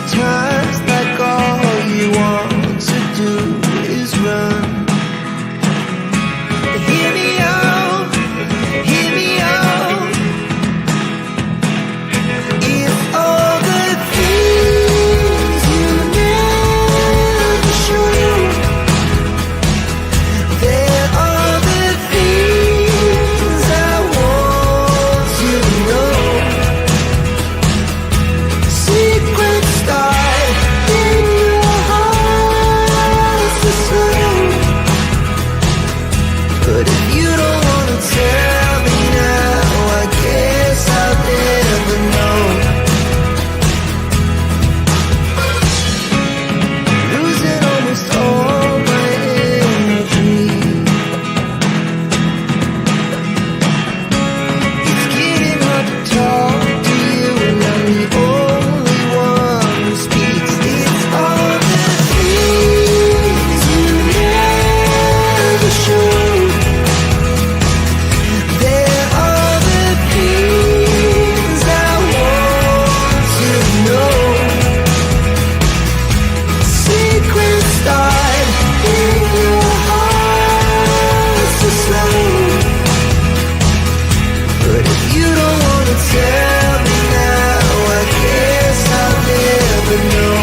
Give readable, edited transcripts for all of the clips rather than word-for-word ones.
sometimes like all you want to do is run. Hear me out, hear me out. If all the things you never show, there are the things I want you to know. Secrets start in your heart to slow. But if you don't wanna tell me now, I guess I'll never know. Losing almost all my energy. It's getting hard to talk to you, and I'm the only one who speaks. It's all the things you never show. There are the things I want to know. Secrets start in your heart to slow. But if you don't wanna tell me now, I guess I'll never know.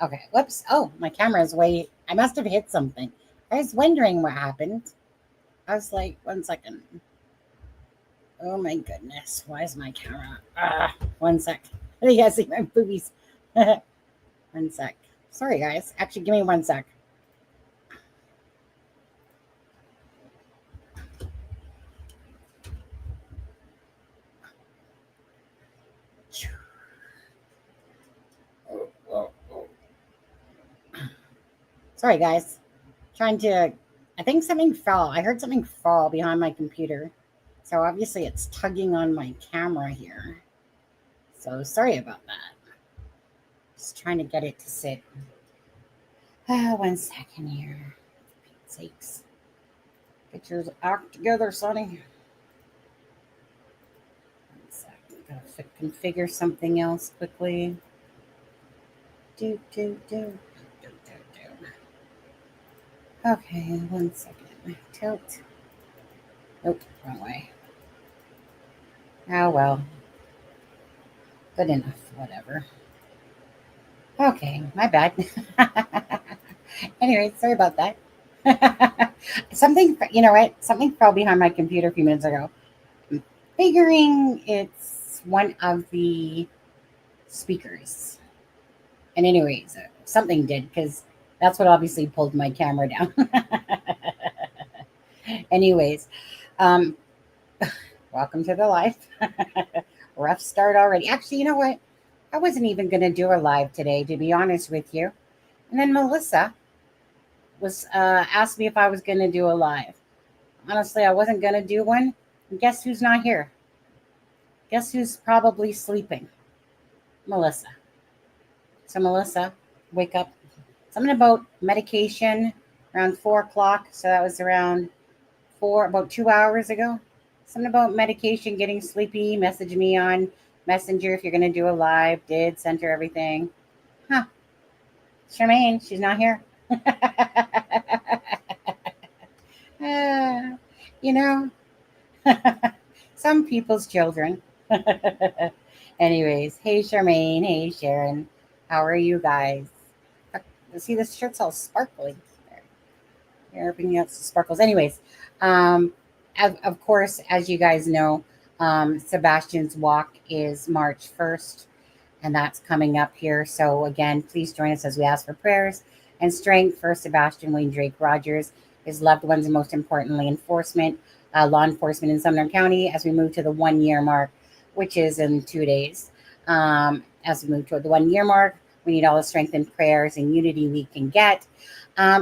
Okay, whoops. Oh, my camera's way. I must have hit something. I was wondering what happened. I was like, 1 second. Oh my goodness. Why is my camera? 1 sec. You guys see my boobies. 1 sec. Sorry, guys. Actually, give me 1 sec. Sorry, guys. Trying to, I think something fell. I heard something fall behind my computer. So obviously it's tugging on my camera here. So sorry about that. Just trying to get it to sit. 1 second here. For Pete's sakes. Get your act together, Sonny. 1 second. Gotta configure something else quickly. Do. Okay, 1 second. Tilt. Nope, wrong way. Oh, well. Good enough, whatever. Okay, my bad. Anyway, sorry about that. Something, you know what? Something fell behind my computer a few minutes ago. I'm figuring it's it's one of the speakers. And anyways, something did, because that's what obviously pulled my camera down. Anyways, um, welcome to the live. Rough start already. Actually, you know what? I wasn't even going to do a live today, to be honest with you. And then Melissa was asked me if I was going to do a live. Honestly, I wasn't going to do one. And guess who's not here? Guess who's probably sleeping? Melissa. So Melissa, wake up. Something about medication around 4 o'clock. So that was around about 2 hours ago. Something about medication, getting sleepy. Message me on Messenger if you're going to do a live. Did, sent her everything. Huh. Charmaine, she's not here. You know, some people's children. Anyways, hey Charmaine, hey Sharon, how are you guys? See, this shirt's all sparkly. Here, bringing out some sparkles. Anyways, of course, as you guys know, Sebastian's walk is March 1st, and that's coming up here. So again, please join us as we ask for prayers and strength for Sebastian Wayne Drake Rogers, his loved ones, and most importantly, law enforcement in Sumner County as we move to the 1 year mark, which is in 2 days. As we move toward the 1 year mark, we need all the strength and prayers and unity we can get.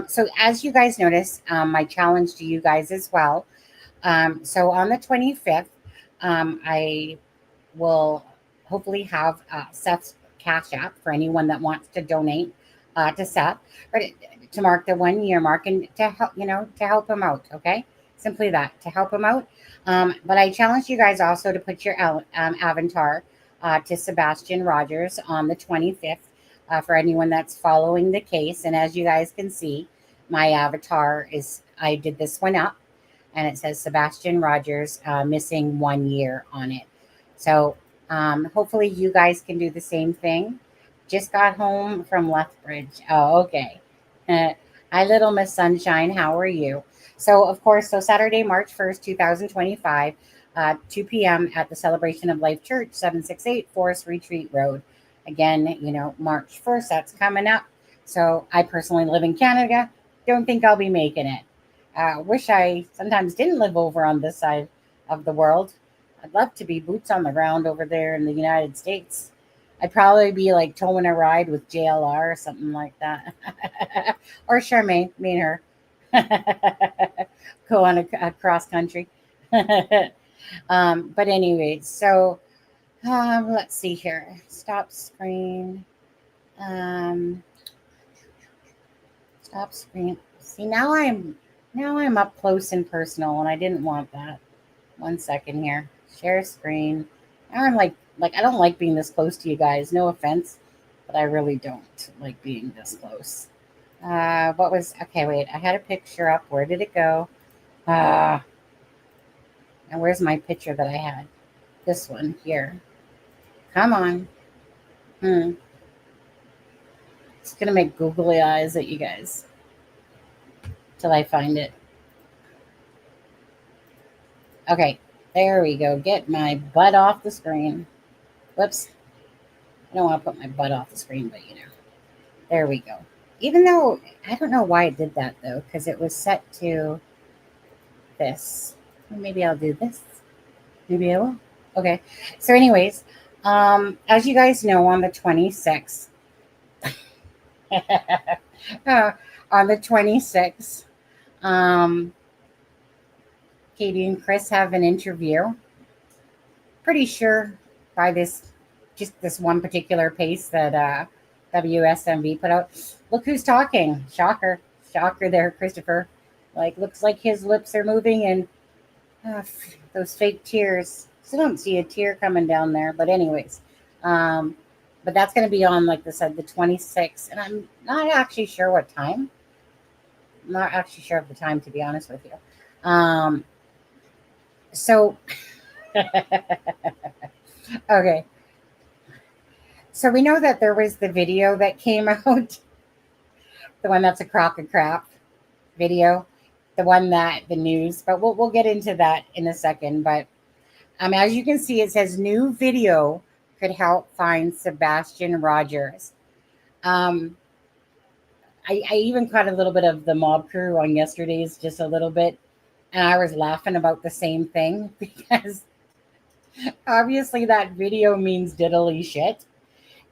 So as you guys notice, my challenge to you guys as well. So on the 25th, I will hopefully have Seth's Cash App for anyone that wants to donate to Seth, or to mark the 1 year mark, and to help him out. Okay, simply that, to help him out. But I challenge you guys also to put your avatar to Sebastian Rogers on the 25th for anyone that's following the case. And as you guys can see, my avatar I did this one up, and it says Sebastian Rogers missing 1 year on it. So hopefully you guys can do the same thing. Just got home from Lethbridge. Oh, okay. Hi, little Miss Sunshine. How are you? So, of course, Saturday, March 1st, 2025, 2 p.m. at the Celebration of Life Church, 768 Forest Retreat Road. Again, March 1st, that's coming up. So I personally live in Canada. Don't think I'll be making it. Wish I sometimes didn't live over on this side of the world. I'd love to be boots on the ground over there in the United States. I'd probably be like towing a ride with JLR or something like that. Or Charmaine, me and her. Go on a cross country. But anyway, so let's see here. Stop screen. Stop screen. See, now I'm up close and personal, and I didn't want that. 1 second here. Share screen. Now I'm like I don't like being this close to you guys. No offense, but I really don't like being this close. Okay, wait. I had a picture up. Where did it go? And where's my picture that I had? This one here. Come on. It's going to make googly eyes at you guys till I find it. Okay, there we go. Get my butt off the screen. Whoops. I don't want to put my butt off the screen, but there we go. Even though, I don't know why it did that though, because it was set to this. Maybe I'll do this. Maybe I will. Okay. So anyways, as you guys know, on the 26th, Katie and Chris have an interview. Pretty sure by this one particular piece that WSMV put out. Look who's talking. Shocker there, Christopher. Looks like his lips are moving, and those fake tears. So I don't see a tear coming down there. But anyways, but that's going to be on, like I said, the 26th. And I'm not actually sure what time. I'm not actually sure of the time, to be honest with you. So, okay. So we know that there was the video that came out, the one that's a crock of crap video, the one that the news, but we'll get into that in a second. But As you can see, it says new video could help find Sebastian Rogers. I even caught a little bit of the mob crew on yesterday's, just a little bit, and I was laughing about the same thing because obviously that video means diddly shit.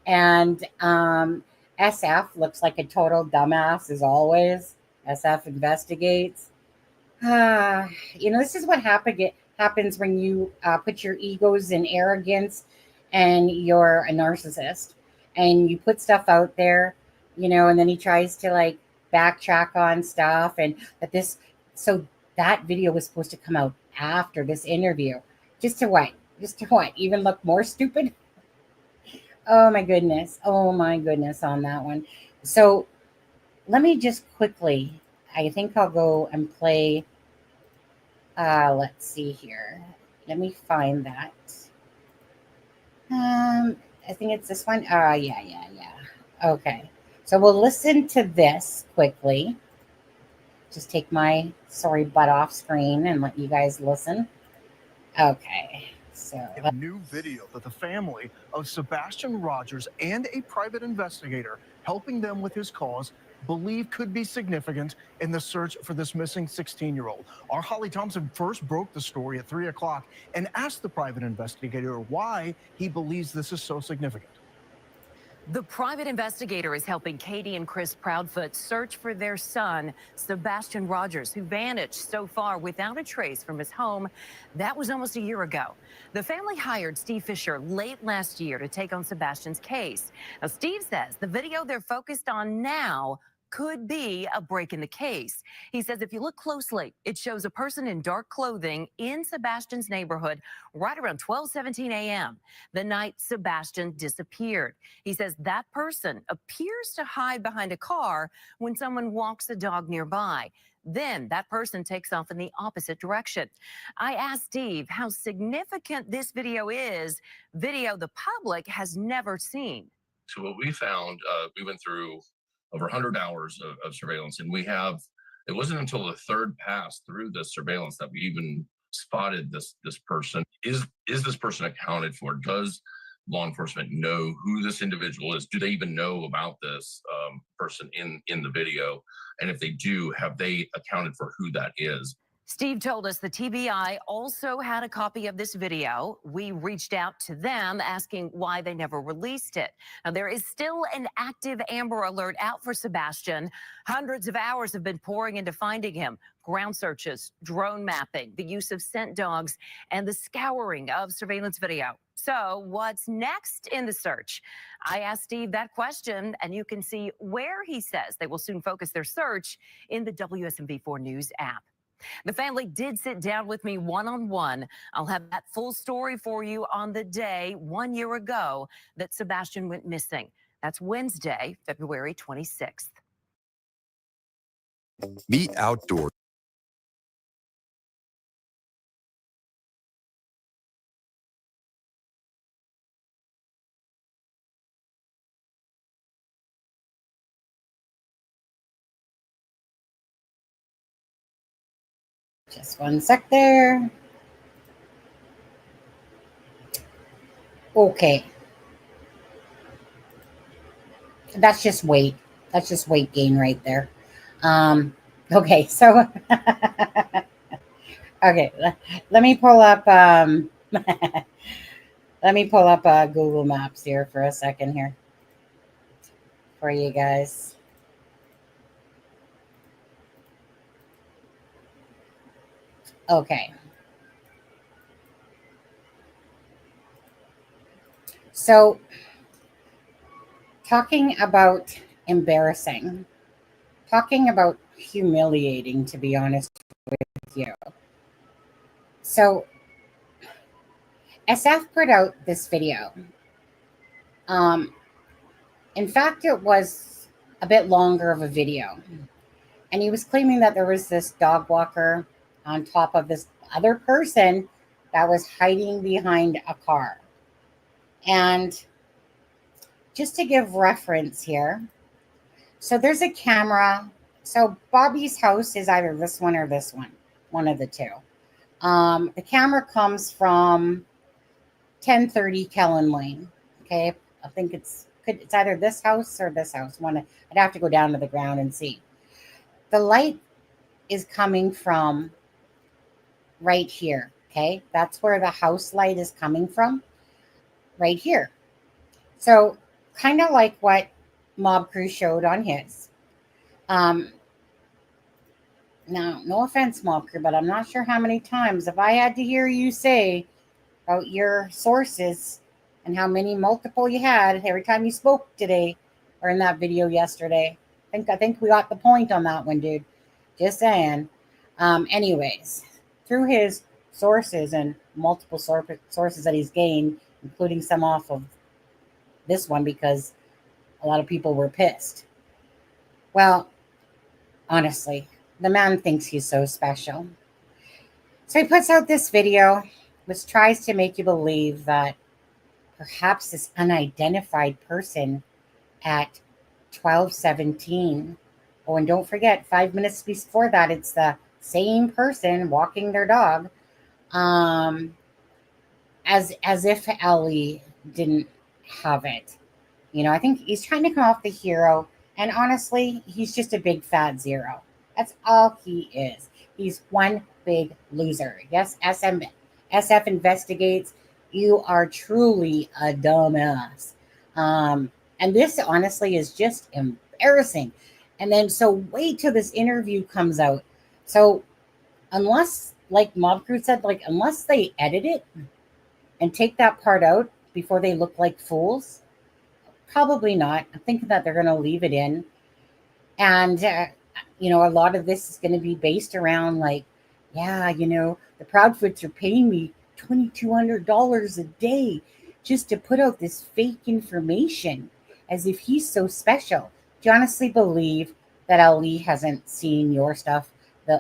And SF looks like a total dumbass as always. SF investigates. This is what happens when you put your egos in arrogance and you're a narcissist and you put stuff out there, and then he tries to like backtrack on stuff. So that video was supposed to come out after this interview. Just to what? Even look more stupid? Oh my goodness. Oh my goodness on that one. So let me just quickly, I think I'll go and play. Let's see here. Let me find that. I think it's this one. Yeah. Okay. So we'll listen to this quickly. Just take my sorry butt off screen and let you guys listen. Okay. So a new video that the family of Sebastian Rogers and a private investigator helping them with his cause believe could be significant in the search for this missing 16-year-old. Our Holly Thompson first broke the story at 3 o'clock and asked the private investigator why he believes this is so significant. The private investigator is helping Katie and Chris Proudfoot search for their son, Sebastian Rogers, who vanished so far without a trace from his home. That was almost a year ago. The family hired Steve Fisher late last year to take on Sebastian's case. Now, Steve says the video they're focused on now could be a break in the case. He says if you look closely, it shows a person in dark clothing in Sebastian's neighborhood right around 12:17 a.m., the night Sebastian disappeared. He says that person appears to hide behind a car when someone walks a dog nearby. Then that person takes off in the opposite direction. I asked Steve how significant this video is, video the public has never seen. So what we found, we went through over 100 hours of surveillance, and it wasn't until the third pass through the surveillance that we even spotted this person. Is this person accounted for? Does law enforcement know who this individual is? Do they even know about this person in the video? And if they do, have they accounted for who that is? Steve told us the TBI also had a copy of this video. We reached out to them asking why they never released it. Now, there is still an active Amber Alert out for Sebastian. Hundreds of hours have been pouring into finding him. Ground searches, drone mapping, the use of scent dogs, and the scouring of surveillance video. So what's next in the search? I asked Steve that question, and you can see where he says they will soon focus their search in the WSMV4 News app. The family did sit down with me one-on-one. I'll have that full story for you on the day 1 year ago that Sebastian went missing. That's Wednesday, February 26th. Be outdoors. just one sec there. Okay. That's just weight. That's just weight gain right there. Okay, so okay, let me pull up let me pull up Google Maps here for a second here for you guys. Okay. So, talking about embarrassing, talking about humiliating, to be honest with you. So, SF put out this video. In fact, it was a bit longer of a video. And he was claiming that there was this dog walker on top of this other person that was hiding behind a car. And just to give reference here, so there's a camera. So Bobby's house is either this one or this one of the two. The camera comes from 1030 Kellen Lane. Okay, I think it's either this house or this house. I'd have to go down to the ground and see. The light is coming from right here. Okay, that's where the house light is coming from, right here. So kind of like what Mob Crew showed on his. Now, no offense, Mob Crew, but I'm not sure how many times, if I had to hear you say about your sources and how many multiple you had every time you spoke today or in that video yesterday. I think we got the point on that one, dude. Just saying. Anyways, through his sources and multiple sources that he's gained, including some off of this one because a lot of people were pissed. Well, honestly, the man thinks he's so special. So he puts out this video which tries to make you believe that perhaps this unidentified person at 12:17. Oh, and don't forget, 5 minutes before that, it's the same person walking their dog. As if Ellie didn't have it. You know, I think he's trying to come off the hero, and honestly, he's just a big fat zero. That's all he is. He's one big loser. Yes, SF investigates. You are truly a dumbass. And this honestly is just embarrassing. And then so wait till this interview comes out. So unless, like Mob Crew said, like unless they edit it and take that part out before they look like fools, probably not. I'm thinking that they're going to leave it in. And, you know, a lot of this is going to be based around like, yeah, you know, the Proudfoots are paying me $2,200 a day just to put out this fake information as if he's so special. Do you honestly believe that Ali hasn't seen your stuff,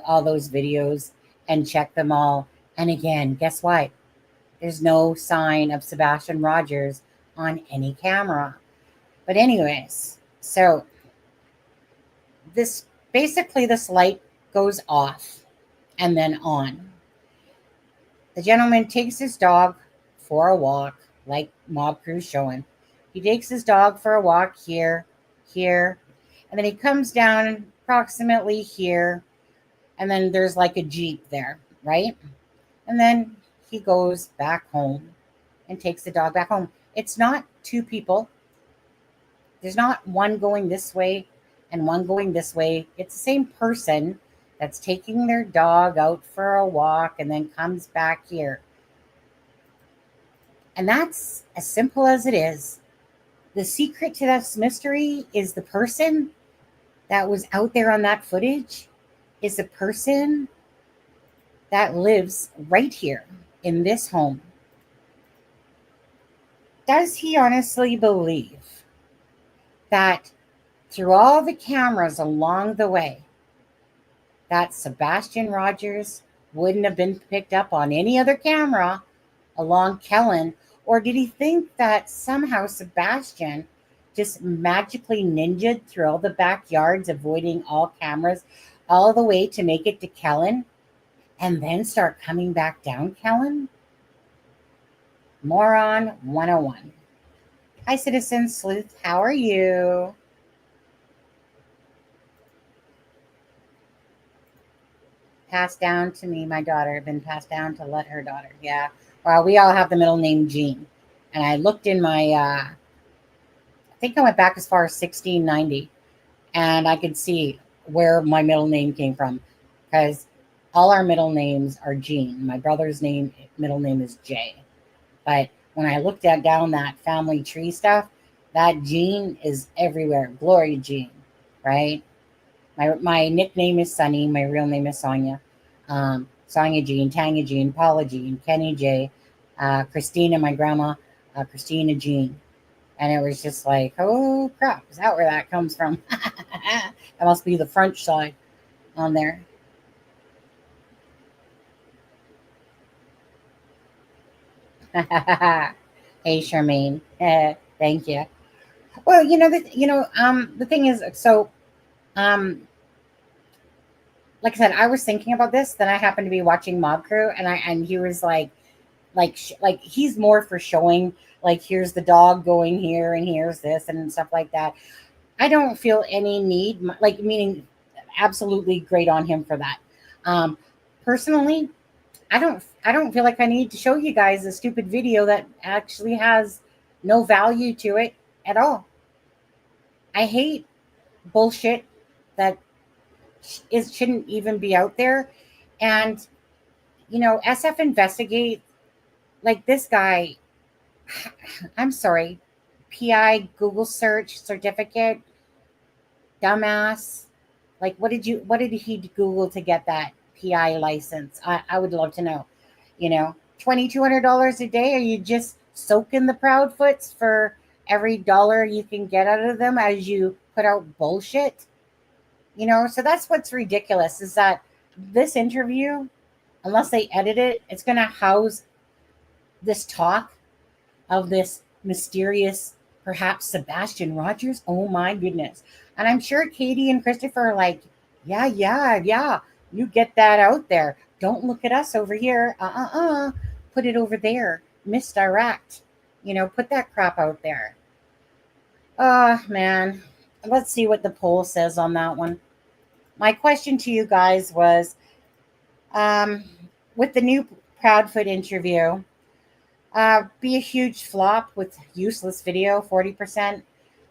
all those videos, and checked them all? And again, guess what? There's no sign of Sebastian Rogers on any camera. But anyways, so this light goes off and then on. The gentleman takes his dog for a walk, like Mob Crew's showing. He takes his dog for a walk here, and then he comes down approximately here, and then there's like a Jeep there, right? And then he goes back home and takes the dog back home. It's not two people. There's not one going this way and one going this way. It's the same person that's taking their dog out for a walk and then comes back here. And that's as simple as it is. The secret to this mystery is the person that was out there on that footage is the person that lives right here in this home. Does he honestly believe that through all the cameras along the way, that Sebastian Rogers wouldn't have been picked up on any other camera along Kellen? Or did he think that somehow Sebastian just magically ninja'd through all the backyards, avoiding all cameras, all the way to make it to Kellen, and then start coming back down Kellen? Moron 101. Hi, Citizen Sleuth. How are you? Passed down to me, my daughter. Been passed down to let her daughter. Yeah. Well, we all have the middle name Jean. And I looked in my, I think I went back as far as 1690. And I could see where my middle name came from. Because all our middle names are Jean. My brother's middle name is Jay. But when I looked down that family tree stuff, that Jean is everywhere. Glory Jean, right? My nickname is Sunny. My real name is Sonia. Sonia Jean, Tanya Jean, Paula Jean, Kenny J, Christina, my grandma, Christina Jean. And it was just like, oh crap, is that where that comes from? That must be the French side on there. Hey, Charmaine. Thank you. Well, the thing is, so, like I said, I was thinking about this. Then I happened to be watching Mob Crew, and he was like he's more for showing, like, here's the dog going here and here's this and stuff like that. I don't feel any need, like, meaning absolutely great on him for that. Personally, I don't feel like I need to show you guys a stupid video that actually has no value to it at all. I hate bullshit that shouldn't even be out there. And SF Investigate, like this guy, I'm sorry, PI Google search certificate, dumbass. Like, what did he Google to get that PI license? I would love to know. $2,200 a day. Are you just soaking the Proudfoots for every dollar you can get out of them as you put out bullshit? So that's what's ridiculous, is that this interview, unless they edit it, it's going to house this talk of this mysterious, perhaps Sebastian Rogers. Oh my goodness. And I'm sure Katie and Christopher are like, yeah, you get that out there. Don't look at us over here. Put it over there. Misdirect. Put that crap out there. Oh, man. Let's see what the poll says on that one. My question to you guys was, with the new Proudfoot interview, be a huge flop with useless video, 40%.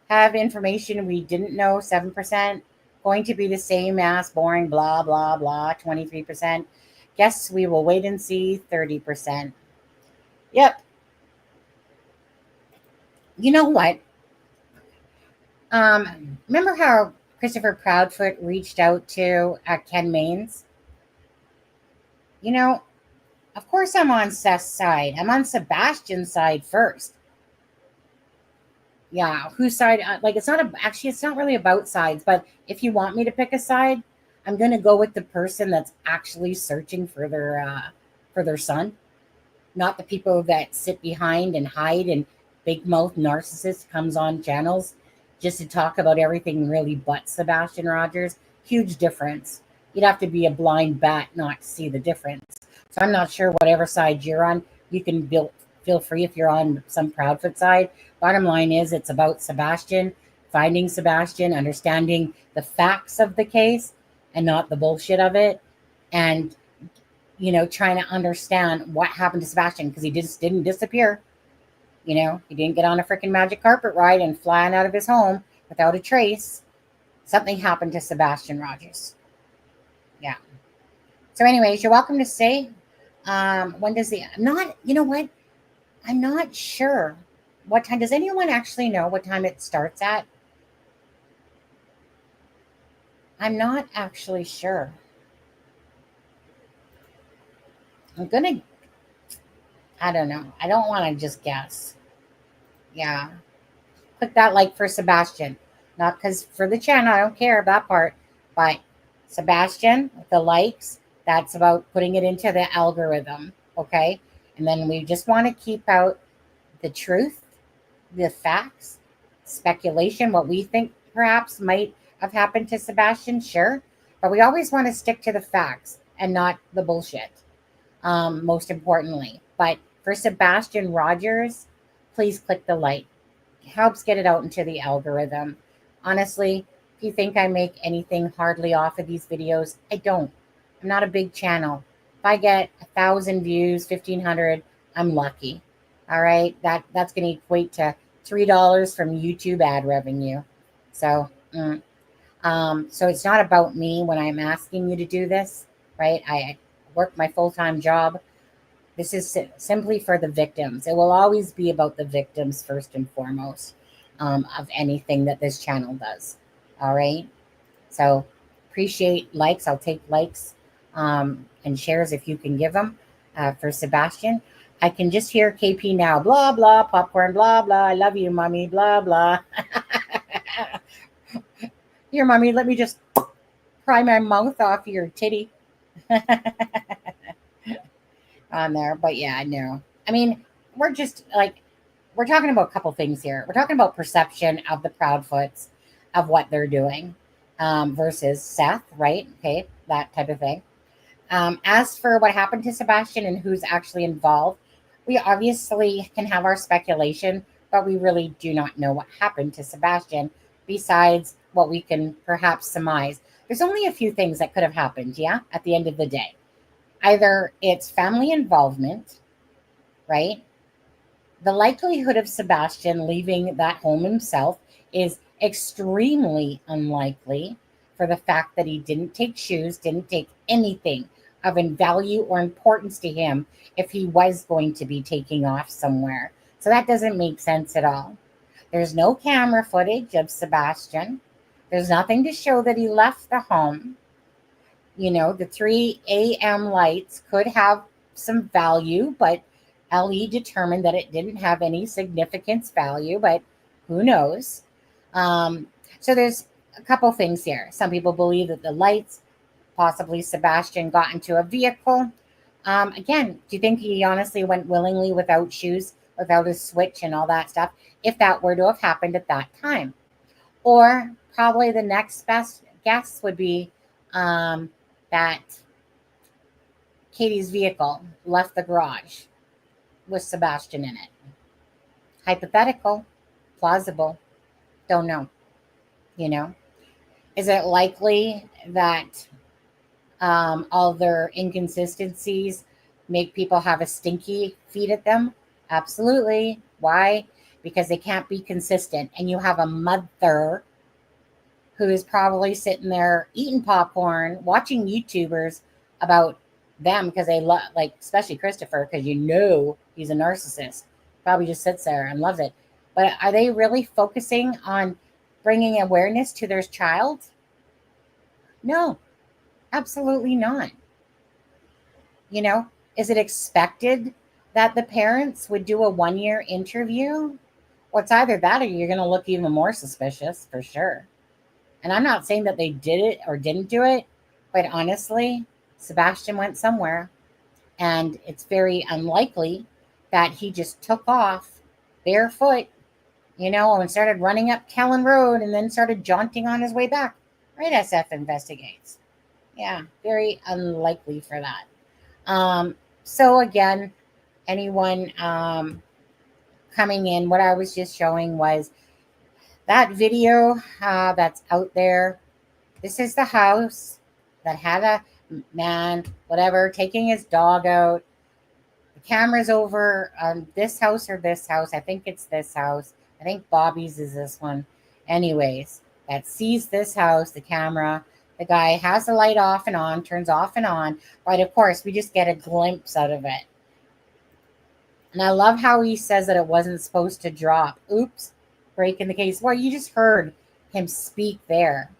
Have information we didn't know, 7%. Going to be the same ass, boring, blah, blah, blah, 23%. Guess we will wait and see, 30%. Yep. You know what? Remember how Christopher Proudfoot reached out to Ken Maines? Of course I'm on Seth's side. I'm on Sebastian's side first. Yeah, whose side? Like, it's not really about sides, but if you want me to pick a side, I'm going to go with the person that's actually searching for their son, not the people that sit behind and hide, and big mouth narcissist comes on channels just to talk about everything really but Sebastian Rogers. Huge difference. You'd have to be a blind bat not to see the difference. So I'm not sure whatever side you're on. You can feel free if you're on some Proudfoot side. Bottom line is, it's about Sebastian, finding Sebastian, understanding the facts of the case and not the bullshit of it. And, trying to understand what happened to Sebastian, because he just didn't disappear. He didn't get on a freaking magic carpet ride and flying out of his home without a trace. Something happened to Sebastian Rogers. Yeah. So anyways, you're welcome to say, when does you know what? I'm not sure what time. Does anyone actually know what time it starts at? I'm not actually sure. I don't know. I don't want to just guess. Yeah. Click that like for Sebastian. Not because for the channel, I don't care about that part. But Sebastian, the likes, that's about putting it into the algorithm. Okay? And then we just want to keep out the truth, the facts, speculation, what we think perhaps might have happened to Sebastian, sure. But we always want to stick to the facts and not the bullshit, most importantly. But for Sebastian Rogers, please click the like. It helps get it out into the algorithm. Honestly, if you think I make anything hardly off of these videos, I don't. I'm not a big channel. If I get 1,000 views, 1,500, I'm lucky. All right, that's going to equate to $3 from YouTube ad revenue. So, so it's not about me when I'm asking you to do this, right? I work my full-time job. This is simply for the victims. It will always be about the victims first and foremost, of anything that this channel does. All right. So appreciate likes. I'll take likes and shares if you can give them. For Sebastian, I can just hear KP now. Blah, blah, popcorn, blah, blah. I love you, mommy, blah, blah. Here, mommy, let me just pry my mouth off your titty. On there. But yeah, no. I mean, we're talking about a couple things here. We're talking about perception of the Proudfoots, of what they're doing. versus Seth, right? Okay, that type of thing. As for what happened to Sebastian and who's actually involved, we obviously can have our speculation, but we really do not know what happened to Sebastian besides what we can perhaps surmise. There's only a few things that could have happened, yeah, at the end of the day. Either it's family involvement, right? The likelihood of Sebastian leaving that home himself is extremely unlikely for the fact that he didn't take shoes, didn't take anything of value or importance to him if he was going to be taking off somewhere. So that doesn't make sense at all. There's no camera footage of Sebastian. There's nothing to show that he left the home. You know, the 3 a.m. lights could have some value, but LE determined that it didn't have any significance value, but who knows? Um, so there's a couple things here. Some people believe that the lights, possibly Sebastian got into a vehicle. Again, do you think he honestly went willingly without shoes, without his switch and all that stuff, if that were to have happened at that time? Or probably the next best guess would be that Katie's vehicle left the garage with Sebastian in it. Hypothetical, plausible, don't know. You know, is it likely that all their inconsistencies make people have a stinky feet at them? Absolutely. Why? Because they can't be consistent. And you have a mother who is probably sitting there eating popcorn, watching YouTubers about them because they love, like, especially Christopher, because you know he's a narcissist. Probably just sits there and loves it. But are they really focusing on bringing awareness to their child? No, absolutely not. You know, is it expected that the parents would do a 1-year interview? Well, it's either that or you're going to look even more suspicious for sure. And I'm not saying that they did it or didn't do it, but honestly, Sebastian went somewhere, and it's very unlikely that he just took off barefoot, you know, and started running up Kellen Road and then started jaunting on his way back. Right, SF investigates. Yeah, very unlikely for that. So again, anyone coming in, what I was just showing was that video that's out there. This is the house that had a man, whatever, taking his dog out. The camera's over on this house or this house. I think it's this house. I think Bobby's is this one. Anyways, that sees this house, the camera. The guy has the light off and on, turns off and on. But of course, we just get a glimpse out of it. And I love how he says that it wasn't supposed to drop. Oops, breaking the case. Well, you just heard him speak there.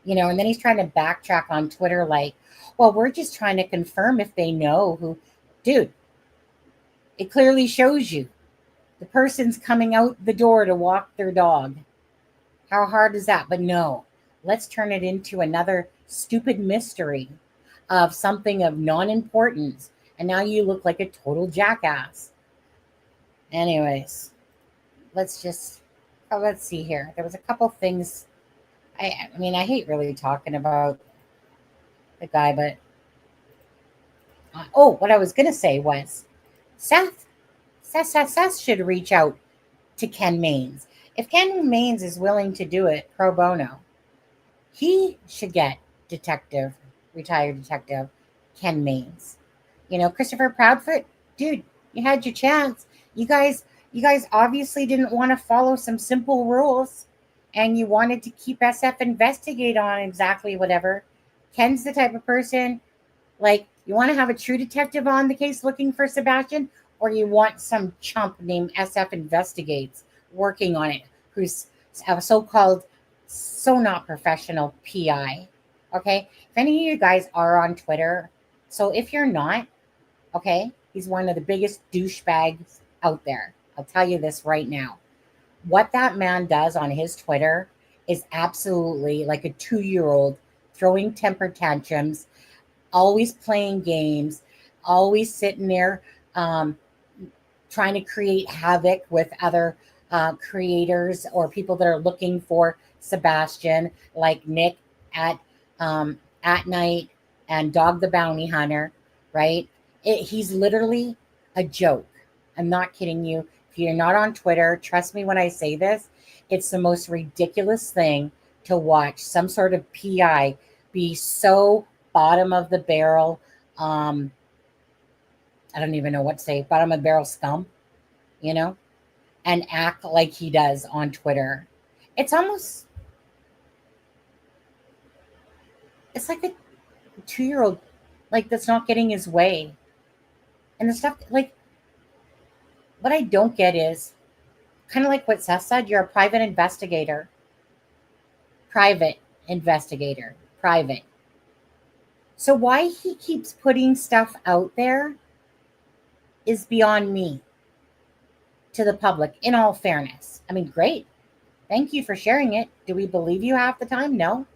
You know, and then he's trying to backtrack on Twitter like, well, we're just trying to confirm if they know who. Dude, it clearly shows you. The person's coming out the door to walk their dog. How hard is that? But no, let's turn it into another stupid mystery of something of non-importance. And now you look like a total jackass. Anyways, let's see here. There was a couple things. I mean, I hate really talking about the guy, but what I was going to say was Seth should reach out to Ken Maines. If Ken Maines is willing to do it pro bono, he should get retired detective Ken Maines. You know, Christopher Proudfoot, dude, you had your chance. You guys obviously didn't want to follow some simple rules, and you wanted to keep SF investigate on exactly whatever. Ken's the type of person, like, you want to have a true detective on the case looking for Sebastian, or you want some chump named SF Investigates working on it, who's a so-called, so not professional PI. Okay? If any of you guys are on Twitter, so if you're not, okay, he's one of the biggest douchebags out there. I'll tell you this right now. What that man does on his Twitter is absolutely like a 2-year-old throwing temper tantrums, always playing games, always sitting there trying to create havoc with other creators or people that are looking for Sebastian, like Nick at night and Dog the Bounty Hunter, right? He's literally a joke. I'm not kidding you. If you're not on Twitter, trust me when I say this, it's the most ridiculous thing to watch some sort of PI be so bottom of the barrel. I don't even know what to say, bottom of the barrel scum, you know, and act like he does on Twitter. It's almost, it's like a 2-year-old, like, that's not getting his way. And the stuff, like, what I don't get is kind of like what Seth said, you're a private investigator. Private investigator. Private. So why he keeps putting stuff out there is beyond me to the public, in all fairness. I mean, great. Thank you for sharing it. Do we believe you half the time? No.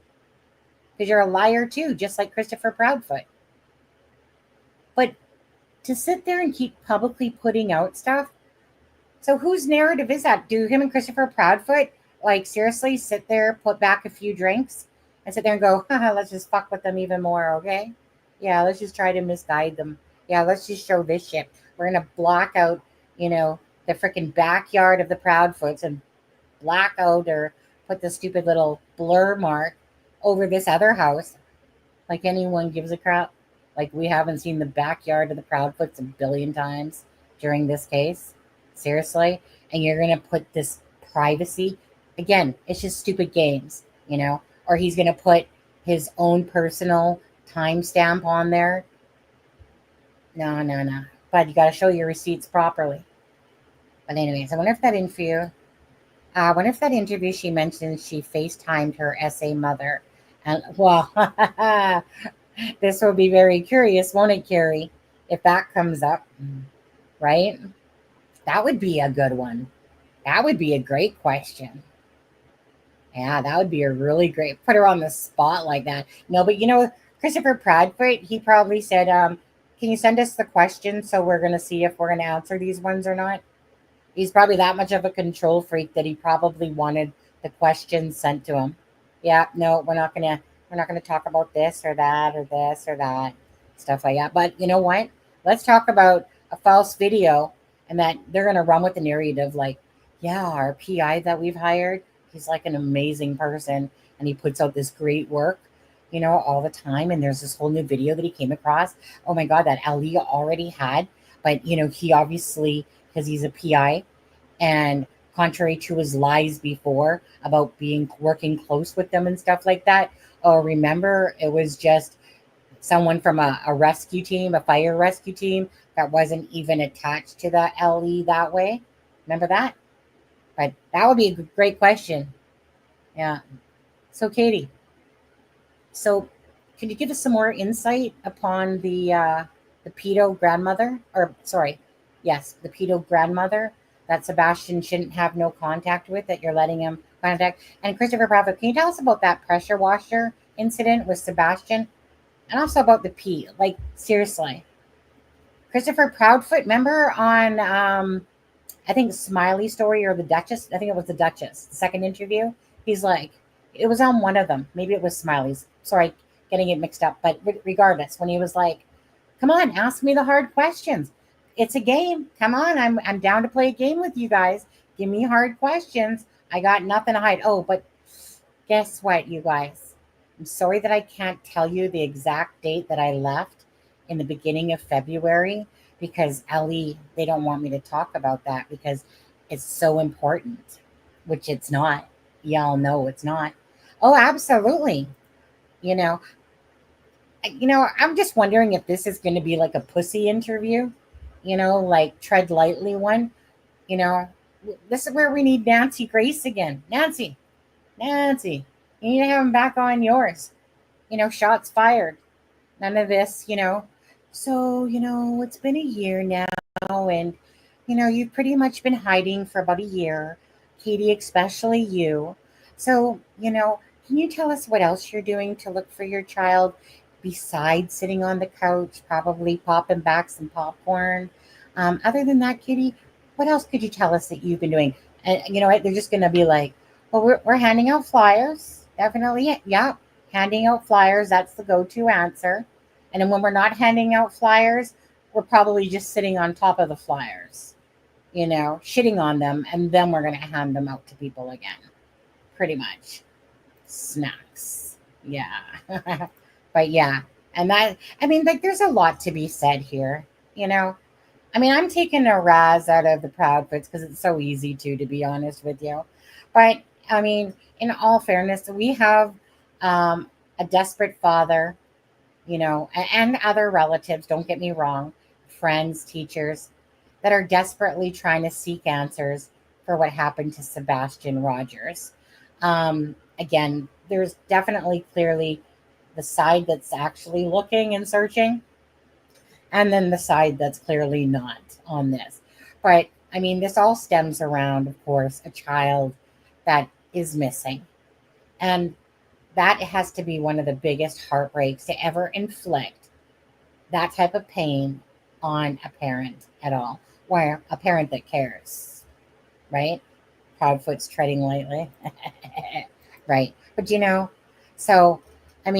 Because you're a liar too, just like Christopher Proudfoot. But to sit there and keep publicly putting out stuff, so whose narrative is that? Do him and Christopher Proudfoot, like, seriously sit there, put back a few drinks, and sit there and go, let's just fuck with them even more, okay? Yeah, let's just try to misguide them. Yeah, let's just show this shit. We're going to block out, the freaking backyard of the Proudfoots and black out or put the stupid little blur mark over this other house. Like anyone gives a crap. Like, we haven't seen the backyard of the Proudfoots a billion times during this case. Seriously? And you're going to put this privacy? Again, it's just stupid games, Or he's going to put his own personal timestamp on there. No. But you got to show your receipts properly. But anyways, I wonder if that interview she mentioned she FaceTimed her SA mother. And, well, this will be very curious, won't it, Carrie? If that comes up, right? That would be a good one. That would be a great question. Yeah, that would be a really great, put her on the spot like that. No, but Christopher Proudfoot, he probably said, can you send us the questions so we're going to see if we're going to answer these ones or not? He's probably that much of a control freak that he probably wanted the questions sent to him. Yeah, no, we're not gonna talk about this or that or this or that, stuff like that. But you know what? Let's talk about a false video, and that they're gonna run with the narrative like, yeah, our PI that we've hired, he's like an amazing person, and he puts out this great work, all the time. And there's this whole new video that he came across. Oh my God, that Ali already had, but he obviously, because he's a PI, and contrary to his lies before about working close with them and stuff like that. Oh, remember, it was just someone from a rescue team, a fire rescue team that wasn't even attached to the LE that way. Remember that? But that would be a great question. Yeah. So, Katie, could you give us some more insight upon the pedo grandmother? The pedo grandmother that Sebastian shouldn't have no contact with, that you're letting him contact. And Christopher Proudfoot, can you tell us about that pressure washer incident with Sebastian? And also about the pee. Like, seriously. Christopher Proudfoot, remember on, I think, Smiley Story or the Duchess? I think it was the Duchess, the second interview. He's like, it was on one of them. Maybe it was Smiley's. Sorry, getting it mixed up. But regardless, when he was like, come on, ask me the hard questions. It's a game. Come on, I'm down to play a game with you guys. Give me hard questions. I got nothing to hide. Oh, but guess what, you guys? I'm sorry that I can't tell you the exact date that I left in the beginning of February, because Ellie, they don't want me to talk about that because it's so important, which it's not. Y'all know it's not. Oh, absolutely. I'm just wondering if this is going to be like a pussy interview. Like tread lightly one. This is where we need Nancy Grace again. Nancy, you need to have him back on yours. Shots fired. None of this, So, it's been a year now, and, you've pretty much been hiding for about a year, Katie, especially you. So, can you tell us what else you're doing to look for your child besides sitting on the couch, probably popping back some popcorn? Other than that, Kitty, what else could you tell us that you've been doing? And you know what? They're just going to be like, well, we're handing out flyers. Definitely. Yeah. handing out flyers, that's the go-to answer. And then when we're not handing out flyers, we're probably just sitting on top of the flyers, shitting on them, and then we're going to hand them out to people again. Pretty much. Snacks. Yeah. But yeah. And there's a lot to be said here, I'm taking a raz out of the Proudfoots because it's so easy to be honest with you. But, in all fairness, we have a desperate father, and other relatives, don't get me wrong, friends, teachers, that are desperately trying to seek answers for what happened to Sebastian Rogers. Again, there's definitely clearly the side that's actually looking and searching, and then the side that's clearly not on this. But this all stems around, of course, a child that is missing. And that has to be one of the biggest heartbreaks to ever inflict that type of pain on a parent at all, or a parent that cares, right? Proudfoot's treading lightly. Right. But so at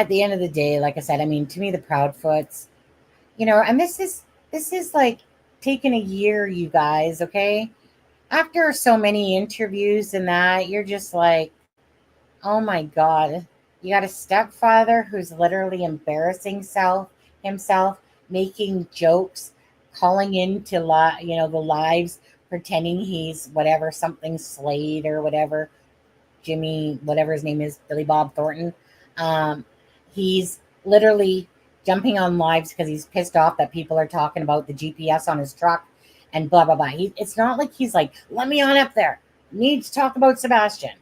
the end of the day, like I said, to me the Proudfoots, and this is like taking a year, you guys, okay? After so many interviews and that, you're just like, oh my God, you got a stepfather who's literally embarrassing himself, making jokes, calling into the lives, pretending he's whatever, something Slade or whatever, Jimmy, whatever his name is, Billy Bob Thornton. He's literally jumping on lives because he's pissed off that people are talking about the GPS on his truck and blah, blah, blah. It's not like he's like, let me on up there. Need to talk about Sebastian.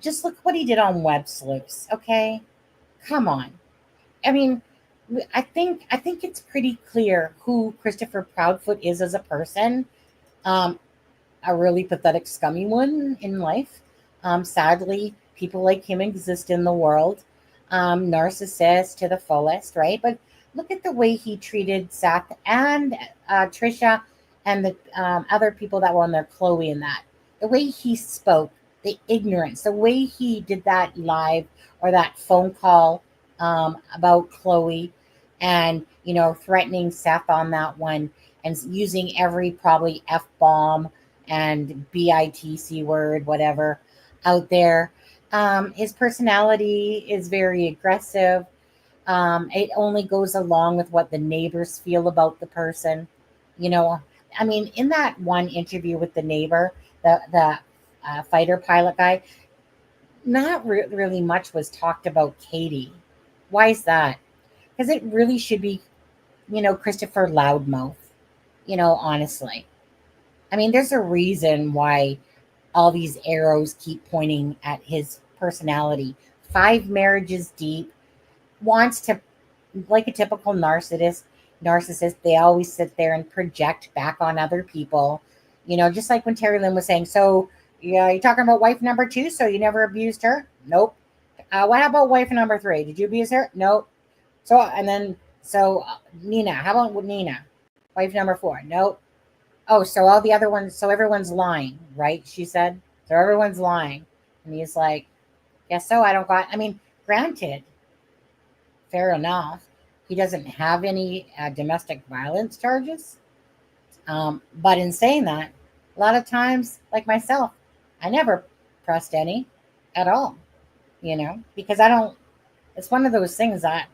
Just look what he did on Web Sleuths, okay? Come on. I think it's pretty clear who Christopher Proudfoot is as a person. A really pathetic, scummy one in life. Sadly, people like him exist in the world. Narcissist to the fullest, right? But look at the way he treated Seth and Trisha and the other people that were on there, Chloe and that. The way he spoke, the ignorance, the way he did that live or that phone call about Chloe and, threatening Seth on that one and using every probably F-bomb and BITC word, whatever, out there. His personality is very aggressive. It only goes along with what the neighbors feel about the person. In that one interview with the neighbor, the fighter pilot guy, not really much was talked about Katie. Why is that? Because it really should be, Christopher Loudmouth, honestly. There's a reason why all these arrows keep pointing at his personality. 5 marriages deep, wants to, like a typical narcissist, they always sit there and project back on other people. Just like when Terry Lynn was saying, so, yeah, you're talking about wife number 2, so you never abused her? Nope. What about wife number 3? Did you abuse her? Nope. So Nina, how about with Nina? Wife number 4? Nope. Oh, so all the other ones, so everyone's lying, right? She said. So everyone's lying. And he's like, guess so. Granted, fair enough. He doesn't have any domestic violence charges. But in saying that, a lot of times, like myself, I never pressed any at all, because it's one of those things that,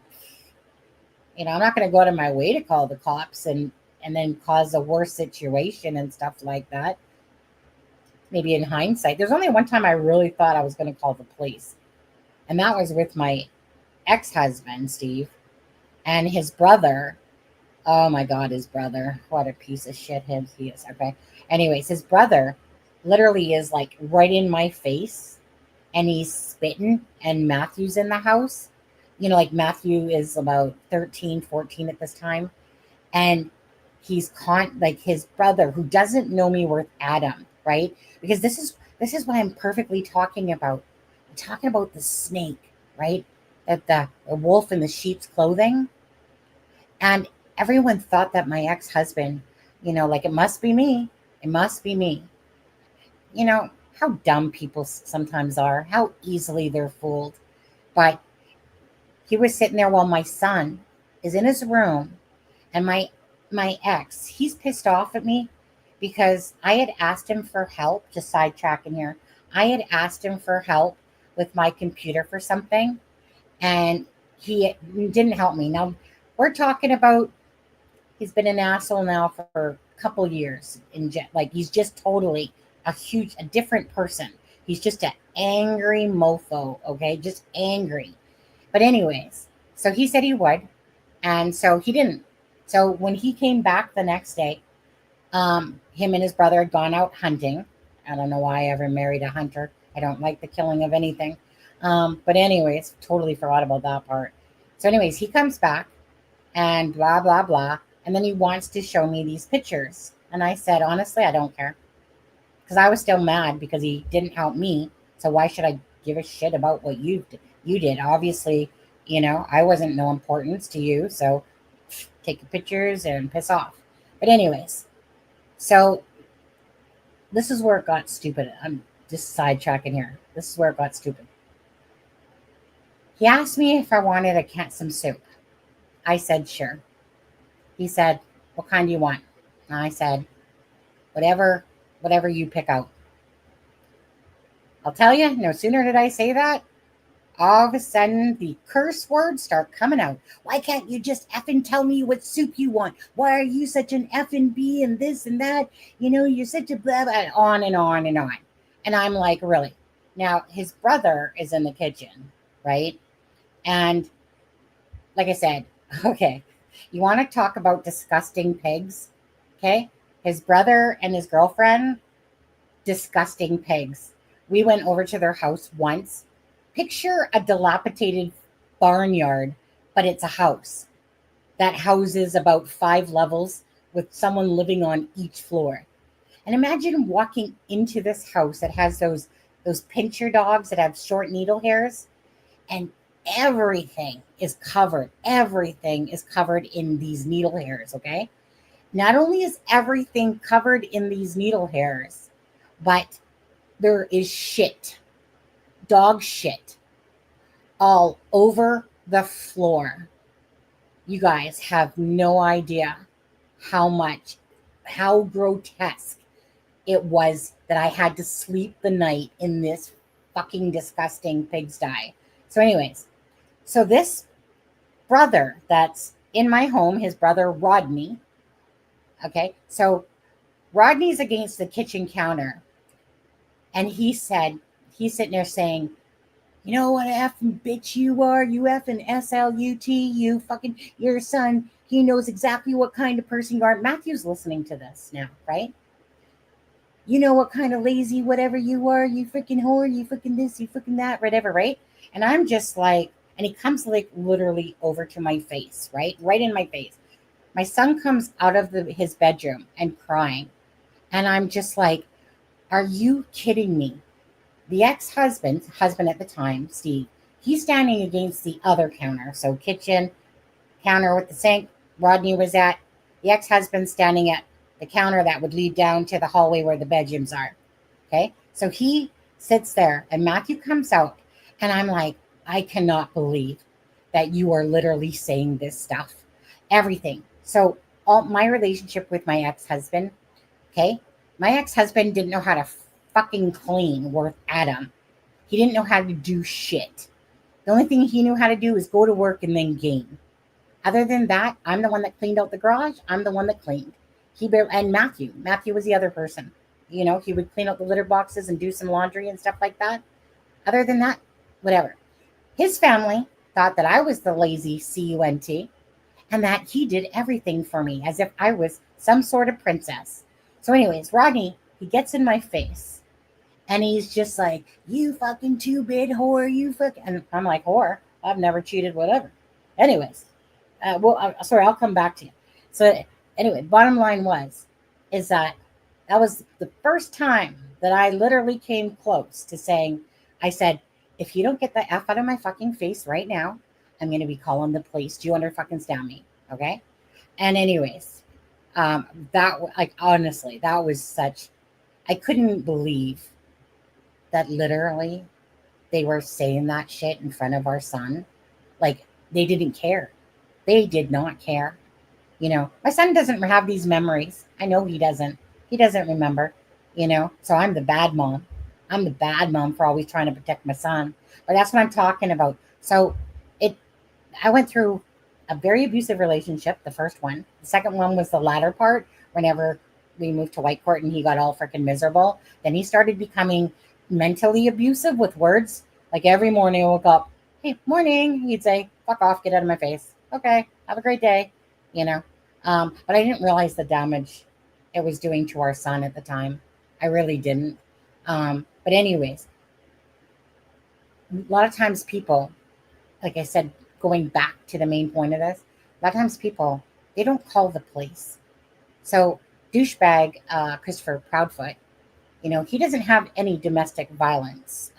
I'm not going to go out of my way to call the cops and then cause a worse situation and stuff like that. Maybe in hindsight, there's only one time I really thought I was going to call the police. And that was with my ex-husband, Steve, and his brother. Oh my God, his brother. What a piece of shit he is. Okay. Anyways, his brother literally is like right in my face and he's spitting, and Matthew's in the house. Like Matthew is about 13, 14 at this time. And he's like his brother, who doesn't know me worth Adam, right? Because this is what I'm perfectly talking about. I'm talking about the snake, right? That the wolf in the sheep's clothing. And everyone thought that my ex-husband, like, it must be me. It must be me. how dumb people sometimes are, how easily they're fooled. But he was sitting there while my son is in his room, and my ex, he's pissed off at me because I had asked him for help, just sidetracking here. I had asked him for help with my computer for something, and he didn't help me. Now, we're talking about he's been an asshole now for a couple years. Like, he's just totally a different person. He's just an angry mofo, okay? Just angry. But anyways, so he said he would, and so he didn't. So when he came back the next day, him and his brother had gone out hunting. I don't know why I ever married a hunter. I don't like the killing of anything. But anyways, totally forgot about that part. So anyways, he comes back and blah, blah, blah. And then he wants to show me these pictures. And I said, honestly, I don't care. Because I was still mad because he didn't help me. So why should I give a shit about what you did? Obviously, I wasn't no importance to you. So take your pictures and piss off. But anyways, so this is where it got stupid. I'm just sidetracking here. This is where it got stupid. He asked me if I wanted some soup. I said, sure. He said, what kind do you want? And I said, whatever you pick out. I'll tell you, no sooner did I say that, all of a sudden the curse words start coming out. Why can't you just effing tell me what soup you want? Why are you such an effing bee and this and that? You're such a blah, blah, on and on and on. And I'm like, really? Now, his brother is in the kitchen, right? And like I said, okay, you want to talk about disgusting pigs? Okay, his brother and his girlfriend, disgusting pigs. We went over to their house once. Picture a dilapidated barnyard, but it's a house that houses about 5 levels with someone living on each floor. And imagine walking into this house that has those pincher dogs that have short needle hairs, and everything is covered. Everything is covered in these needle hairs, okay? Not only is everything covered in these needle hairs, but there is shit, dog shit, all over the floor. You guys have no idea how grotesque it was that I had to sleep the night in this fucking disgusting pigsty. So anyways, so this brother that's in my home, his brother Rodney, okay, so Rodney's against the kitchen counter, and he's sitting there saying, you know what effing bitch you are, you effing SLUT, you fucking, your son, he knows exactly what kind of person you are. Matthew's listening to this now, right? You know what kind of lazy whatever you are, you freaking whore, you freaking this, you freaking that, whatever, right? And I'm just like, and he comes like literally over to my face, right in my face. My son comes out of his bedroom and crying. And I'm just like, are you kidding me? The husband at the time, Steve, he's standing against the other counter. So kitchen, counter with the sink, Rodney was at. The ex-husband standing at the counter that would lead down to the hallway where the bedrooms are. Okay? So he sits there, and Matthew comes out, and I'm like, I cannot believe that you are literally saying this stuff. Everything. So all my relationship with my ex-husband, okay? My ex-husband didn't know how to fucking clean worth Adam. He didn't know how to do shit. The only thing he knew how to do is go to work and then game. Other than that, I'm the one that cleaned out the garage. I'm the one that cleaned. And Matthew was the other person. He would clean out the litter boxes and do some laundry and stuff like that. Other than that, whatever. His family thought that I was the lazy CUNT and that he did everything for me as if I was some sort of princess. So anyways, Rodney, he gets in my face and he's just like, you fucking 2-bit whore, you fucking, and I'm like, whore? I've never cheated, whatever. Anyways, sorry, I'll come back to you. So anyway, bottom line is that was the first time that I literally came close to saying, I said, if you don't get the F out of my fucking face right now, I'm going to be calling the police. Do you understand me? Okay. And anyways, honestly, that was I couldn't believe that literally they were saying that shit in front of our son. Like, they didn't care. They did not care. My son doesn't have these memories. I know he doesn't. He doesn't remember, So I'm the bad mom. I'm the bad mom for always trying to protect my son. But that's what I'm talking about. So I went through a very abusive relationship, the first one. The second one was the latter part, whenever we moved to White Court and he got all freaking miserable. Then he started becoming mentally abusive with words. Like every morning I woke up, hey, morning. He'd say, fuck off, get out of my face. Okay, have a great day. But I didn't realize the damage it was doing to our son at the time. I really didn't. But anyways, a lot of times people, like I said, going back to the main point of this, a lot of times people, they don't call the police. So douchebag Christopher Proudfoot, he doesn't have any domestic violence,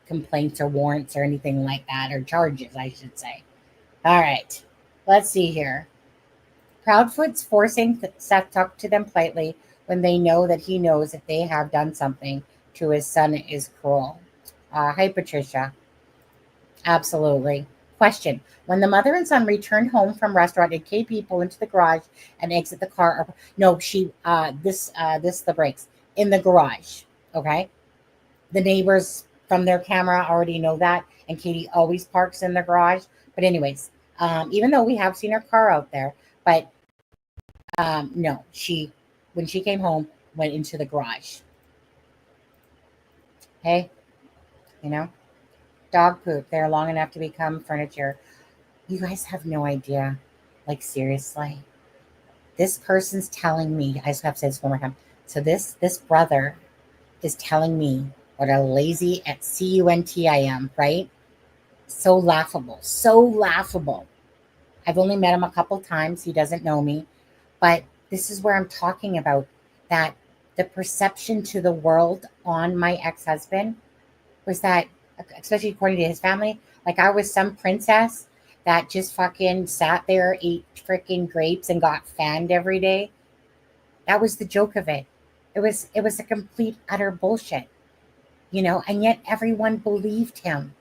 complaints or warrants or anything like that, or charges, I should say. All right, let's see here. Proudfoot's forcing Seth to talk to them politely when they know that he knows that they have done something to his son is cruel. Hi, Patricia. Absolutely. Question. When the mother and son returned home from restaurant, did KP pull into the garage and exit the car? No, this the brakes. In the garage. Okay? The neighbors from their camera already know that, and Katie always parks in the garage. But anyways, even though we have seen her car out there, but no, when she came home, went into the garage. Hey, dog poop. They're long enough to become furniture. You guys have no idea. Like, seriously. This person's telling me, I just have to say this one more time. So this brother is telling me what a lazy at cunt I am, right? So laughable. So laughable. I've only met him a couple times. He doesn't know me. But this is where I'm talking about, that the perception to the world on my ex-husband was that, especially according to his family, like I was some princess that just fucking sat there, ate freaking grapes, and got fanned every day. That was the joke of it. It was a complete, utter bullshit, and yet everyone believed him.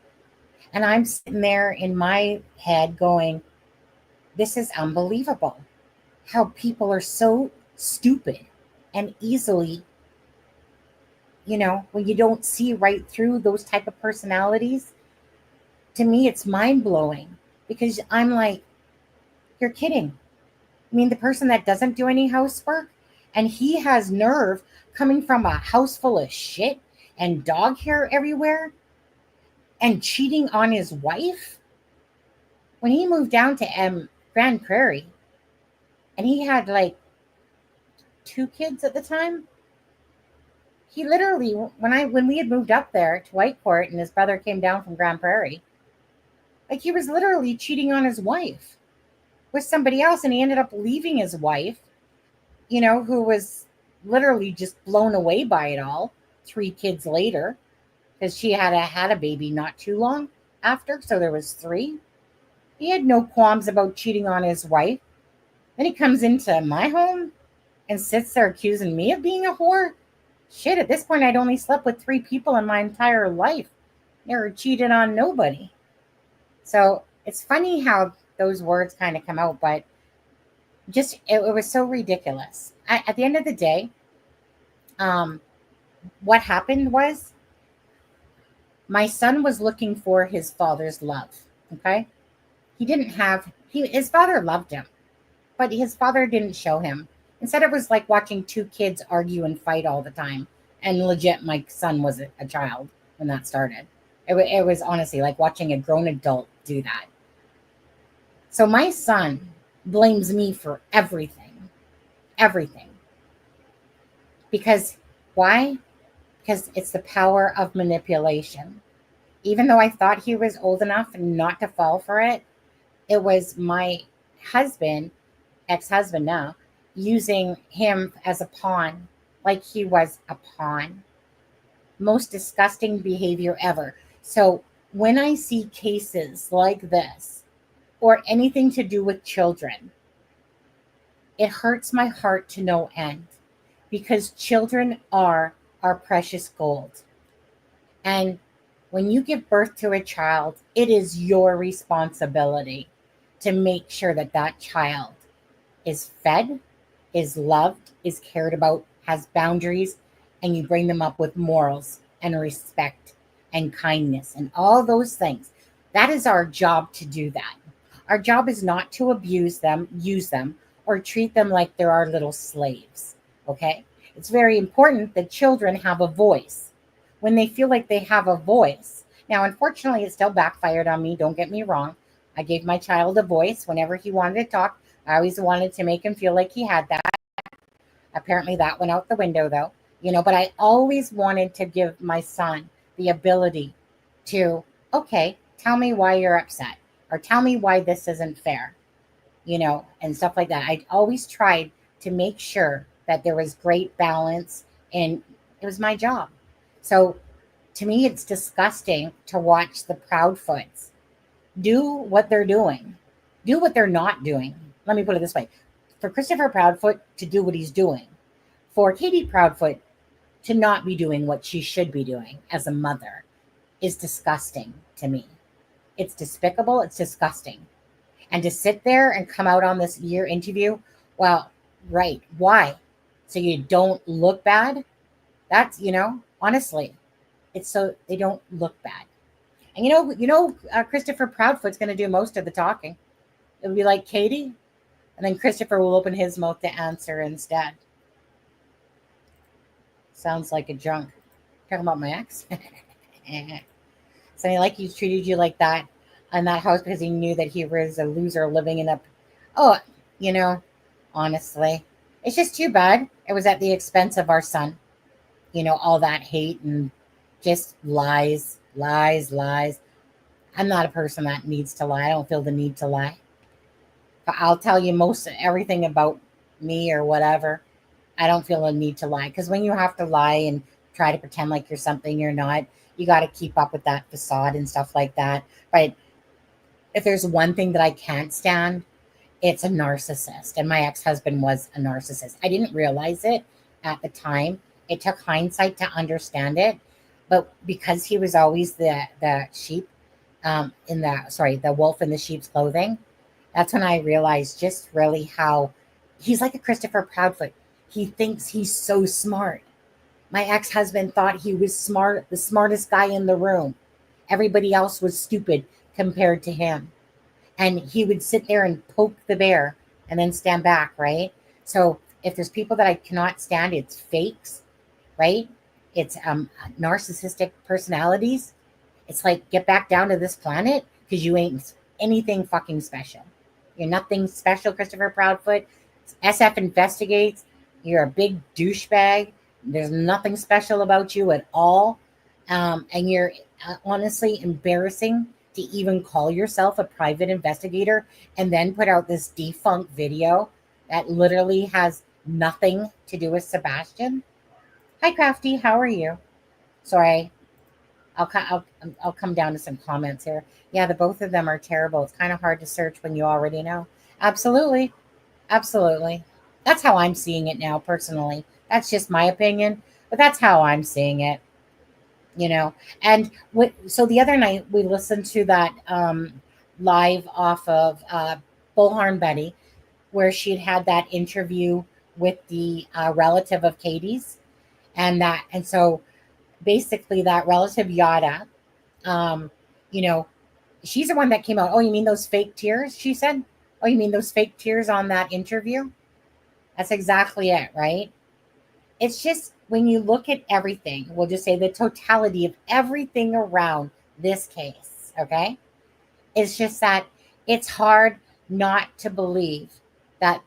And I'm sitting there in my head going, this is unbelievable. How people are so stupid and easily, when you don't see right through those type of personalities. To me, it's mind-blowing, because I'm like, you're kidding. I mean, the person that doesn't do any housework, and he has nerve coming from a house full of shit and dog hair everywhere and cheating on his wife. When he moved down to Grand Prairie, and he had like 2 kids at the time, he literally, when we had moved up there to White Court and his brother came down from Grand Prairie, like, he was literally cheating on his wife with somebody else, and he ended up leaving his wife, who was literally just blown away by it all 3 kids later, because she had a baby not too long after, so there was 3. He had no qualms about cheating on his wife. Then he comes into my home and sits there accusing me of being a whore. Shit, at this point, I'd only slept with 3 people in my entire life. Never cheated on nobody. So it's funny how those words kind of come out, but just, it was so ridiculous. At the end of the day, what happened was, my son was looking for his father's love. Okay. His father loved him, but his father didn't show him. Instead, it was like watching 2 kids argue and fight all the time. And legit, my son was a child when that started. It was honestly like watching a grown adult do that. So my son blames me for everything. Everything. Because, why? Because it's the power of manipulation. Even though I thought he was old enough not to fall for it, it was my husband, ex-husband now, using him as a pawn, like he was a pawn. Most disgusting behavior ever. So when I see cases like this, or anything to do with children, it hurts my heart to no end, because children are are precious gold. And when you give birth to a child, it is your responsibility to make sure that that child is fed, is loved, is cared about, has boundaries, and you bring them up with morals and respect and kindness and all those things. That is our job to do that. Our job is not to abuse them, use them, or treat them like they're our little slaves. Okay? It's very important that children have a voice. When they feel like they have a voice. Now, unfortunately, it still backfired on me. Don't get me wrong. I gave my child a voice whenever he wanted to talk. I always wanted to make him feel like he had that. Apparently, that went out the window, though. But I always wanted to give my son the ability to, okay, tell me why you're upset, or tell me why this isn't fair, and stuff like that. I always tried to make sure that there was great balance, and it was my job. So to me, it's disgusting to watch the Proudfoots do what they're doing, do what they're not doing. Let me put it this way. For Christopher Proudfoot to do what he's doing, for Katie Proudfoot to not be doing what she should be doing as a mother is disgusting to me. It's despicable. It's disgusting. And to sit there and come out on this year interview, well, right. Why? So you don't look bad? That's, honestly, it's so they don't look bad. And Christopher Proudfoot's going to do most of the talking. It'll be like Katie, and then Christopher will open his mouth to answer instead. Sounds like a drunk. Talking about my ex. So he treated you like that in that house because he knew that he was a loser living in honestly, it's just too bad. It was at the expense of our son. All that hate and just lies. I'm not a person that needs to lie. I don't feel the need to lie. But I'll tell you most everything about me or whatever. I don't feel a need to lie, because when you have to lie and try to pretend like you're something you're not, you got to keep up with that facade and stuff like that. But if there's one thing that I can't stand, it's a narcissist. And my ex-husband was a narcissist. I didn't realize it at the time. It took hindsight to understand it. But because he was always the sheep the wolf in the sheep's clothing, that's when I realized just really how he's like a Christopher Proudfoot. He thinks he's so smart. My ex-husband thought he was smart, the smartest guy in the room. Everybody else was stupid compared to him. And he would sit there and poke the bear and then stand back, right? So if there's people that I cannot stand, it's fakes, right? It's narcissistic personalities. It's like, get back down to this planet, because you ain't anything fucking special. You're nothing special, Christopher Proudfoot. SF investigates. You're a big douchebag. There's nothing special about you at all. And you're honestly embarrassing to even call yourself a private investigator and then put out this defunct video that literally has nothing to do with Sebastian. Hi, Crafty. How are you? Sorry. I'll come down to some comments here. Yeah, the both of them are terrible. It's kind of hard to search when you already know. Absolutely. That's how I'm seeing it now, personally. That's just my opinion, but that's how I'm seeing it. And so the other night we listened to that live off of Bullhorn Betty, where she'd had that interview with the relative of Katie's, and so basically that relative Yada, she's the one that came out. Oh, you mean those fake tears? She said. Oh, you mean those fake tears on that interview? That's exactly it, right? It's just, when you look at everything, we'll just say the totality of everything around this case, okay? It's just that it's hard not to believe that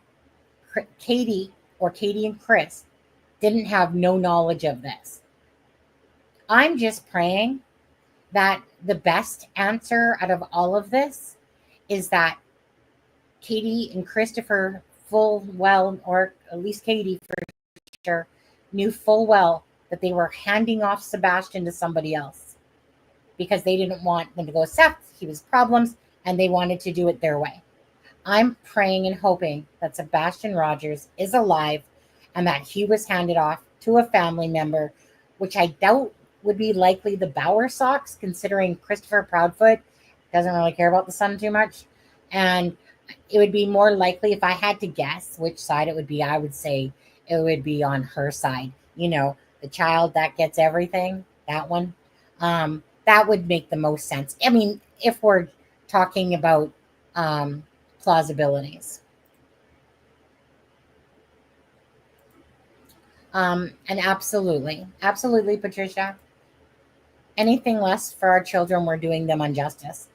Katie and Chris didn't have no knowledge of this. I'm just praying that the best answer out of all of this is that Katie and Christopher full well, or at least Katie for sure, knew full well that they were handing off Sebastian to somebody else because they didn't want them to go Seth. He was problems, and they wanted to do it their way. I'm praying and hoping that Sebastian Rogers is alive and that he was handed off to a family member which I doubt would be likely the Bowersox, considering Christopher Proudfoot doesn't really care about the sun too much. And it would be more likely, if I had to guess which side it would be, I would say it would be on her side. You know, the child that gets everything, that one. That would make the most sense. I mean, if we're talking about plausibilities. And absolutely, Patricia, anything less for our children, we're doing them injustice.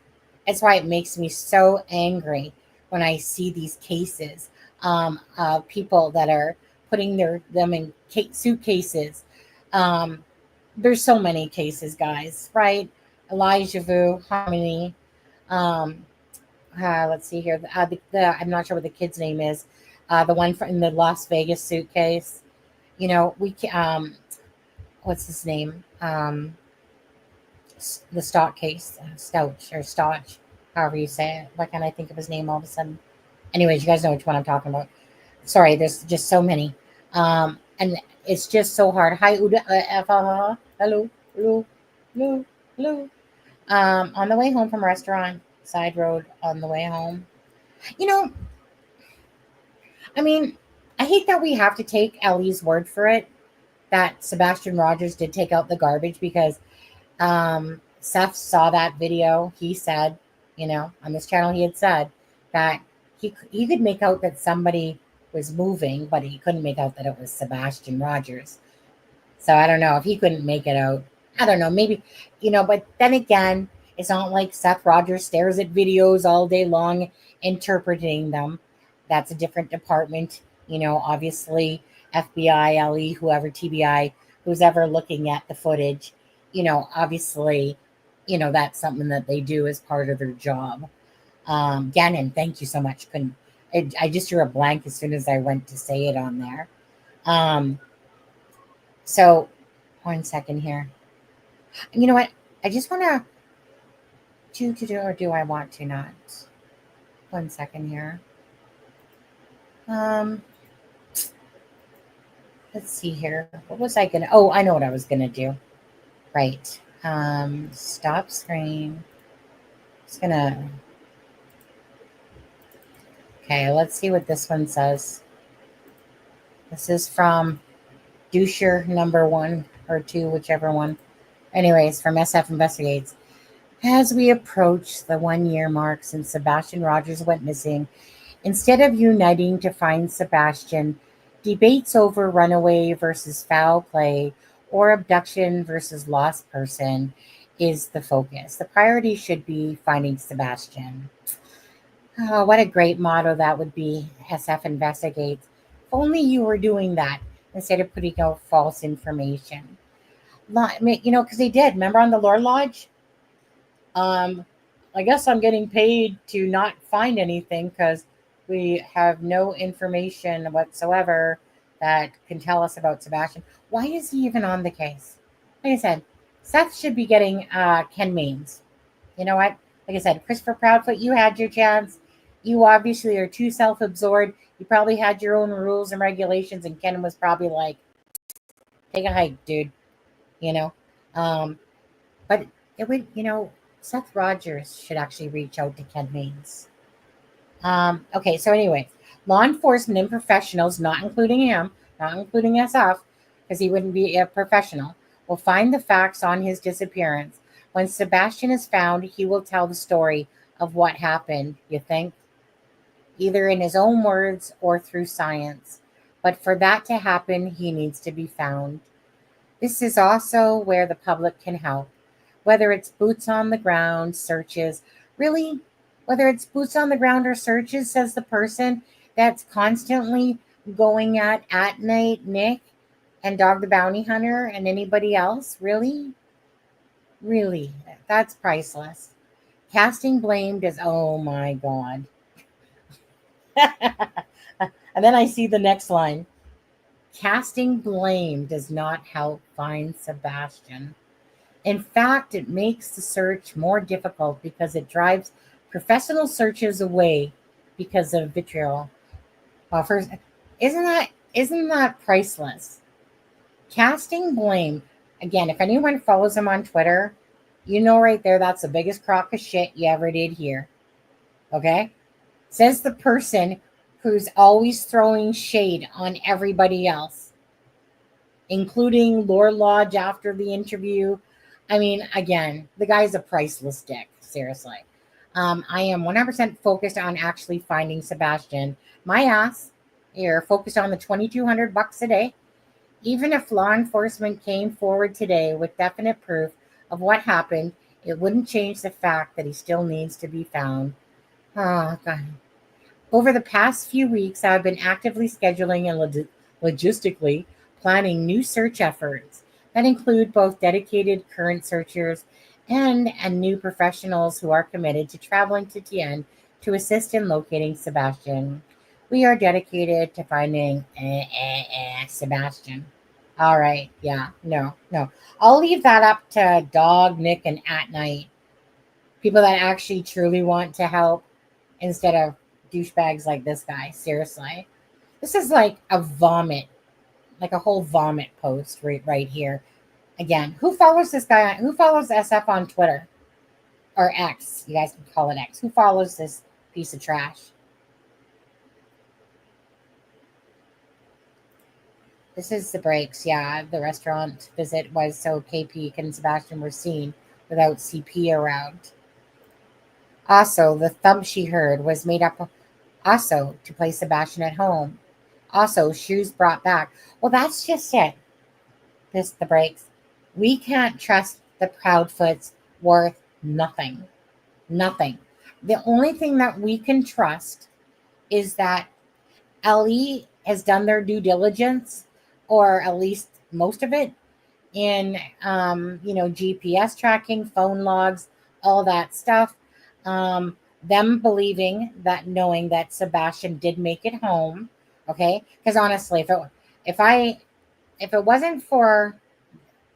That's why it makes me so angry when I see these cases of people that are putting them in suitcases. There's so many cases, guys, right? Elijah Vu, Harmony. Um, let's see here. I'm not sure what the kid's name is. The one in the Las Vegas suitcase. You know, what's his name? The stock case, Stouch or Stotch, however you say it. Why can't I think of his name all of a sudden? Anyways, you guys know which one I'm talking about. Sorry, there's just so many. And it's just so hard. Hi, Uda. Hello, hello, hello, hello. On the way home from a restaurant, side road on the way home. You know, I mean, I hate that we have to take Ellie's word for it that Sebastian Rogers did take out the garbage, because Seth saw that video. He said, you know, on this channel, he had said that he could make out that somebody was moving, but he couldn't make out that it was Sebastian Rogers. So I don't know if he couldn't make it out. I don't know, maybe, you know, but then again, it's not like Seth Rogers stares at videos all day long, interpreting them. That's a different department, you know, obviously FBI, LE, whoever, TBI, who's ever looking at the footage, you know, obviously, you know, that's something that they do as part of their job. Gannon, thank you so much. I just drew a blank as soon as I went to say it on there. So 1 second here. You know what? I just want to do, or do I want to not? 1 second here. Let's see here. What was I gonna? Oh, I know what I was gonna do. Right. Stop screen. Just gonna. Okay, let's see what this one says. This is from Doucher number 1 or 2, whichever one. Anyways, from SF Investigates. As we approach the 1-year mark since Sebastian Rogers went missing, instead of uniting to find Sebastian, debates over runaway versus foul play or abduction versus lost person is the focus. The priority should be finding Sebastian. Oh, what a great motto that would be, SF Investigates. If only you were doing that instead of putting out false information. You know, because they did. Remember on the Lore Lodge? I guess I'm getting paid to not find anything because we have no information whatsoever that can tell us about Sebastian. Why is he even on the case? Like I said, Seth should be getting Ken Mains. You know what? Like I said, Christopher Proudfoot, you had your chance. You obviously are too self-absorbed. You probably had your own rules and regulations, and Ken was probably like, take a hike, dude. You know? But it would, you know, Seth Rogers should actually reach out to Ken Mains. Okay, so anyway, law enforcement and professionals, not including him, not including SF, because he wouldn't be a professional, will find the facts on his disappearance. When Sebastian is found, he will tell the story of what happened, you think? Either in his own words or through science. But for that to happen, he needs to be found. This is also where the public can help. Whether it's boots on the ground, searches, really, whether it's boots on the ground or searches, says the person that's constantly going at night, Nick, and Dog the Bounty Hunter, and anybody else, really? Really, that's priceless. Casting blame does, oh my God. And then I see the next line. Casting blame does not help find Sebastian. In fact, it makes the search more difficult because it drives professional searchers away because of vitriol. Isn't that priceless? Casting blame. Again, if anyone follows him on Twitter, you know right there that's the biggest crock of shit you ever did here. Okay? Says the person who's always throwing shade on everybody else, including Lord Lodge after the interview. I mean, again, the guy's a priceless dick, seriously. I am 100% focused on actually finding Sebastian. My ass here, focused on the $2,200 a day. Even if law enforcement came forward today with definite proof of what happened, it wouldn't change the fact that he still needs to be found. Oh, God. Over the past few weeks, I've been actively scheduling and logistically planning new search efforts that include both dedicated current searchers and new professionals who are committed to traveling to Tien to assist in locating Sebastian. We are dedicated to finding Sebastian. All right. Yeah. No, no. I'll leave that up to Dog, Nick, and At Night. People that actually truly want to help instead of douchebags like this guy. Seriously. This is like a vomit, like a whole vomit post right here. Again, who follows this guy? Who follows SF on Twitter? Or X? You guys can call it X. Who follows this piece of trash? This is the breaks. Yeah, the restaurant visit was so KP and Sebastian were seen without CP around. Also, the thump she heard was made up also to place Sebastian at home. Also, shoes brought back. Well, that's just it. The breaks. We can't trust the Proudfoots worth nothing. Nothing. The only thing that we can trust is that Ellie has done their due diligence, or at least most of it, in GPS tracking, phone logs, all that stuff. Them believing that, knowing that Sebastian did make it home. Okay, because honestly, if it wasn't for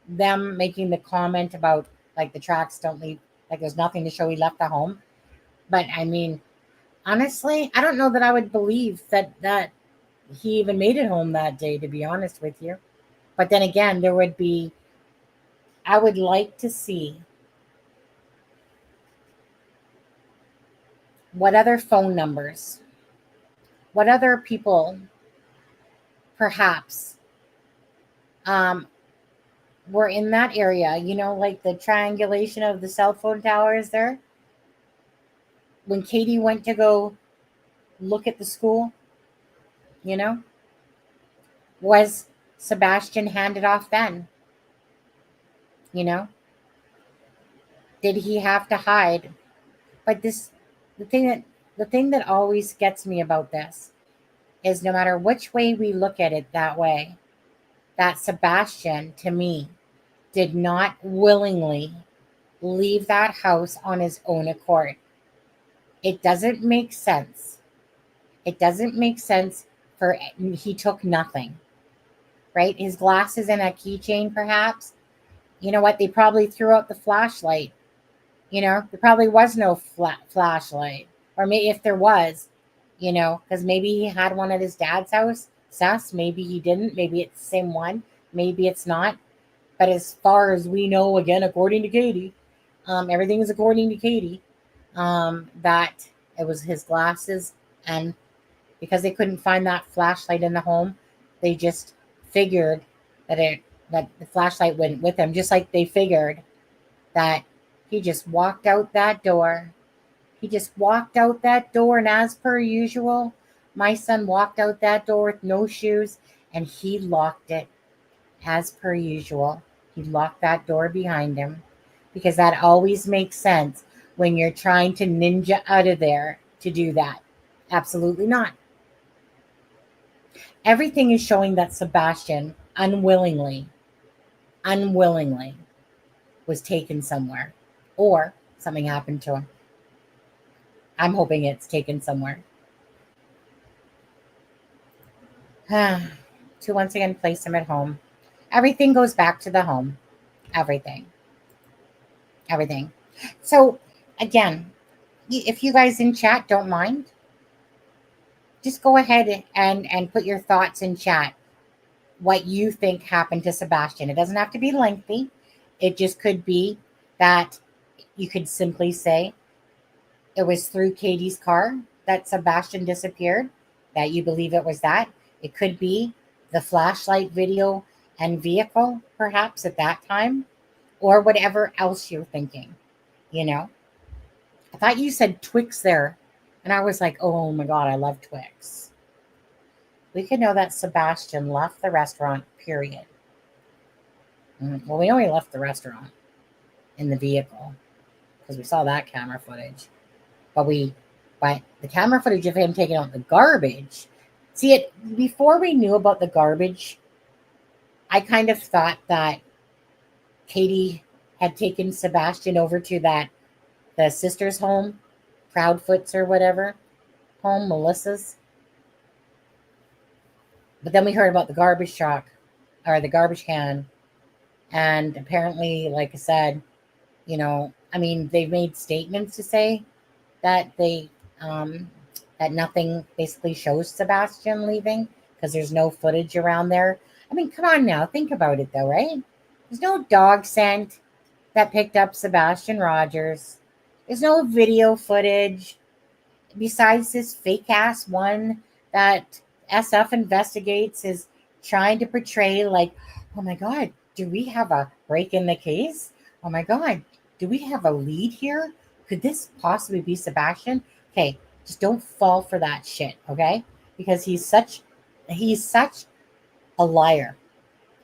them making the comment about like the tracks don't leave, like there's nothing to show he left the home. But I mean, honestly, I don't know that I would believe that he even made it home that day, to be honest with you. But then again, I would like to see what other phone numbers, what other people perhaps were in that area, like the triangulation of the cell phone towers there. When Katie went to go look at the school, was Sebastian handed off then? Did he have to hide? But the thing that always gets me about this is no matter which way we look at it that way, that Sebastian, to me, did not willingly leave that house on his own accord. It doesn't make sense. It doesn't make sense he took nothing, right? His glasses and a keychain, perhaps. You know what? They probably threw out the flashlight. There probably was no flashlight. Or maybe if there was, because maybe he had one at his dad's house. Maybe he didn't. Maybe it's the same one. Maybe it's not. But as far as we know, again, according to Katie, everything is according to Katie, that it was his glasses. And because they couldn't find that flashlight in the home, they just figured that the flashlight went with him, just like they figured that he just walked out that door. He just walked out that door, and as per usual, my son walked out that door with no shoes, and he locked it. As per usual, he locked that door behind him, because that always makes sense when you're trying to ninja out of there to do that. Absolutely not. Everything is showing that Sebastian unwillingly was taken somewhere, or something happened to him. I'm hoping it's taken somewhere. To once again place him at home. Everything goes back to the home. Everything. So again, if you guys in chat don't mind, just go ahead and put your thoughts in chat. what you think happened to Sebastian. It doesn't have to be lengthy. It just could be that you could simply say it was through Katie's car that Sebastian disappeared, that you believe it was that. It could be the flashlight video and vehicle, perhaps at that time, or whatever else you're thinking, you know. I thought you said Twix there, and I was like, oh my God, I love Twix. We could know that Sebastian left the restaurant, period. Well, we know he left the restaurant in the vehicle because we saw that camera footage. But the camera footage of him taking out the garbage. See, it before we knew about the garbage, I kind of thought that Katie had taken Sebastian over to the sister's home, Proudfoot's or whatever, home, Melissa's. But then we heard about the garbage truck or the garbage can. And apparently, like I said, you know, I mean, they've made statements to say that that nothing basically shows Sebastian leaving because there's no footage around there. I mean, come on now, think about it though, right? There's no dog scent that picked up Sebastian Rogers. There's no video footage besides this fake ass one that SF Investigates is trying to portray like, oh my God, do we have a break in the case? Oh my God, do we have a lead here? Could this possibly be Sebastian? Okay, just don't fall for that shit, okay? Because he's such a liar.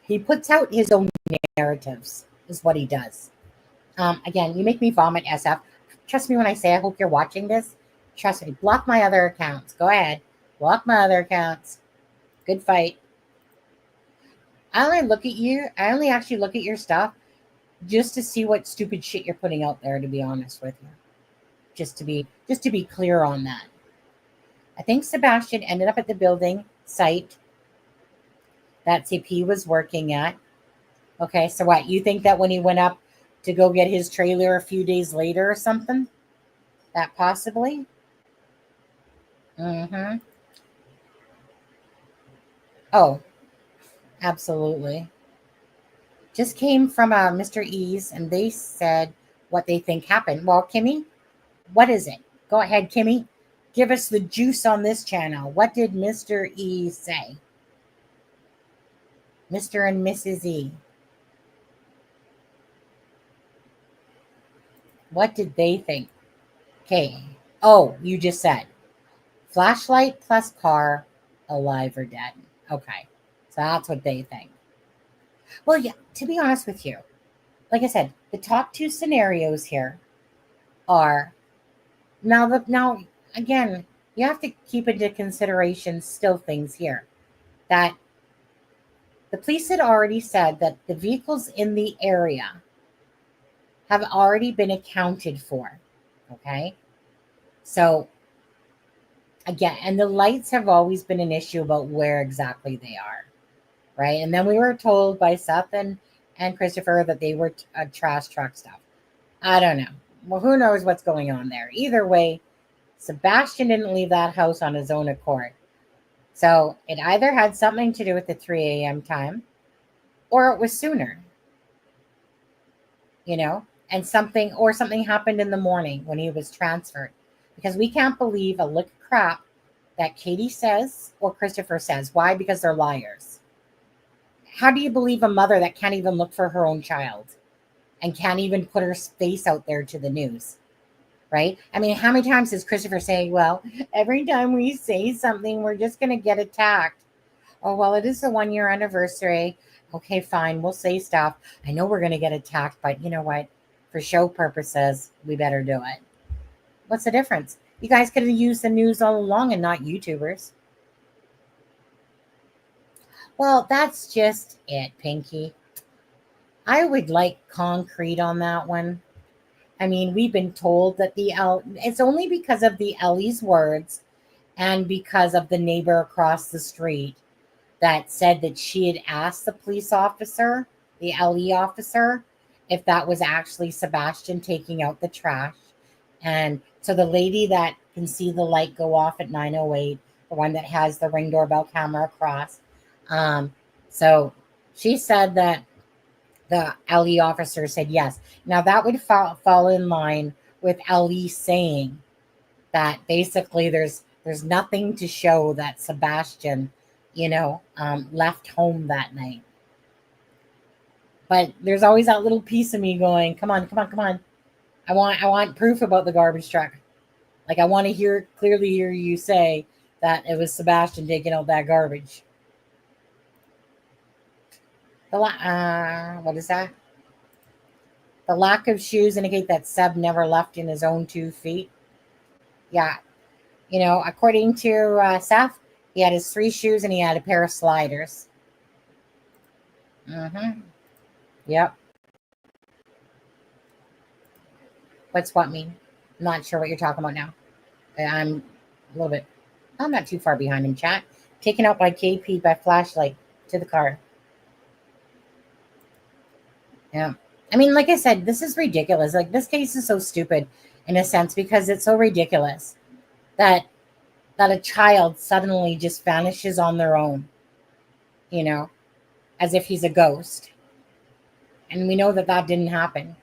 He puts out his own narratives, is what he does. Again, you make me vomit, SF. Trust me when I say I hope you're watching this. Trust me. Block my other accounts. Go ahead. Block my other accounts. Good fight. I only actually look at your stuff just to see what stupid shit you're putting out there, to be honest with you. Just to be clear on that. I think Sebastian ended up at the building site that CP was working at. Okay, so what? You think that when he went up to go get his trailer a few days later or something? That possibly? Mm-hmm. Oh, absolutely. Just came from Mr. E's, and they said what they think happened. Well, Kimmy, what is it? Go ahead, Kimmy. Give us the juice on this channel. What did Mr. E say? Mr. and Mrs. E. What did they think? Okay. Oh, you just said flashlight plus car, alive or dead. Okay. So that's what they think. Well, yeah, to be honest with you, like I said, the top two scenarios here are now again, you have to keep into consideration still things here that the police had already said that the vehicles in the area have already been accounted for. Okay. So again, and the lights have always been an issue about where exactly they are. Right. And then we were told by Seth and Christopher that they were trash truck stuff. I don't know. Well, who knows what's going on there? Either way, Sebastian didn't leave that house on his own accord. So it either had something to do with the 3 a.m. time or it was sooner. You know, and something happened in the morning when he was transferred. Because we can't believe a lick of crap that Katie says or Christopher says. Why? Because they're liars. How do you believe a mother that can't even look for her own child and can't even put her face out there to the news? Right? I mean, how many times does Christopher say, well, every time we say something, we're just going to get attacked. Oh, well, it is the 1 year anniversary. Okay, fine. We'll say stuff. I know we're going to get attacked, but you know what? For show purposes, we better do it. What's the difference? You guys could have used the news all along and not YouTubers. Well, that's just it, Pinky. I would like concrete on that one. I mean, we've been told that it's only because of the Ellie's words and because of the neighbor across the street that said that she had asked the police officer, the LE officer, if that was actually Sebastian taking out the trash. And so the lady that can see the light go off at 9:08, the one that has the Ring doorbell camera across, So she said that the LE officer said yes. Now that would fall in line with LE saying that basically there's nothing to show that Sebastian, left home that night. But there's always that little piece of me going, come on, come on, come on. I want proof about the garbage truck. Like I want to clearly hear you say that it was Sebastian taking out that garbage. What is that? The lack of shoes indicate that Seb never left in his own 2 feet. Yeah. According to Seth, he had his 3 shoes and he had a pair of sliders. Mm-hmm. Yep. What's what mean? I'm not sure what you're talking about now. I'm not too far behind in chat. Taken out by KP by flashlight to the car. Yeah. I mean, like I said, this is ridiculous. Like, this case is so stupid in a sense because it's so ridiculous that a child suddenly just vanishes on their own, as if he's a ghost. And we know that didn't happen.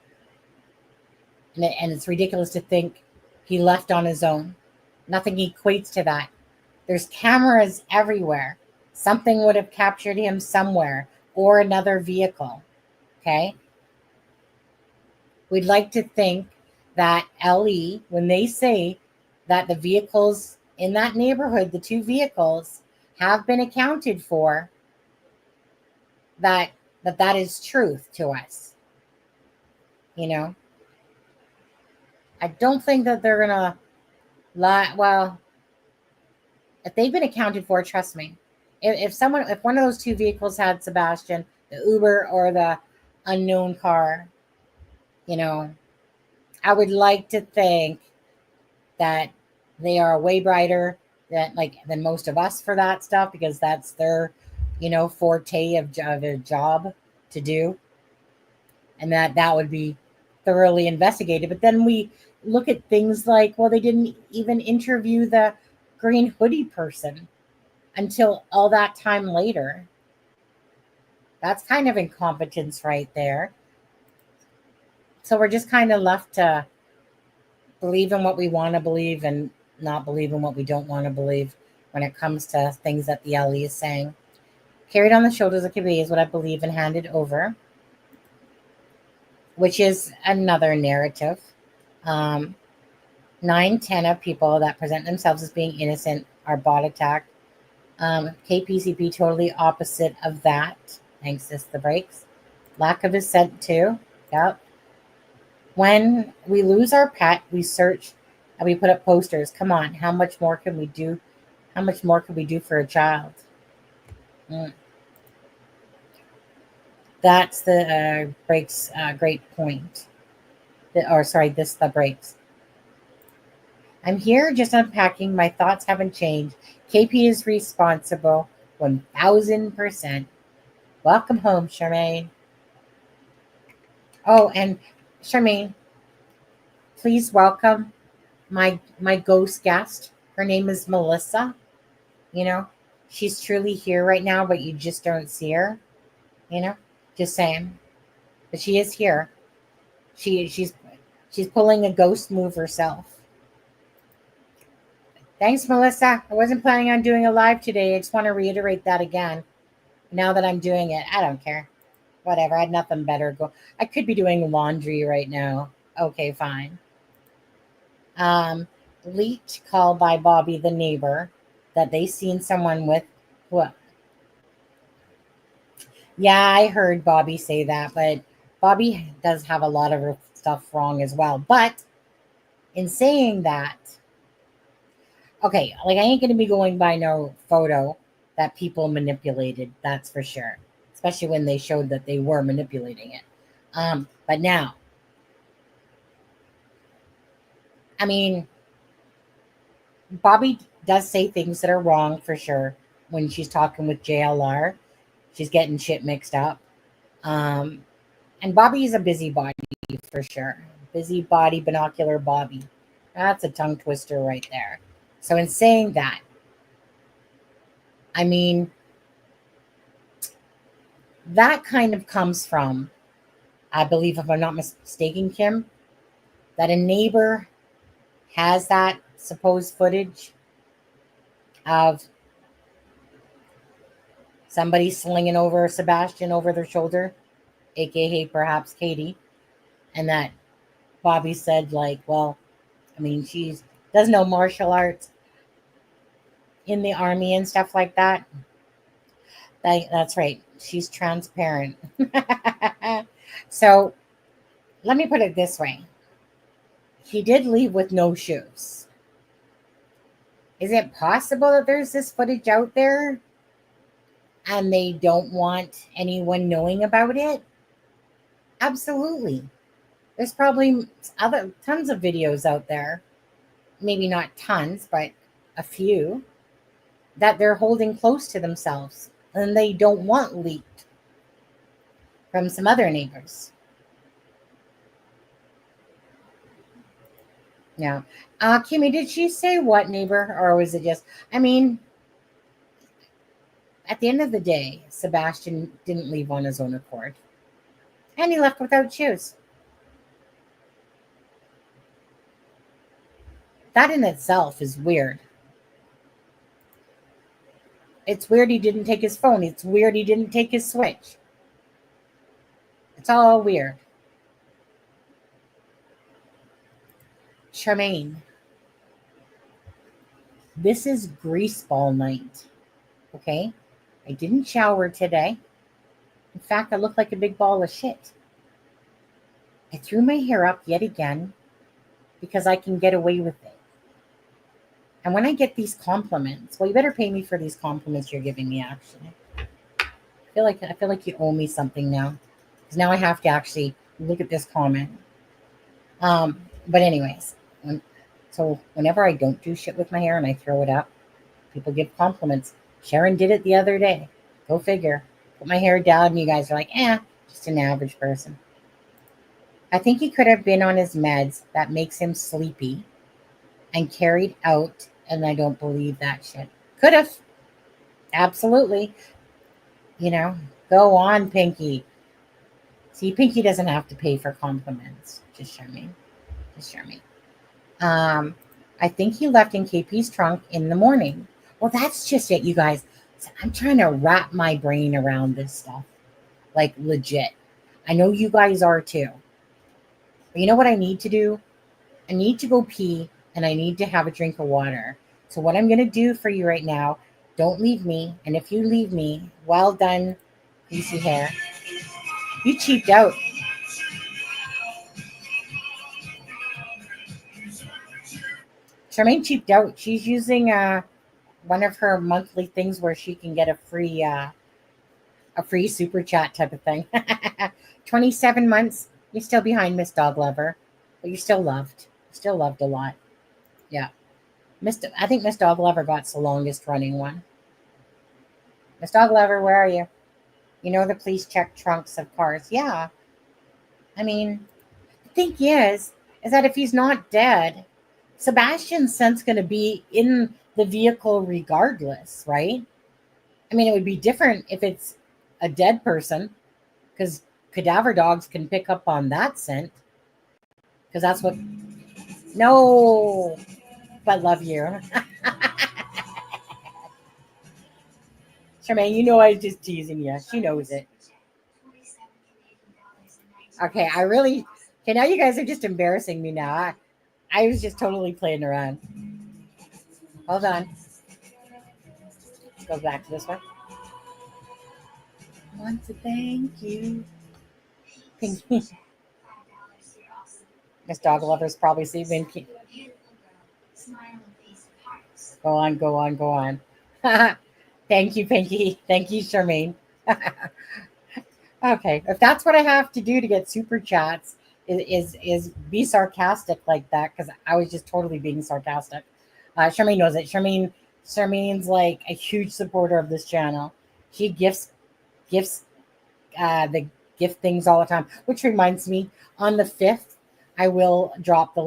And it's ridiculous to think he left on his own. Nothing equates to that. There's cameras everywhere. Something would have captured him somewhere or another vehicle. Okay? We'd like to think that LE, when they say that the vehicles in that neighborhood, the 2 vehicles, have been accounted for, that is truth to us. I don't think that they're going to lie. Well, if they've been accounted for, trust me. If one of those 2 vehicles had Sebastian, the Uber or the unknown car, I would like to think that they are way brighter than most of us for that stuff because that's their, forte of a job to do. And that would be thoroughly investigated. But then we look at things like, well, they didn't even interview the green hoodie person until all that time later. That's kind of incompetence right there. So we're just kind of left to believe in what we want to believe and not believe in what we don't want to believe when it comes to things that the LE is saying. Carried on the shoulders of Quebec is what I believe and handed over, which is another narrative. 9/10 of people that present themselves as being innocent are bot attacked. KPCP totally opposite of that. Thanks, the breaks. Lack of assent too. Yep. When we lose our pet, we search and we put up posters. Come on, how much more can we do? How much more can we do for a child? That's the breaks. Great point. The breaks. I'm here just unpacking. My thoughts haven't changed. KP is responsible 1000%. Welcome home, Charmaine. Oh, and Charmaine, please welcome my ghost guest. Her name is Melissa. She's truly here right now, but you just don't see her. Just saying. But she is here. She's pulling a ghost move herself. Thanks, Melissa. I wasn't planning on doing a live today. I just want to reiterate that again. Now that I'm doing it, I don't care. Whatever. I had nothing better go. I could be doing laundry right now. Okay, fine. Leaked call by Bobby, the neighbor, that they seen someone with what? Yeah, I heard Bobby say that, but Bobby does have a lot of stuff wrong as well. But in saying that, okay, I ain't going to be going by no photo that people manipulated. That's for sure. Especially when they showed that they were manipulating it. But now, I mean, Bobby does say things that are wrong for sure when she's talking with JLR. She's getting shit mixed up. And Bobby is a busybody for sure. Busybody, binocular Bobby. That's a tongue twister right there. So in saying that, I mean, that kind of comes from, I believe, if I'm not mistaken, Kim, that a neighbor has that supposed footage of somebody slinging over Sebastian over their shoulder, aka perhaps Katie, and that Bobby said, like, well, I mean, she does know martial arts in the army and stuff like that. That's right. She's transparent. So let me put it this way. He did leave with no shoes. Is it possible that there's this footage out there and they don't want anyone knowing about it? Absolutely. There's probably tons of videos out there, maybe not tons, but a few, that they're holding close to themselves and they don't want leaked from some other neighbors. Yeah. Kimmy, did she say what neighbor, or was it just, I mean, at the end of the day, Sebastian didn't leave on his own accord. And he left without shoes. That in itself is weird. It's weird he didn't take his phone. It's weird he didn't take his Switch. It's all weird. Charmaine, this is greaseball night. Okay? I didn't shower today. In fact, I look like a big ball of shit. I threw my hair up yet again because I can get away with it. And when I get these compliments, well, you better pay me for these compliments you're giving me, actually. I feel like you owe me something now. Because now I have to actually look at this comment. But anyways, so whenever I don't do shit with my hair and I throw it up, people give compliments. Sharon did it the other day. Go figure. Put my hair down and you guys are like, just an average person. I think he could have been on his meds that makes him sleepy and carried out, and I don't believe that shit. Could have. Absolutely. You know, go on, Pinky. See, Pinky doesn't have to pay for compliments. Just Charmaine. I think he left in KP's trunk in the morning. Well, that's just it, you guys. I'm trying to wrap my brain around this stuff. Like, legit. I know you guys are too. But you know what I need to do? I need to go pee and I need to have a drink of water. So what I'm going to do for you right now, don't leave me. And if you leave me, well done, greasy hair. You cheaped out. Charmaine cheaped out. She's using one of her monthly things where she can get a free super chat type of thing. 27 months. You're still behind Miss Dog Lover, but you're still loved. Still loved a lot. Yeah. I think Miss Dog Lover got the longest running one. Miss Dog Lover, where are you? You know the police check trunks of cars. Yeah. I mean, the thing is that if he's not dead, Sebastian's scent's going to be in the vehicle regardless, right? I mean, it would be different if it's a dead person, because cadaver dogs can pick up on that scent, because that's what... No, but love you. Charmaine, you know I was just teasing you. She knows it. Okay, okay, now you guys are just embarrassing me now. I was just totally playing around. Hold on. Let's go back to this one. I want to thank you. Pinky. Miss Dog Lover's probably sleeping. Go on. Thank you, Pinky. Thank you, Charmaine. Okay, if that's what I have to do to get super chats, is be sarcastic like that, because I was just totally being sarcastic. Charmaine knows it. Charmaine's like a huge supporter of this channel. She gifts the gift things all the time. Which reminds me, on the 5th, I will drop the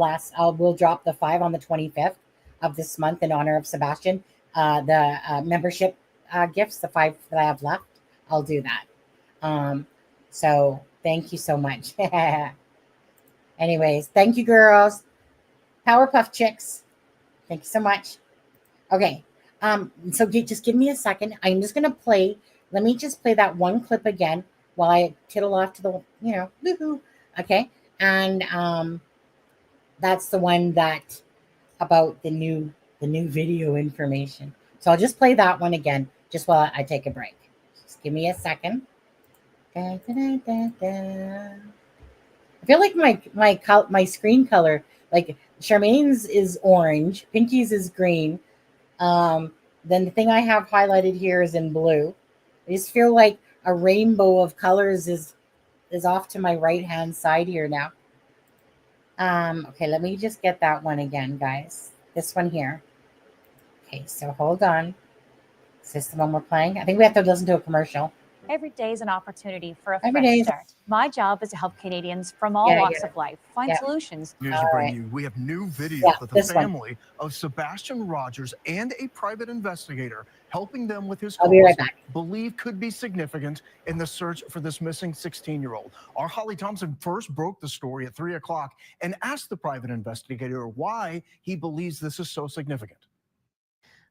5 on the 25th of this month in honor of Sebastian. The membership gifts, the 5 that I have left, I'll do that. So thank you so much. Anyways, thank you, girls. Powerpuff Chicks. Thank you so much. Okay. So just give me a second. I'm just gonna play. Let me just play that one clip again while I tittle off to the, woohoo. Okay. And that's the one that about the new video information. So I'll just play that one again just while I take a break. Just give me a second. Da, da, da, da, da. I feel like my screen color, like Charmaine's is orange, Pinky's is green. Then the thing I have highlighted here is in blue. I just feel like a rainbow of colors is off to my right hand side here now. Okay, let me just get that one again, guys. This one here. Okay, so hold on. Is this the one we're playing? I think we have to listen to a commercial. Every day is an opportunity for a Every fresh day is- start. My job is to help Canadians from all walks of life find solutions. News to bring you. We have new video Yeah, that the this one. family of Sebastian Rogers and a private investigator helping them with his I'll be right cause back. believe could be significant in the search for this missing 16-year-old. Our Holly Thompson first broke the story at 3 o'clock and asked the private investigator why he believes this is so significant.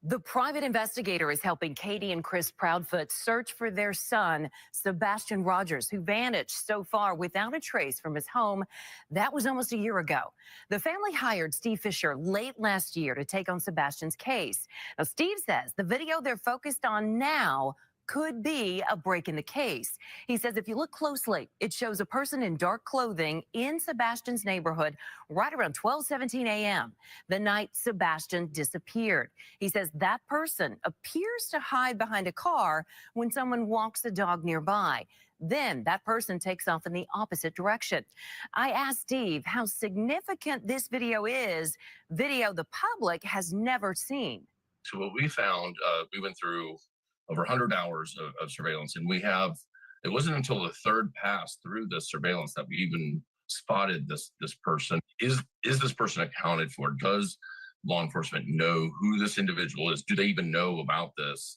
The private investigator is helping Katie and Chris Proudfoot search for their son, Sebastian Rogers, who vanished so far without a trace from his home. That was almost a year ago. The family hired Steve Fisher late last year to take on Sebastian's case. Now, Steve says the video they're focused on now could be a break in the case. He says if you look closely, it shows a person in dark clothing in Sebastian's neighborhood right around 12:17 a.m., the night Sebastian disappeared. He says that person appears to hide behind a car when someone walks the dog nearby. Then that person takes off in the opposite direction. I asked Steve how significant this video is, video the public has never seen. So what we found, we went through over 100 hours of surveillance, and it wasn't until the third pass through the surveillance that we even spotted this person. Is this person accounted for? Does law enforcement know who this individual is? Do they even know about this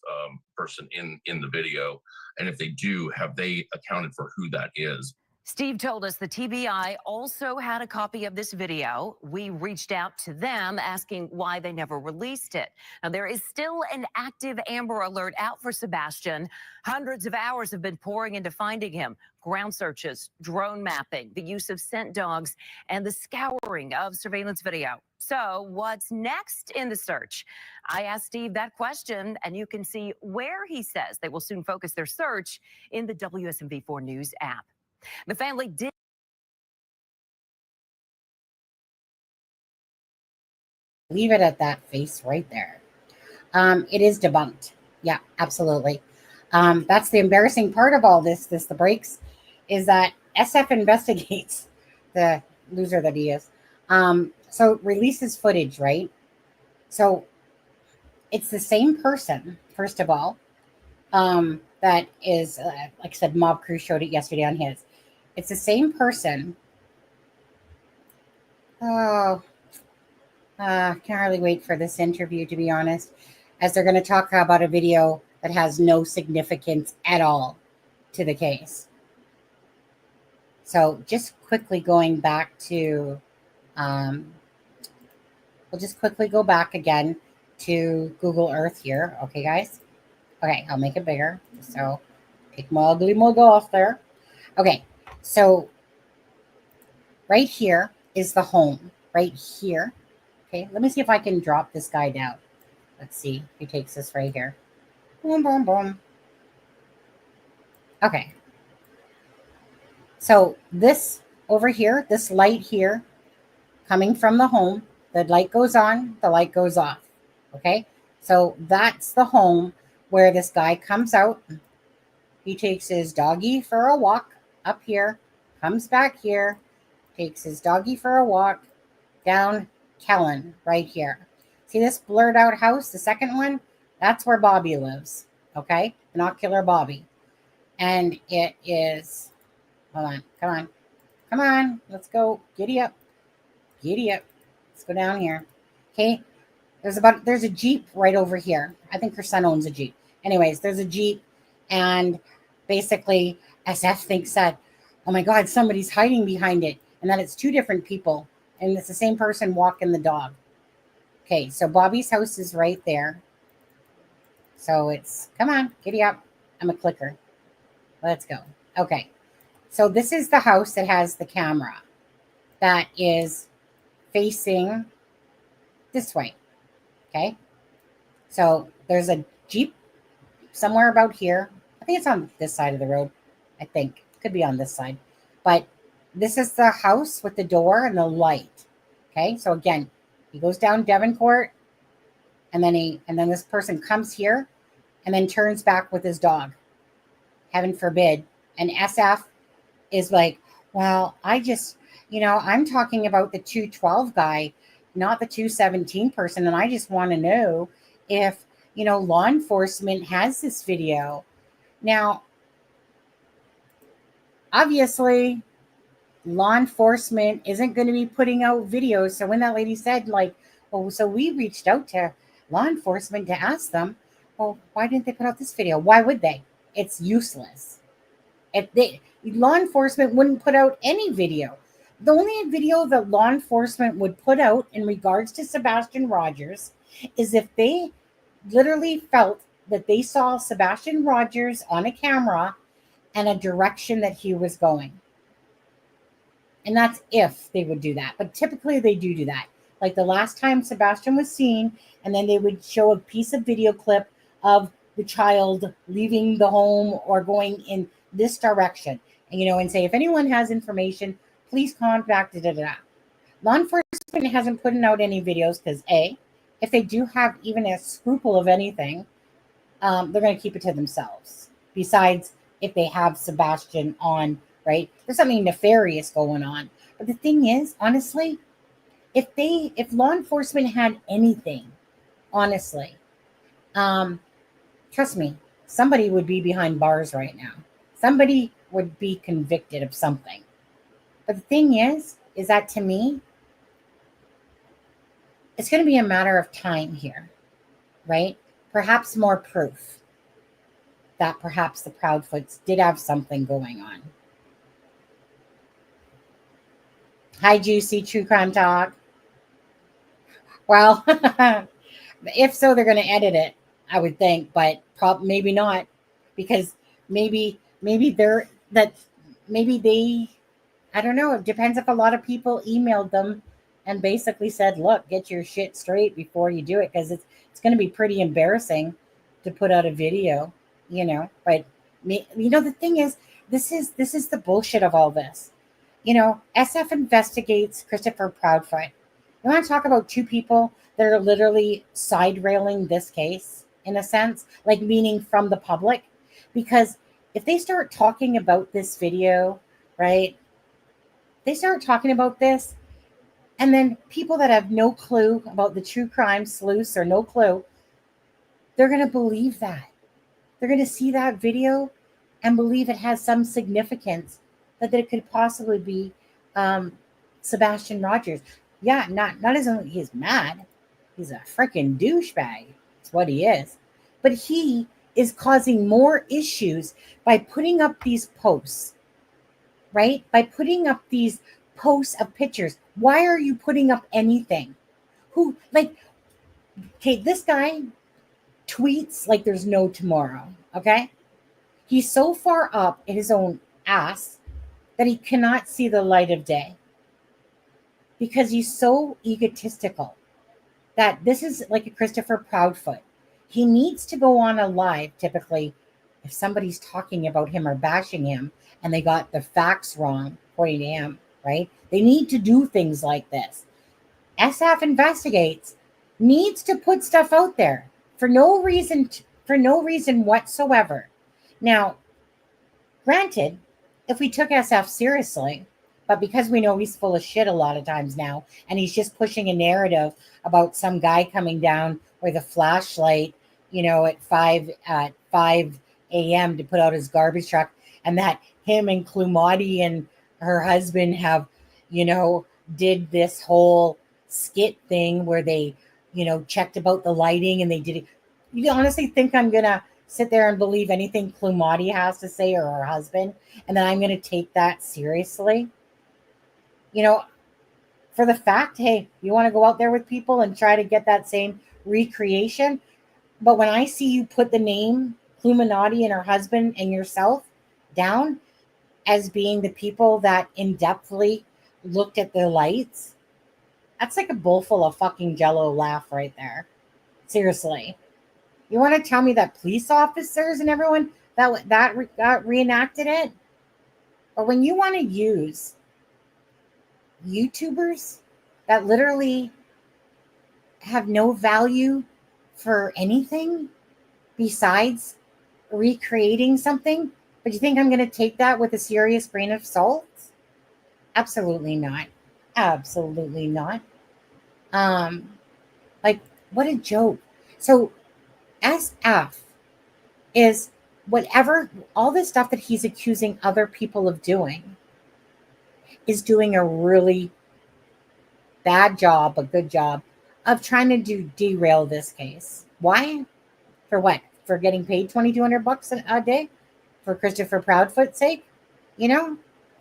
person in the video? And if they do, have they accounted for who that is? Steve told us the TBI also had a copy of this video. We reached out to them asking why they never released it. Now, there is still an active Amber Alert out for Sebastian. Hundreds of hours have been pouring into finding him. Ground searches, drone mapping, the use of scent dogs, and the scouring of surveillance video. So what's next in the search? I asked Steve that question, and you can see where he says they will soon focus their search in the WSMV4 News app. The family did leave it at that face right there. It is debunked. Yeah, absolutely. That's the embarrassing part of all this, the breaks, is that SF investigates, the loser that he is. So releases footage, right? So it's the same person, first of all, that is, like I said, Mob Crew showed it yesterday on his. It's the same person. Oh, can't hardly wait for this interview, to be honest, as they're going to talk about a video that has no significance at all to the case. So just quickly going back to, we'll just quickly go back again to Google Earth here. Okay, guys. Okay, I'll make it bigger. So take my ugly mug off there. Okay, so right here is the home. Right here. Okay, let me see if I can drop this guy down. Let's see if he takes this right here. Boom, boom, boom. Okay. So this over here, this light here, coming from the home, the light goes on, the light goes off. Okay, so that's the home where this guy comes out. He takes his doggy for a walk up here, comes back here, takes his doggy for a walk down Kellen right here. See this blurred out house, the second one? That's where Bobby lives. Okay, binocular Bobby. And it is, hold on, come on, come on, let's go, giddy up, let's go down here. Okay, there's a Jeep right over here. I think her son owns a Jeep. Anyways, there's a Jeep, and basically SF thinks that, oh my God, somebody's hiding behind it, and that it's two different people, and it's the same person walking the dog. Okay, so Bobby's house is right there. So it's, come on, giddy up. I'm a clicker. Let's go. Okay, so this is the house that has the camera that is facing this way. Okay, so there's a Jeep somewhere about here. I think it's on this side of the road. I think could be on this side, but this is the house with the door and the light. Okay, so again, he goes down Devoncourt, and then this person comes here, and then turns back with his dog. Heaven forbid. And SF is like, well, I'm talking about the 212 guy, not the 217 person, and I just want to know if law enforcement has this video. Now, obviously, law enforcement isn't going to be putting out videos. So when that lady said, like, oh, so we reached out to law enforcement to ask them, well, why didn't they put out this video? Why would they? It's useless. Law enforcement wouldn't put out any video. The only video that law enforcement would put out in regards to Sebastian Rogers is if they literally felt that they saw Sebastian Rogers on a camera and a direction that he was going. And that's if they would do that. But typically they do that. Like the last time Sebastian was seen, and then they would show a piece of video clip of the child leaving the home or going in this direction. And, and say, if anyone has information, please contact Law enforcement hasn't put out any videos because if they do have even a scruple of anything, they're going to keep it to themselves. Besides, if they have Sebastian on, right? There's something nefarious going on. But the thing is, honestly, if law enforcement had anything, honestly, trust me, somebody would be behind bars right now. Somebody would be convicted of something. But the thing is that to me, it's going to be a matter of time here, right? Perhaps more proof that perhaps the Proudfoots did have something going on. Hi, Juicy True Crime Talk. Well, if so, they're going to edit it, I would think, but maybe not, because maybe they, I don't know. It depends if a lot of people emailed them and basically said, look, get your shit straight before you do it, because it's going to be pretty embarrassing to put out a video, but the thing is, this is the bullshit of all this. SF investigates Christopher Proudfoot. You want to talk about two people that are literally side railing this case, in a sense, like meaning from the public, because if they start talking about this video, right, they start talking about this, and then people that have no clue about the true crime sleuths or no clue, they're going to believe that. They're going to see that video and believe it has some significance, that it could possibly be Sebastian Rogers. Yeah, not as only he's mad, he's a freaking douchebag. That's what he is. But he is causing more issues by putting up these posts, right? By putting up these posts of pictures. Why are you putting up anything? This guy tweets like there's no tomorrow, okay? He's so far up in his own ass that he cannot see the light of day, because he's so egotistical. That this is like a Christopher Proudfoot. He needs to go on a live, typically, if somebody's talking about him or bashing him and they got the facts wrong, according to him, right? They need to do things like this. SF Investigates needs to put stuff out there for no reason whatsoever. Now, granted, if we took SF seriously, but because we know he's full of shit a lot of times now, and he's just pushing a narrative about some guy coming down with a flashlight, at 5 a.m. to put out his garbage truck, and that him and Clumati and her husband have, did this whole skit thing where they, checked about the lighting and they did it. You honestly think I'm gonna sit there and believe anything Klumati has to say or her husband, and then I'm going to take that seriously. For the fact, hey, you want to go out there with people and try to get that same recreation. But when I see you put the name Illuminati and her husband and yourself down as being the people that in-depthly looked at the lights, that's like a bowl full of fucking jello laugh right there. Seriously. You want to tell me that police officers and everyone that reenacted it? Or when you want to use YouTubers that literally have no value for anything besides recreating something, but you think I'm going to take that with a serious grain of salt? Absolutely not. Absolutely not. Like, what a joke. So SF is whatever, all the stuff that he's accusing other people of doing is doing a really bad job, a good job of trying to derail this case. Why? For what? For getting paid $2,200 a day for Christopher Proudfoot's sake?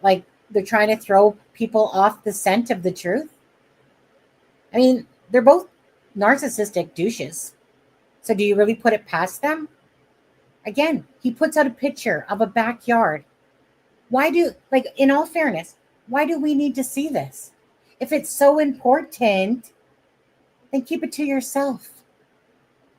Like they're trying to throw people off the scent of the truth. I mean, they're both narcissistic douches. So do you really put it past them? Again, he puts out a picture of a backyard. In all fairness, why do we need to see this? If it's so important, then keep it to yourself.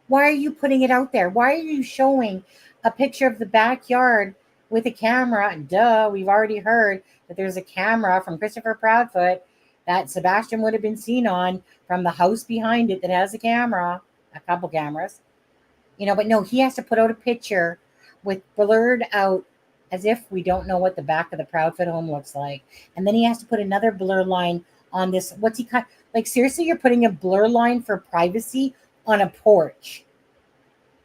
Why are you putting it out there? Why are you showing a picture of the backyard with a camera? Duh, we've already heard that there's a camera from Christopher Proudfoot that Sebastian would have been seen on from the house behind it that has a camera, a couple cameras. But no, he has to put out a picture with blurred out as if we don't know what the back of the Proudfoot home looks like. And then he has to put another blur line on this. What's he cut? Like, seriously, you're putting a blur line for privacy on a porch,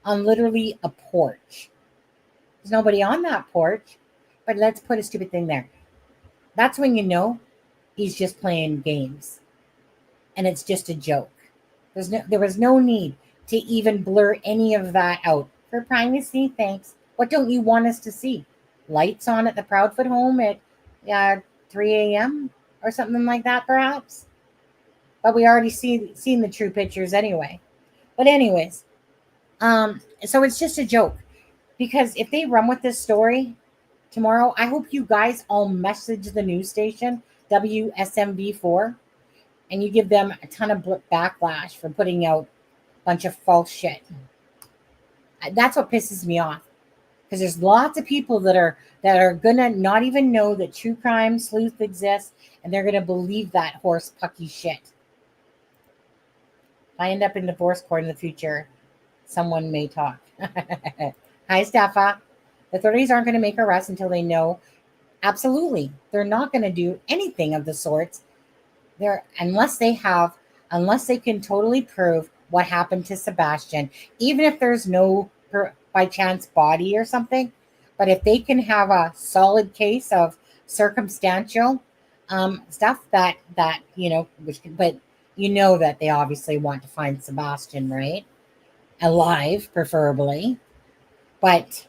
on literally a porch. There's nobody on that porch, but let's put a stupid thing there. That's when you know he's just playing games and it's just a joke. There was no need to even blur any of that out. For privacy, thanks. What don't you want us to see? Lights on at the Proudfoot home at 3 a.m. or something like that, perhaps? But we already seen the true pictures anyway. But anyways, so it's just a joke. Because if they run with this story tomorrow, I hope you guys all message the news station, WSMV4, and you give them a ton of backlash for putting out a bunch of false shit. That's what pisses me off. Because there's lots of people that are gonna not even know that true crime sleuth exists, and they're gonna believe that horse pucky shit. If I end up in divorce court in the future, someone may talk. Hi, Steffa. The authorities aren't going to make arrests until they know. Absolutely, they're not going to do anything of the sorts. Unless they can totally prove what happened to Sebastian, even if there's no by chance body or something. But if they can have a solid case of circumstantial stuff that but that they obviously want to find Sebastian, right? Alive, preferably. But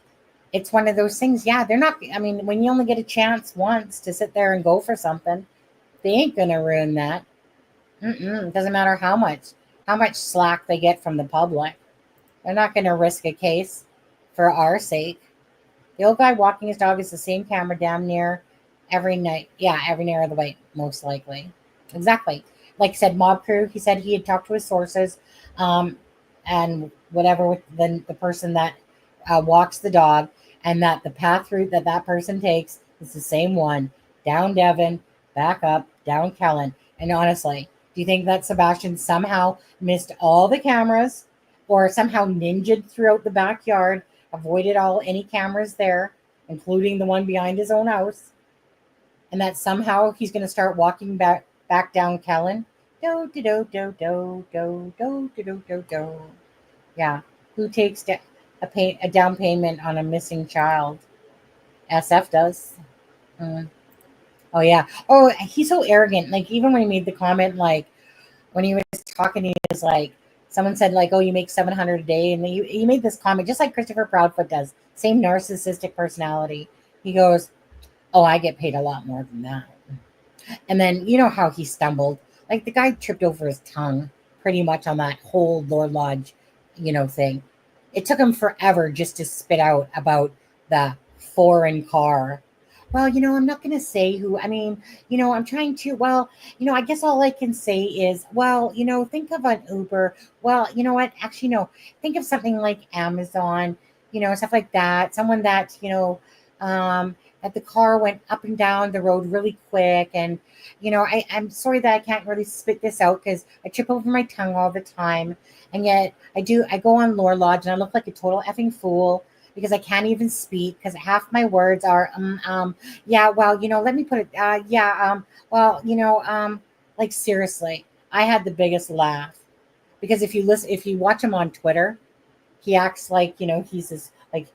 it's one of those things. Yeah, they're not. I mean, when you only get a chance once to sit there and go for something, they ain't going to ruin that. It doesn't matter how much slack they get from the public. They're not going to risk a case for our sake. The old guy walking his dog is the same camera damn near every night. Yeah, every night of the way, most likely. Exactly. Like I said, Mob Crew, he said he had talked to his sources and whatever with the person that walks the dog, and that the path route that person takes is the same one. Down Devon, back up, down Kellen. And honestly, do you think that Sebastian somehow missed all the cameras or somehow ninja'd throughout the backyard, avoided any cameras there, including the one behind his own house, and that somehow he's going to start walking back down Kellen? Yeah, who takes a down payment on a missing child? SF does. Oh yeah. Oh, he's so arrogant. Like, even when he made the comment, like when he was talking, he was like, Someone said like, "Oh, you make 700 a day," and he made this comment just like Christopher Proudfoot does. Same narcissistic personality. He goes, "Oh, I get paid a lot more than that." And then you know how he stumbled, like the guy tripped over his tongue pretty much on that whole Lord Lodge, thing. It took him forever just to spit out about the foreign car. Well, I'm not going to say who. I mean, I'm trying to. Well, I guess all I can say is, well, think of an Uber. Well, you know what? Actually, no. Think of something like Amazon. Stuff like that. Someone that that the car went up and down the road really quick, and I'm sorry that I can't really spit this out because I trip over my tongue all the time, and yet I go on Lore Lodge and I look like a total effing fool because I can't even speak because half my words are yeah, well, let me put it yeah, well, like seriously, I had the biggest laugh because if you watch him on Twitter, he acts like he's this like,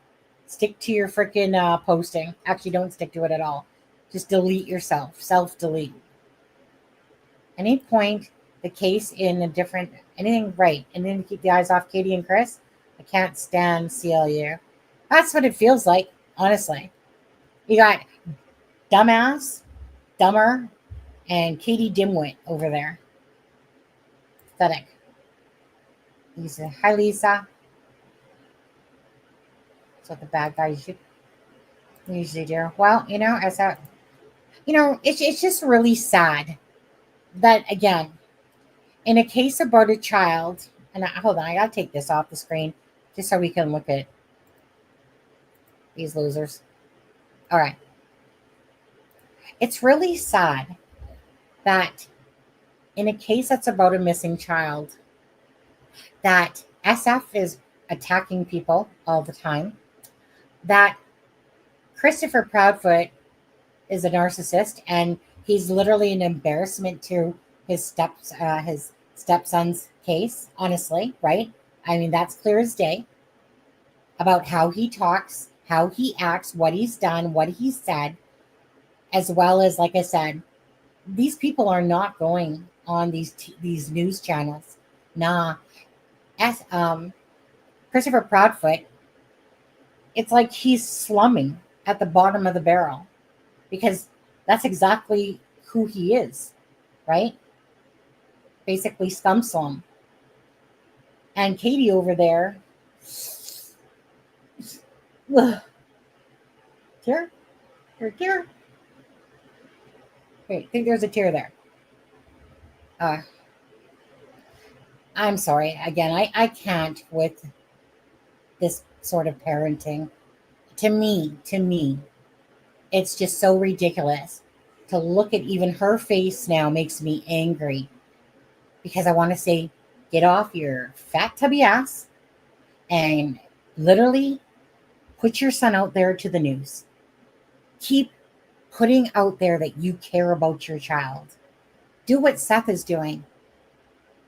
stick to your freaking posting. Actually, don't stick to it at all. Just delete yourself, self delete. Any point the case in a different anything right, and then keep the eyes off Katie and Chris. I can't stand CLU. That's what it feels like, honestly. You got dumbass, dumber, and Katie Dimwit over there. Pathetic. Lisa, hi Lisa. That's what the bad guys usually do. Well, as a, it's just really sad that again, in a case about a child, and hold on, I gotta take this off the screen just so we can look at these losers. All right. It's really sad that in a case that's about a missing child, that SF is attacking people all the time, that Christopher Proudfoot is a narcissist and he's literally an embarrassment to his stepson's case, honestly, right? I mean, that's clear as day about how he talks, how he acts, what he's done, what he said, as well as, like I said, these people are not going on these news channels. Nah. Christopher Proudfoot, it's like he's slumming at the bottom of the barrel because that's exactly who he is, right? Basically scum slum. And Katie over there, tear? Tear? Wait, I think there's a tear there. I'm sorry. Again, I can't with this sort of parenting. To me, it's just so ridiculous. To look at even her face now makes me angry because I want to say, get off your fat tubby ass and literally put your son out there to the news. Keep putting out there that you care about your child. Do what Seth is doing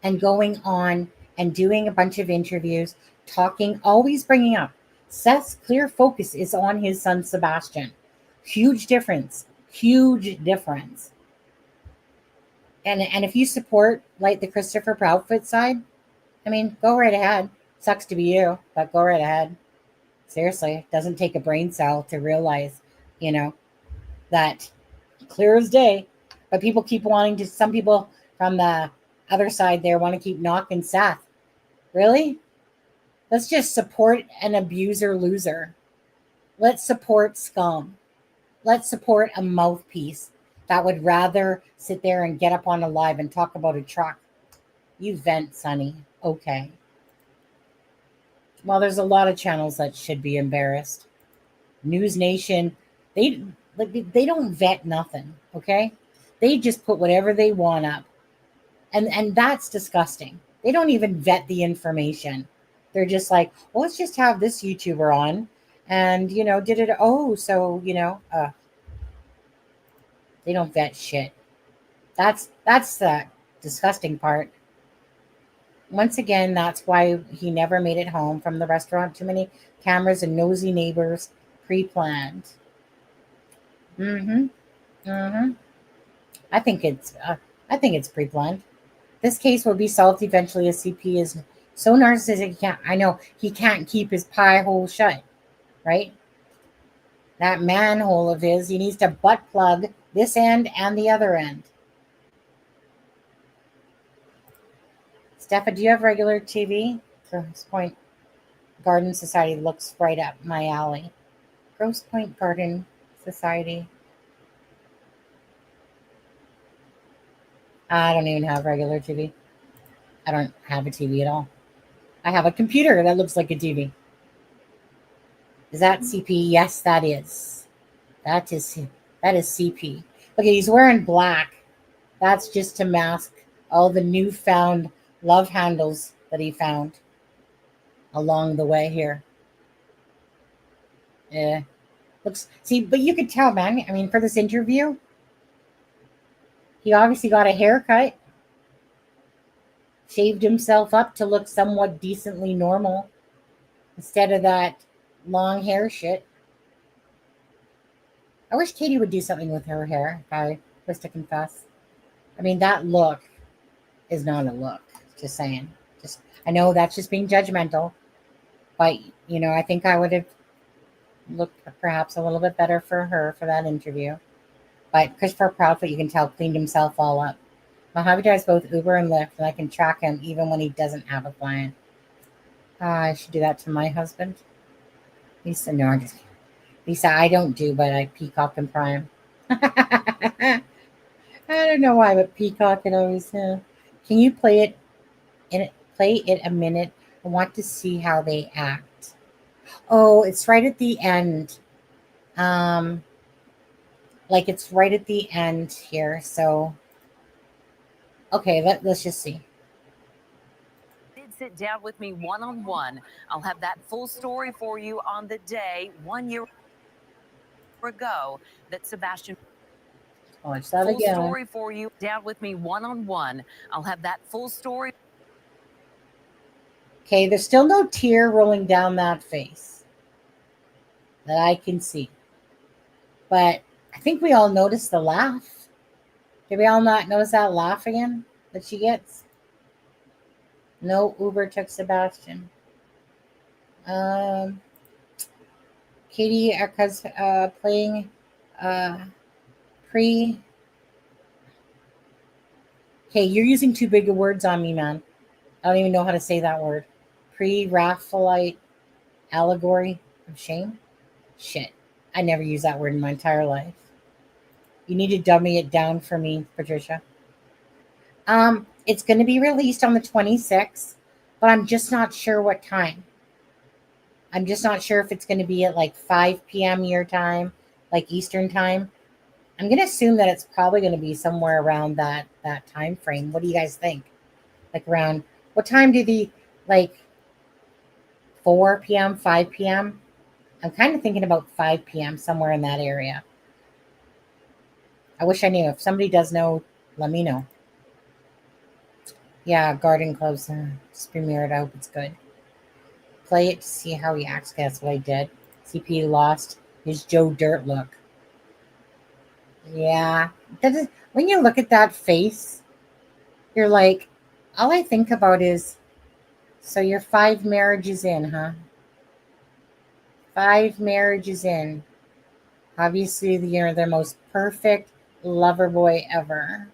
and going on and doing a bunch of interviews, talking, always bringing up. Seth's clear focus is on his son, Sebastian. Huge difference. Huge difference. And if you support like the Christopher Proudfoot side, I mean, go right ahead. Sucks to be you, but go right ahead. Seriously, it doesn't take a brain cell to realize, that clear as day. But people keep wanting to, some people from the other side there want to keep knocking Seth. Really? Let's just support an abuser loser. Let's support scum. Let's support a mouthpiece that would rather sit there and get up on a live and talk about a truck. You vent, Sonny. Okay. Well, there's a lot of channels that should be embarrassed. News Nation, they don't vet nothing, okay? They just put whatever they want up. And that's disgusting. They don't even vet the information. They're just like, well, let's just have this YouTuber on and, they don't vet shit. That's the disgusting part. Once again, that's why he never made it home from the restaurant. Too many cameras and nosy neighbors, pre-planned. I think it's pre-planned. This case will be solved eventually as CP is So narcissistic. I know he can't keep his pie hole shut, right? That manhole of his, he needs to butt plug this end and the other end. Steffa, do you have regular TV? Grosse Point Garden Society looks right up my alley. Grosse Point Garden Society. I don't even have regular TV. I don't have a TV at all. I have a computer that looks like a TV. Is that CP? Yes, that is. That is CP. Look, he's wearing black. That's just to mask all the newfound love handles that he found along the way here. Yeah. Looks, see, but you could tell, man. I mean, for this interview, he obviously got a haircut, shaved himself up to look somewhat decently normal instead of that long hair shit. I wish Katie would do something with her hair, if I was to confess. I mean, that look is not a look. Just saying. Just, I know that's just being judgmental, but, you know, I think I would have looked perhaps a little bit better for her for that interview. But Christopher Proudfoot, you can tell, cleaned himself all up. My hubby drives both Uber and Lyft, and I can track him even when he doesn't have a client. I should do that to my husband. Lisa, no, I'm just kidding. Lisa, I don't do, but I Peacock and Prime. I don't know why, but Peacock it always. Can you play it a minute? I want to see how they act. Oh, it's right at the end. Like it's right at the end here. So, okay, let's just see. Sit down with me one-on-one. I'll have that full story for you on the day 1 year ago that Sebastian. Watch that full again. Story for you. Down with me one-on-one. I'll have that full story. Okay, there's still no tear rolling down that face that I can see. But I think we all noticed the laugh. Did we all not notice that laugh again that she gets? No Uber took Sebastian. Katie, because playing pre. Okay, you're using too big of words on me, man. I don't even know how to say that word. Pre-Raphaelite allegory of shame. Shit, I never used that word in my entire life. You need to dummy it down for me, Patricia. It's going to be released on the 26th, but I'm just not sure what time. I'm just not sure if it's going to be at like 5 p.m. your time, like Eastern time. I'm going to assume that it's probably going to be somewhere around that time frame. What do you guys think? Like around, what time do the, like 4 p.m., 5 p.m.? I'm kind of thinking about 5 p.m., somewhere in that area. I wish I knew. If somebody does know, let me know. Yeah, Garden Club's just premiered. I hope it's good. Play it to see how he acts. That's what I did. CP lost his Joe Dirt look. Yeah. When you look at that face, you're like, all I think about is, so you're 5 marriages in, huh? 5 marriages in. Obviously, you're the most perfect lover boy ever.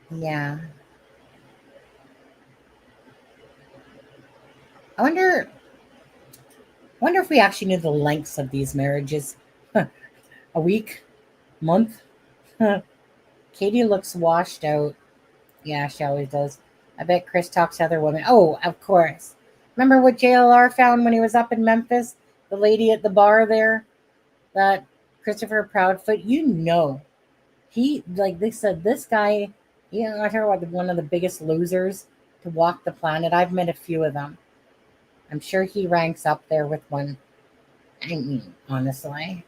Yeah. I wonder if we actually knew the lengths of these marriages. A week? Month? Katie looks washed out. Yeah, she always does. I bet Chris talks to other women. Oh, of course. Remember what JLR found when he was up in Memphis? The lady at the bar there? That Christopher Proudfoot? You know. He, like they said, this guy, you know, I talk about one of the biggest losers to walk the planet. I've met a few of them. I'm sure he ranks up there with one. I mean, honestly.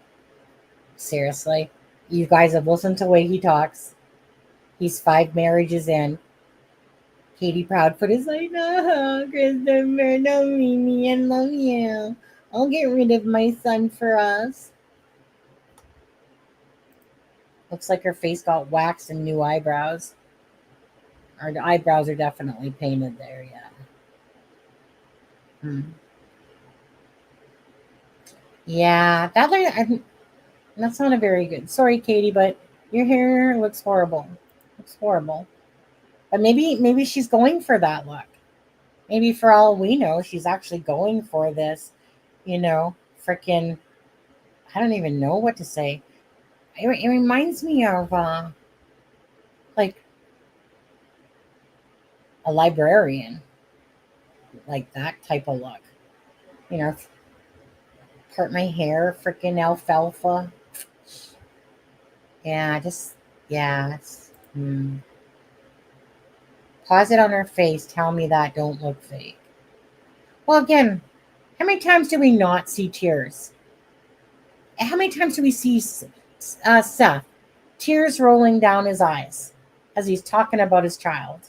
Seriously. You guys have listened to the way he talks. He's 5 marriages in. Katie Proudfoot is like, no, Christopher, don't leave me. I love you. I'll get rid of my son for us. Looks like her face got waxed and new eyebrows. Our eyebrows are definitely painted there, yeah. Yeah, that's not a very good. Sorry, Katie, but your hair looks horrible. Looks horrible. But maybe she's going for that look. Maybe for all we know, she's actually going for this, freaking, I don't even know what to say. It reminds me of like a librarian, like that type of look. Part my hair, freaking alfalfa. Yeah, Pause it on her face. Tell me that don't look fake. Well, again, how many times do we not see tears? How many times do we see Seth, tears rolling down his eyes as he's talking about his child?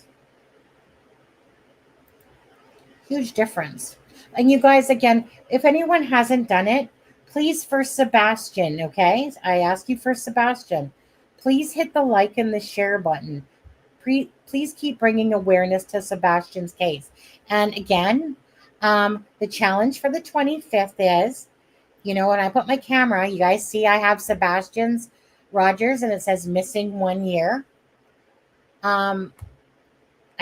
Huge difference. And you guys, again, if anyone hasn't done it, please for Sebastian, okay? I ask you for Sebastian. Please hit the like and the share button. Please keep bringing awareness to Sebastian's case. And again, the challenge for the 25th is, when I put my camera, you guys see I have Sebastian's Rogers and it says missing 1 year. I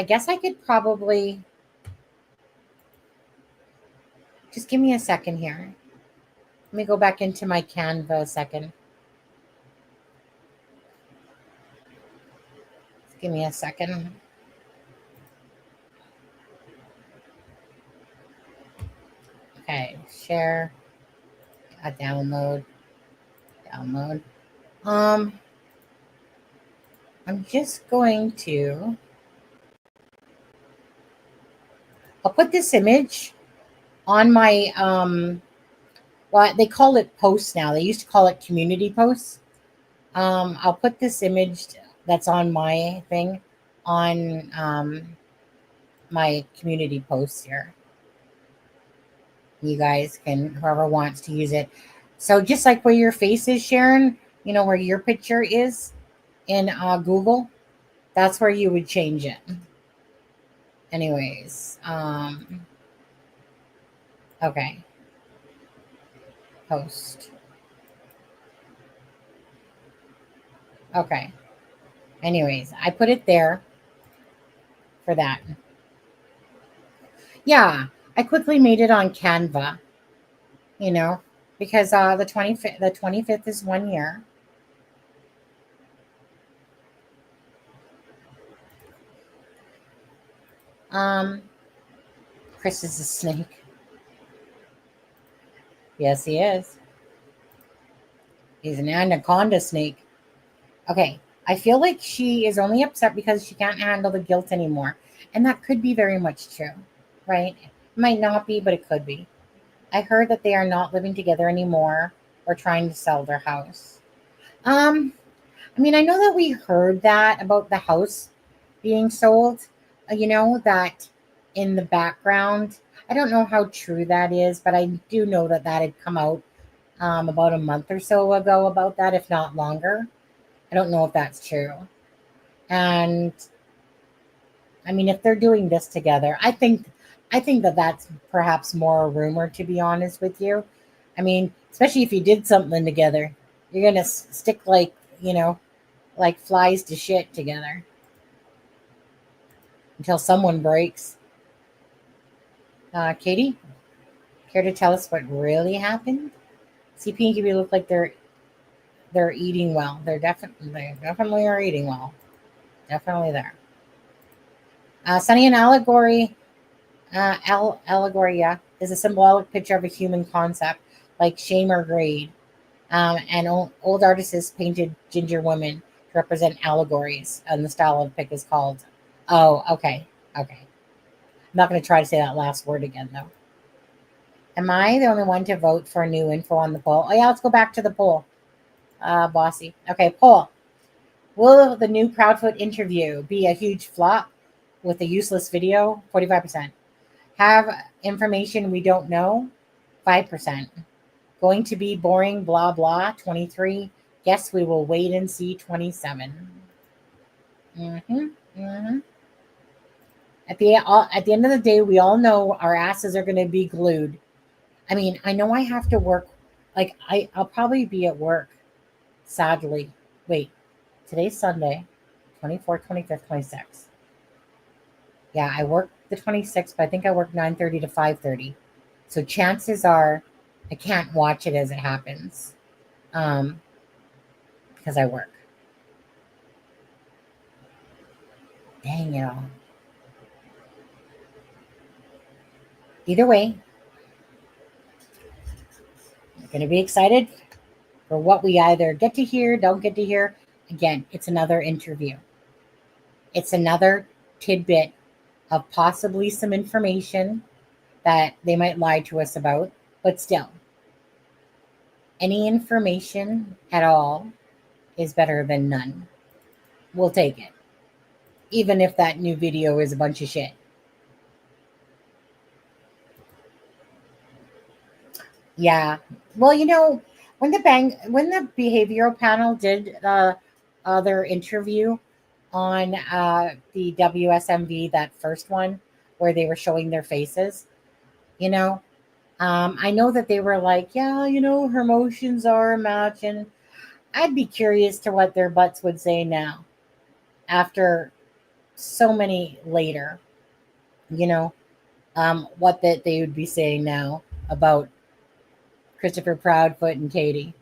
guess I could probably, just give me a second here. Let me go back into my Canva a second. Just give me a second. Okay, share, download. I'm just going to, I'll put this image on my, well, they call it posts now. They used to call it community posts. I'll put this image that's on my thing on my community posts here. You guys can, whoever wants to use it. So just like where your face is, Sharon, where your picture is in Google, that's where you would change it. Anyways, okay. Post. Okay. Anyways, I put it there for that. Yeah, I quickly made it on Canva, because the 25th is 1 year. Chris is a snake. Yes, he is. He's an anaconda snake. Okay, I feel like she is only upset because she can't handle the guilt anymore. And that could be very much true, right? It might not be, but it could be. I heard that they are not living together anymore or trying to sell their house. I know that we heard that about the house being sold, that in the background. I don't know how true that is, but I do know that had come out about a month or so ago about that, if not longer. I don't know if that's true. And if they're doing this together, I think that that's perhaps more a rumor, to be honest with you. Especially if you did something together, you're going to stick like flies to shit together until someone breaks. Katie, care to tell us what really happened? CP and QB look like they're eating well. They definitely are eating well. Definitely there. Sunny, an allegory. Allegory, yeah, is a symbolic picture of a human concept, like shame or greed. And old artists painted ginger women to represent allegories, and the style of pic is called. Oh, okay. I'm not going to try to say that last word again, though. Am I the only one to vote for new info on the poll? Oh, yeah, let's go back to the poll. Bossy. Okay, poll. Will the new Proudfoot interview be a huge flop with a useless video? 45%. Have information we don't know? 5%. Going to be boring, blah, blah, 23. Guess we will wait and see, 27. At the end of the day, we all know our asses are going to be glued. I mean, I know I have to work. Like, I'll probably be at work, sadly. Wait, today's Sunday, 24th, 25th, 26th. Yeah, I work the 26th, but I think I work 9:30 to 5:30. So chances are I can't watch it as it happens because I work. Dang it all. Either way, I'm going to be excited for what we either get to hear, don't get to hear. Again, it's another interview. It's another tidbit of possibly some information that they might lie to us about, but still, any information at all is better than none. We'll take it, even if that new video is a bunch of shit. Yeah. Well, when the behavioral panel did their interview on the WSMV, that first one where they were showing their faces, I know that they were like, yeah, her emotions are a match, and I'd be curious to what their butts would say now after so many later, what that they would be saying now about Christopher Proudfoot and Katie.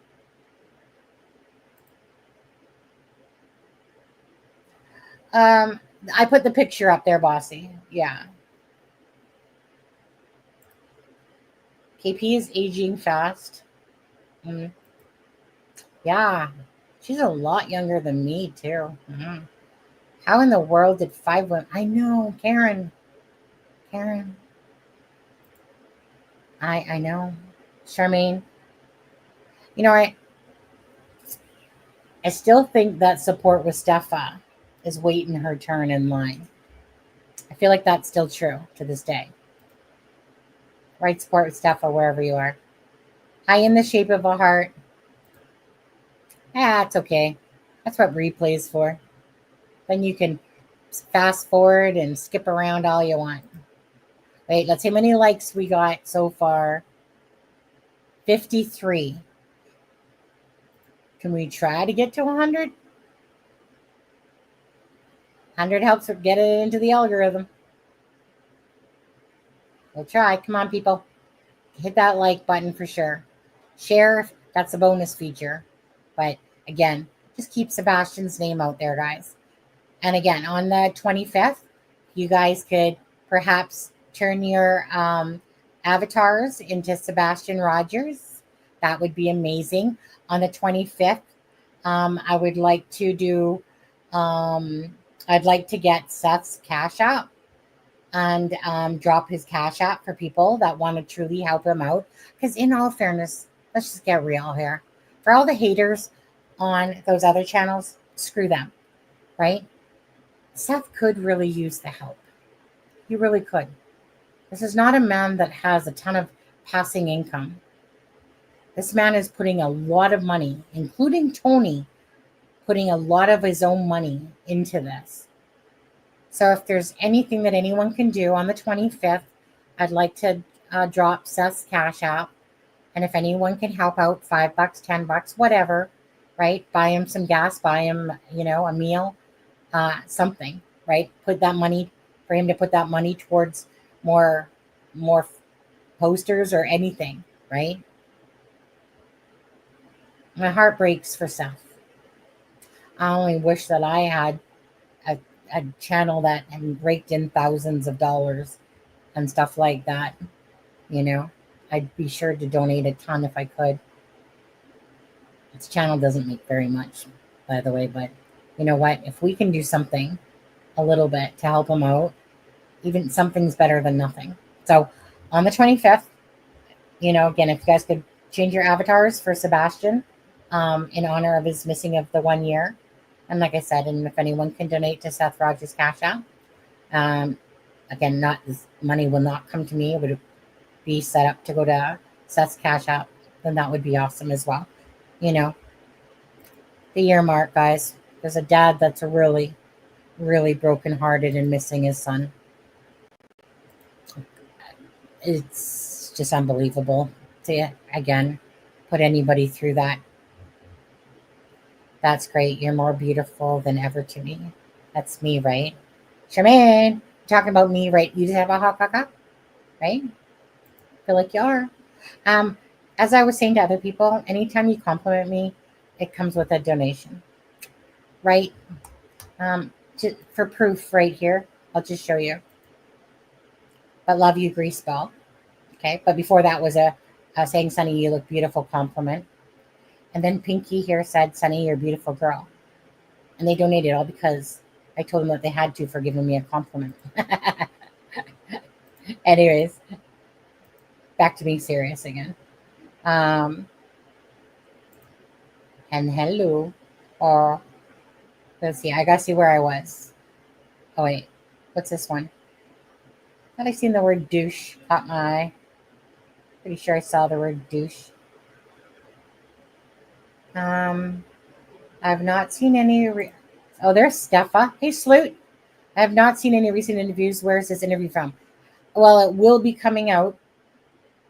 I put the picture up there, Bossy. Yeah. KP is aging fast. Yeah. She's a lot younger than me, too. How in the world did 5 women? I know, Karen. I know. Charmaine. I still think that support with Steffa is waiting her turn in line. I feel like that's still true to this day. Right support with Steffa wherever you are. Hi in the shape of a heart. It's okay. That's what replay's for. Then you can fast forward and skip around all you want. Wait, let's see how many likes we got so far. 53. Can we try to get to 100? 100 helps get it into the algorithm. We'll try. Come on, people. Hit that like button for sure. Share, that's a bonus feature. But again, just keep Sebastian's name out there, guys. And again, on the 25th, you guys could perhaps turn your avatars into Sebastian Rogers. That would be amazing. On the 25th, I would like to do, I'd like to get Seth's Cash App and drop his Cash App for people that want to truly help him out. Because in all fairness, let's just get real here. For all the haters on those other channels, screw them, right? Seth could really use the help. He really could. This is not a man that has a ton of passing income. This man is putting a lot of money, including Tony, putting a lot of his own money into this. So if there's anything that anyone can do on the 25th, I'd like to drop Seth's Cash App. And if anyone can help out, $5, $10, whatever, right? Buy him some gas, buy him, a meal, something, right? Put that money, for him to put that money towards more posters or anything, right? My heart breaks for Seth. I only wish that I had a channel that had raked in thousands of dollars and stuff like that. I'd be sure to donate a ton if I could. This channel doesn't make very much, by the way, but you know what? If we can do something a little bit to help him out, even something's better than nothing. So on the 25th, again, if you guys could change your avatars for Sebastian in honor of his missing of the 1 year. And like I said, and if anyone can donate to Seth Rogers' Cash App, again, this money will not come to me. It would be set up to go to Seth's Cash App. Then that would be awesome as well. The year mark, guys. There's a dad that's really, really brokenhearted and missing his son. It's just unbelievable to, again, put anybody through that. That's great. You're more beautiful than ever to me. That's me, right? Charmaine, talking about me, right? You just have a hot caca, right? Feel like you are. As I was saying to other people, anytime you compliment me, it comes with a donation, right? For proof right here, I'll just show you. But love you, grease ball. Okay. But before that was a saying, Sunny, you look beautiful compliment. And then Pinky here said, Sunny, you're a beautiful girl. And they donated all because I told them that they had to for giving me a compliment. Anyways, back to being serious again. And hello. Or let's see, I gotta see where I was. Oh wait, what's this one? Thought I seen the word douche caught my eye. Pretty sure I saw the word douche. I've not seen any. Oh, there's Steffa. Hey, Sloot. I have not seen any recent interviews. Where is this interview from? Well, it will be coming out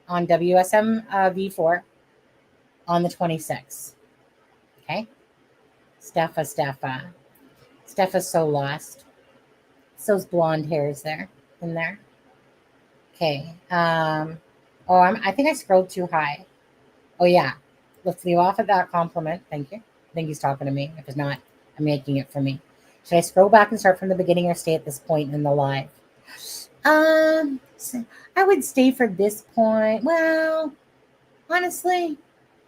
on WSM V4 on the 26th. Okay. Steffa's so lost. Those blonde hairs there in there. Okay. I think I scrolled too high. Oh yeah. Let's leave off at that compliment. Thank you. I think he's talking to me. If it's not, I'm making it for me. Should I scroll back and start from the beginning or stay at this point in the live? I would stay for this point. Well, honestly,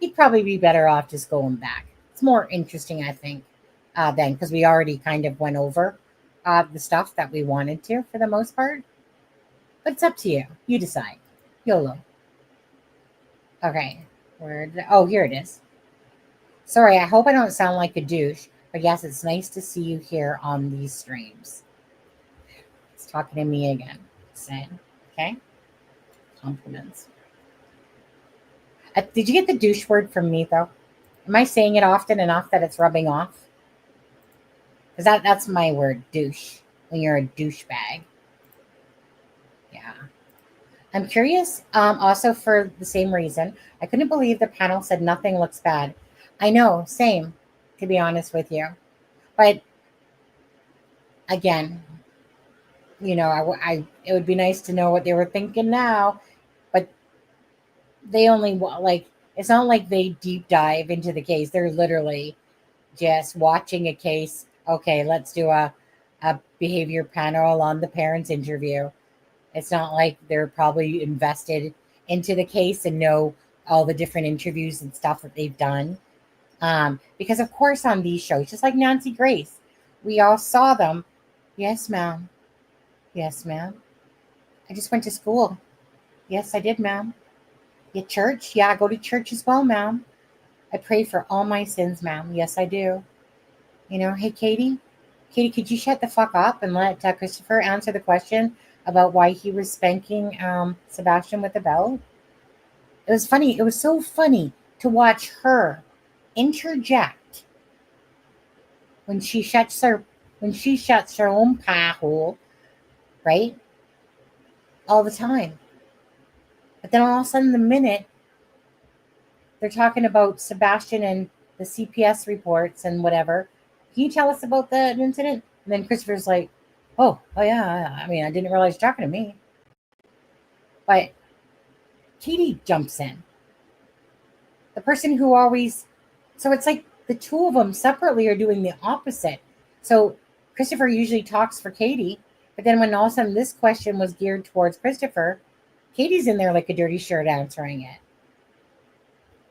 you'd probably be better off just going back. It's more interesting, I think, then, because we already kind of went over the stuff that we wanted to for the most part. But it's up to you. You decide. YOLO. Okay. Here it is. Sorry, I hope I don't sound like a douche. But yes, it's nice to see you here on these streams. It's talking to me again. Saying, okay? Compliments. Did you get the douche word from me, though? Am I saying it often enough that it's rubbing off? Because that's my word, douche. When you're a douchebag. Yeah. I'm curious, also for the same reason. I couldn't believe the panel said nothing looks bad. I know, same, to be honest with you. But again, it would be nice to know what they were thinking now. But they only it's not like they deep dive into the case. They're literally just watching a case. Okay, let's do a behavior panel on the parents' interview. It's not like they're probably invested into the case and know all the different interviews and stuff that they've done. Because, of course, on these shows, just like Nancy Grace, we all saw them. Yes, ma'am. Yes, ma'am. I just went to school. Yes, I did, ma'am. You church? Yeah, I go to church as well, ma'am. I pray for all my sins, ma'am. Yes, I do. Hey, Katie, could you shut the fuck up and let Christopher answer the question about why he was spanking Sebastian with the belt? It was funny. It was so funny to watch her interject when she shuts her own pie hole, right? All the time. But then all of a sudden, the minute they're talking about Sebastian and the CPS reports and whatever, can you tell us about the incident? And then Christopher's like, oh yeah. I mean, I didn't realize you're talking to me. But Katie jumps in. The person who always, so it's like the two of them separately are doing the opposite. So Christopher usually talks for Katie, but then when all of a sudden this question was geared towards Christopher, Katie's in there like a dirty shirt answering it.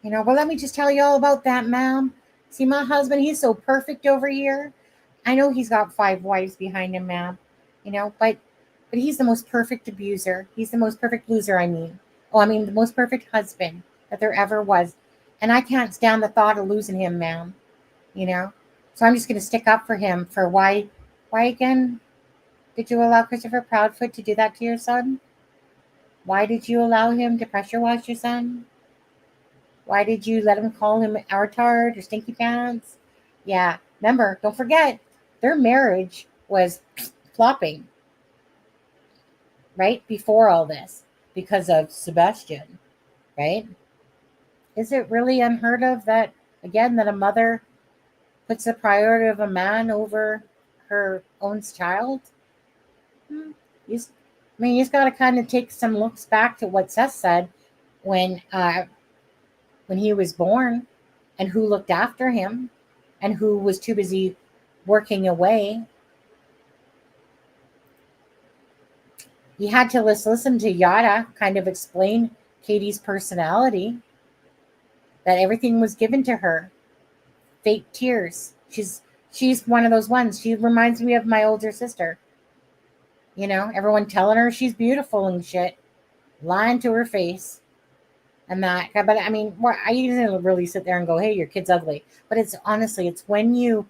Well, let me just tell you all about that, ma'am. See, my husband, he's so perfect over here. I know he's got 5 wives behind him, ma'am. But he's the most perfect abuser. He's the most perfect loser, the most perfect husband that there ever was. And I can't stand the thought of losing him, ma'am. So I'm just going to stick up for him for why again did you allow Christopher Proudfoot to do that to your son? Why did you allow him to pressure wash your son? Why did you let him call him Artard or Stinky Pants? Yeah, remember, don't forget, their marriage was flopping right before all this. because of Sebastian, right? Is it really unheard of that, again, that a mother puts the priority of a man over her own child? Hmm. You, you just got to kind of take some looks back to what Seth said when he was born, and who looked after him, and who was too busy working away. You had to listen to Yada kind of explain Katie's personality, that everything was given to her. Fake tears. She's one of those ones. She reminds me of my older sister. Everyone telling her she's beautiful and shit, lying to her face, and that. But I mean, I didn't really sit there and go, "Hey, your kid's ugly." But it's when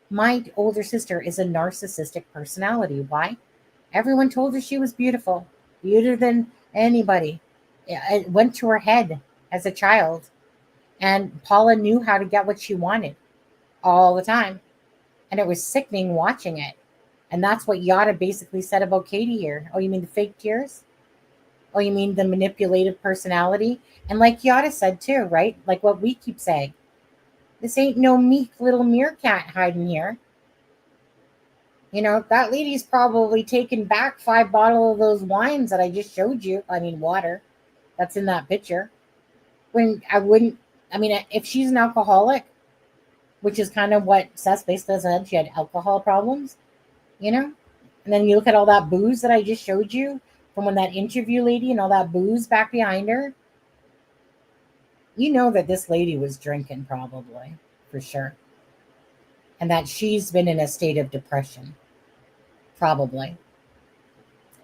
my older sister is a narcissistic personality. Why? Everyone told her she was beautiful, beautier than anybody. It went to her head as a child, and Paula knew how to get what she wanted all the time, and it was sickening watching it. And that's what Yada basically said about Katie here. Oh, you mean the fake tears? Oh, you mean the manipulative personality? And like Yada said too, right? Like what we keep saying. This ain't no meek little meerkat hiding here. That lady's probably taken back 5 bottles of those wines that I just showed you. I mean, water. That's in that picture. If she's an alcoholic, which is kind of what Seth basically said, she had alcohol problems, And then you look at all that booze that I just showed you from when that interview lady and all that booze back behind her. That this lady was drinking probably, for sure. And that she's been in a state of depression, probably.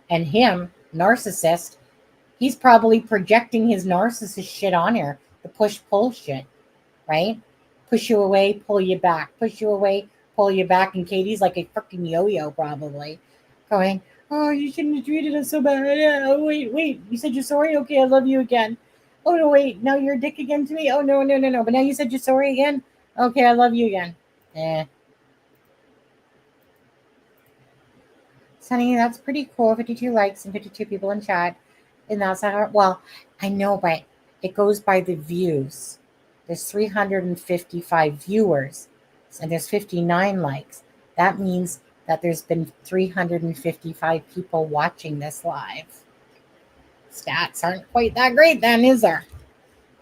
And him, narcissist, he's probably projecting his narcissist shit on her, the push-pull shit, right? Push you away, pull you back. Push you away, pull you back. And Katie's like a freaking yo-yo, probably, going, "Oh, you shouldn't have treated us so bad. Yeah, oh, wait. You said you're sorry? Okay, I love you again. Oh, no, wait. Now you're a dick again to me? Oh, no. But now you said you're sorry again? Okay, I love you again." Sunny, that's pretty cool. 52 likes and 52 people in chat. And that's how, well, I know, but it goes by the views. There's 355 viewers, and there's 59 likes. That means that there's been 355 people watching this live. Stats aren't quite that great then, is there?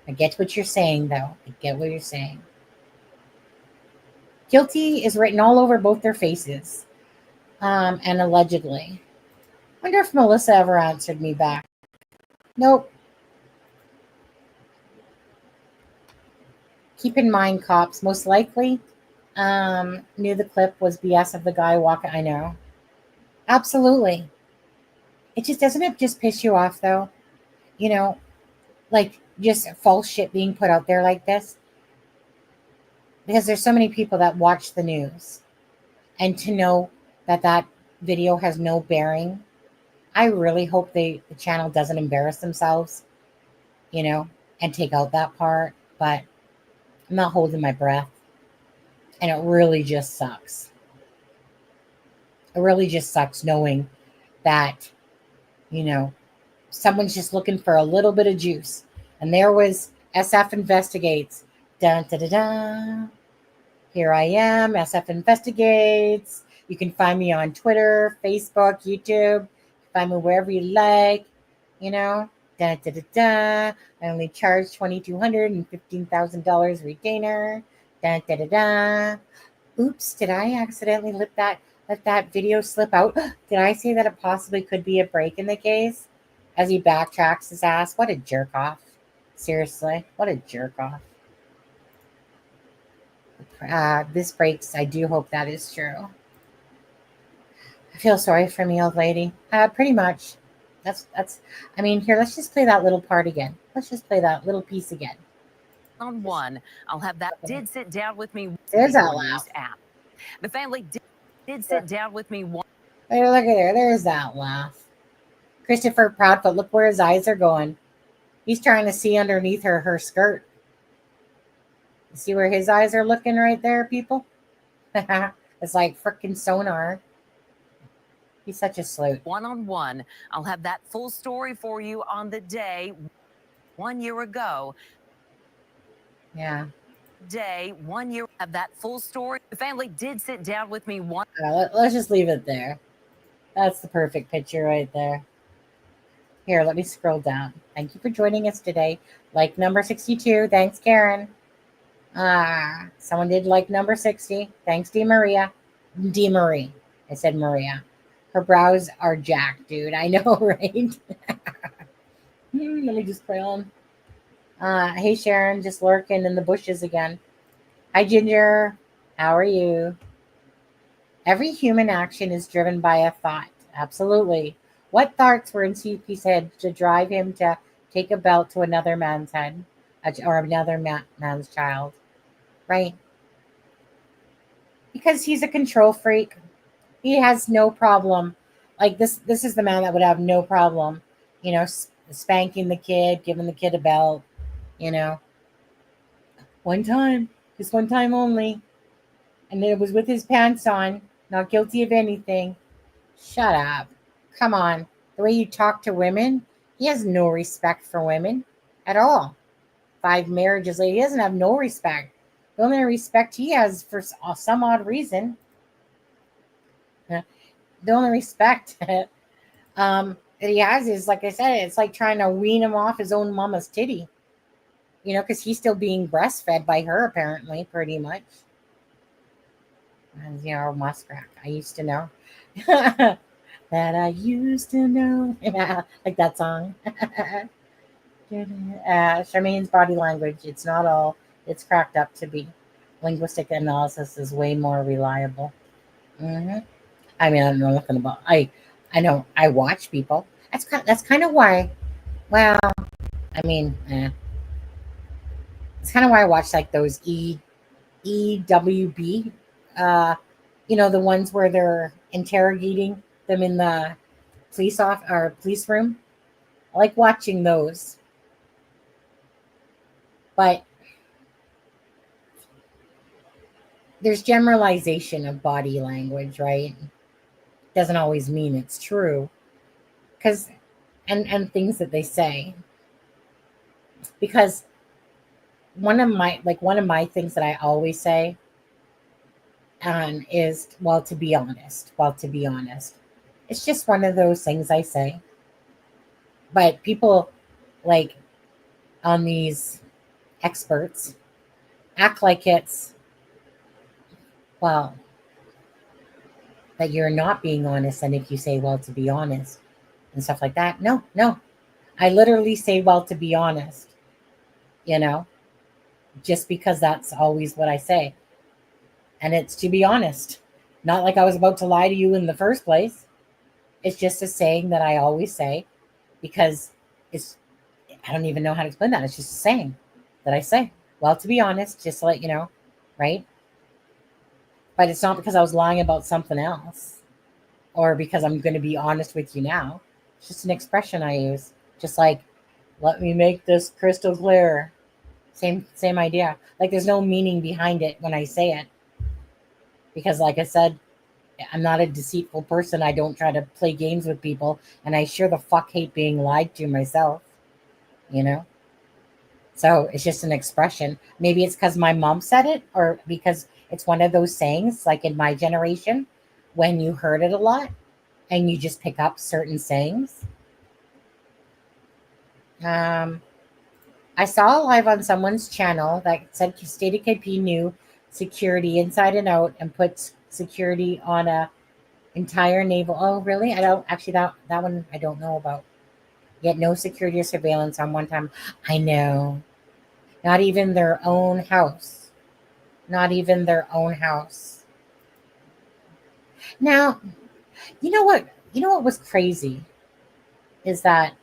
I get what you're saying, though. I get what you're saying. Guilty is written all over both their faces. And allegedly. Wonder if Melissa ever answered me back. Nope. Keep in mind, cops most likely knew the clip was BS of the guy walking. I know. Absolutely. Doesn't it just piss you off, though? Like just false shit being put out there like this? Because there's so many people that watch the news. And to know that video has no bearing, I really hope the channel doesn't embarrass themselves, and take out that part. But I'm not holding my breath. And it really just sucks. It really just sucks knowing that, someone's just looking for a little bit of juice. And there was SF Investigates. Dun, da, da, da. Here I am, SF Investigates. You can find me on Twitter, Facebook, YouTube. Find me wherever you like, Da, da, da, da. I only charge $2,200 and $15,000 retainer. Da, da, da, da. Oops, did I accidentally let that video slip out? Did I say that it possibly could be a break in the case? As he backtracks his ass. What a jerk off. Seriously, what a jerk off. This breaks. I do hope that is true. I feel sorry for me, old lady. Pretty much. That's. Here, let's just play that little part again. Let's just play that little piece again. On one, I'll have that. Did sit down with me. There's that laugh. App. The family did sit down with me. Hey, look at there. There's that laugh. Christopher Proudfoot. Look where his eyes are going. He's trying to see underneath her skirt. You see where his eyes are looking right there, people? It's like freaking sonar. He's such a sloot. One-on-one. I'll have that full story for you on the day 1 year ago. Yeah. 1 year, have that full story. The family did sit down with me one. Let's just leave it there. That's the perfect picture right there. Here, let me scroll down. Thank you for joining us today. Like number 62. Thanks, Karen. Someone did like number 60. Thanks, Maria. Marie. I said Maria. Her brows are jacked, dude. I know, right? Let me just play on. Hey, Sharon, just lurking in the bushes again. Hi, Ginger. How are you? Every human action is driven by a thought. Absolutely. What thoughts were in CP's head to drive him to take a belt to another man's head or another man's child? Right? Because he's a control freak. He has no problem. Like this is the man that would have no problem, spanking the kid, giving the kid a belt, one time, just one time only. And it was with his pants on, not guilty of anything. Shut up. Come on. The way you talk to women, he has no respect for women at all. 5 marriages later, he doesn't have no respect. The only respect he has for some odd reason, the only respect that he has is, like I said, it's like trying to wean him off his own mama's titty. Because he's still being breastfed by her, apparently, pretty much. And, muskrat. I used to know. That I used to know. Yeah, like that song. Charmaine's body language, it's not all it's cracked up to be. Linguistic analysis is way more reliable. Mm-hmm. I mean, I don't know nothing about. I know I watch people. That's kind of why. Well, I mean, it's kind of why I watch like those EWB. The ones where they're interrogating them in the police room. I like watching those. But there's generalization of body language, right? Doesn't always mean it's true. Because and things that they say. Because one of my things that I always say is, to be honest. It's just one of those things I say. But people like on these experts act like it's that you're not being honest, and if you say to be honest and stuff like that. No, I literally say to be honest, just because that's always what I say, and it's to be honest, not like I was about to lie to you in the first place. It's just a saying that I always say, because I don't even know how to explain that. It's just a saying that I say. To be honest, just to let you know, right? But it's not because I was lying about something else, or because I'm going to be honest with you now. It's just an expression I use. Just like, let me make this crystal clear. Same idea. Like there's no meaning behind it when I say it. Because like I said, I'm not a deceitful person. I don't try to play games with people. And I sure the fuck hate being lied to myself. So it's just an expression. Maybe it's because my mom said it, or because it's one of those sayings, like in my generation, when you heard it a lot and you just pick up certain sayings. I saw live on someone's channel that said Stated KP knew security inside and out and puts security on a entire naval. Oh, really? I don't actually that one I don't know about. Yet no security or surveillance on one time. I know. Not even their own house. Not even their own house. Now, you know what? You know what was crazy is that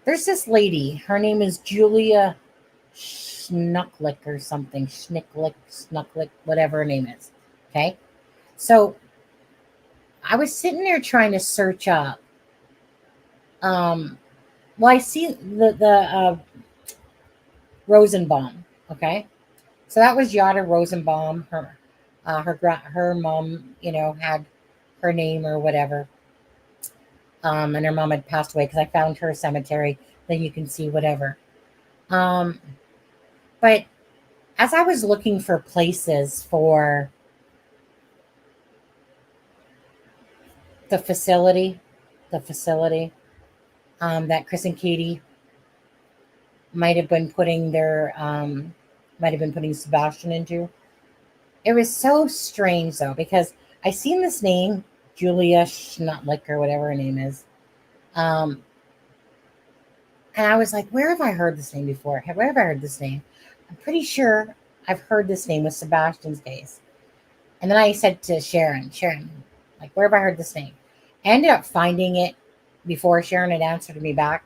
there's this lady. Her name is Julia Schnucklick or something. Snucklick, whatever her name is. Okay? So I was sitting there trying to search up. I see the Rosenbaum. Okay? So that was Yada Rosenbaum. Her mom, had her name or whatever. And her mom had passed away because I found her cemetery. Then you can see whatever. But as I was looking for places for the facility that Chris and Katie might have been putting Sebastian into. It was so strange though, because I seen this name, Julia Schnutlick or whatever her name is. And I was like, where have I heard this name before? Where have I heard this name? I'm pretty sure I've heard this name with Sebastian's case. And then I said to Sharon, like, where have I heard this name? I ended up finding it before Sharon had answered me back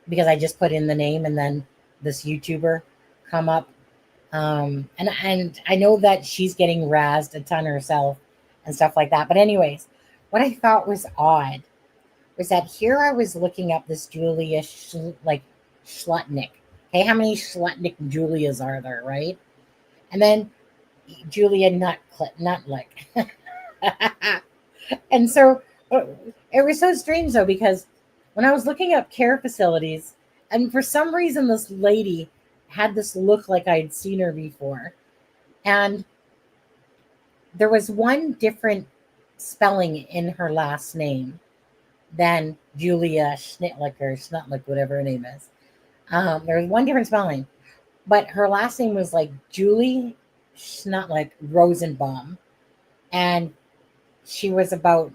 because I just put in the name and then this YouTuber come up. And I know that she's getting razzed a ton herself and stuff like that. But anyways, what I thought was odd was that here I was looking up this Julia Schlutnick. Okay, how many Schlutnick Julias are there, right? And then Julia Nutlick. And so it was so strange though, because when I was looking up care facilities, and for some reason this lady had this look like I'd seen her before. And there was one different spelling in her last name than Julia Schnitlick or Schnutlick, whatever her name is. There was one different spelling, but her last name was like Julie Schnutlick Rosenbaum. And she was about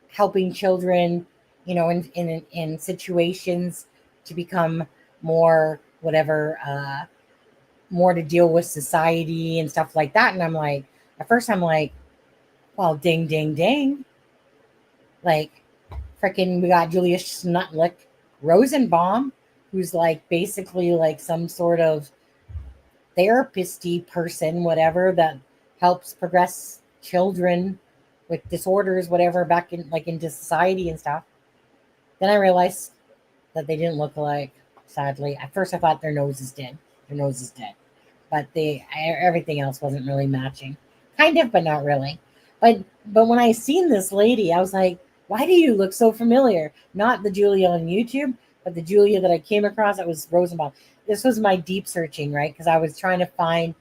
helping children, you know, in situations to become more whatever, more to deal with society and stuff like that. And I'm like, at first I'm like, well, ding, ding, ding. Like, freaking, we got Julia Schnutlick Rosenbaum, who's like basically like some sort of therapist-y person, whatever, that helps progress children with disorders, whatever, back in like into society and stuff. Then I realized that they didn't look alike, sadly. At first I thought their nose is dead. But everything else wasn't really matching. Kind of, but not really. But when I seen this lady, I was like, why do you look so familiar? Not the Julia on YouTube, but the Julia that I came across that was Rosenbaum. This was my deep searching, right? Because I was trying to find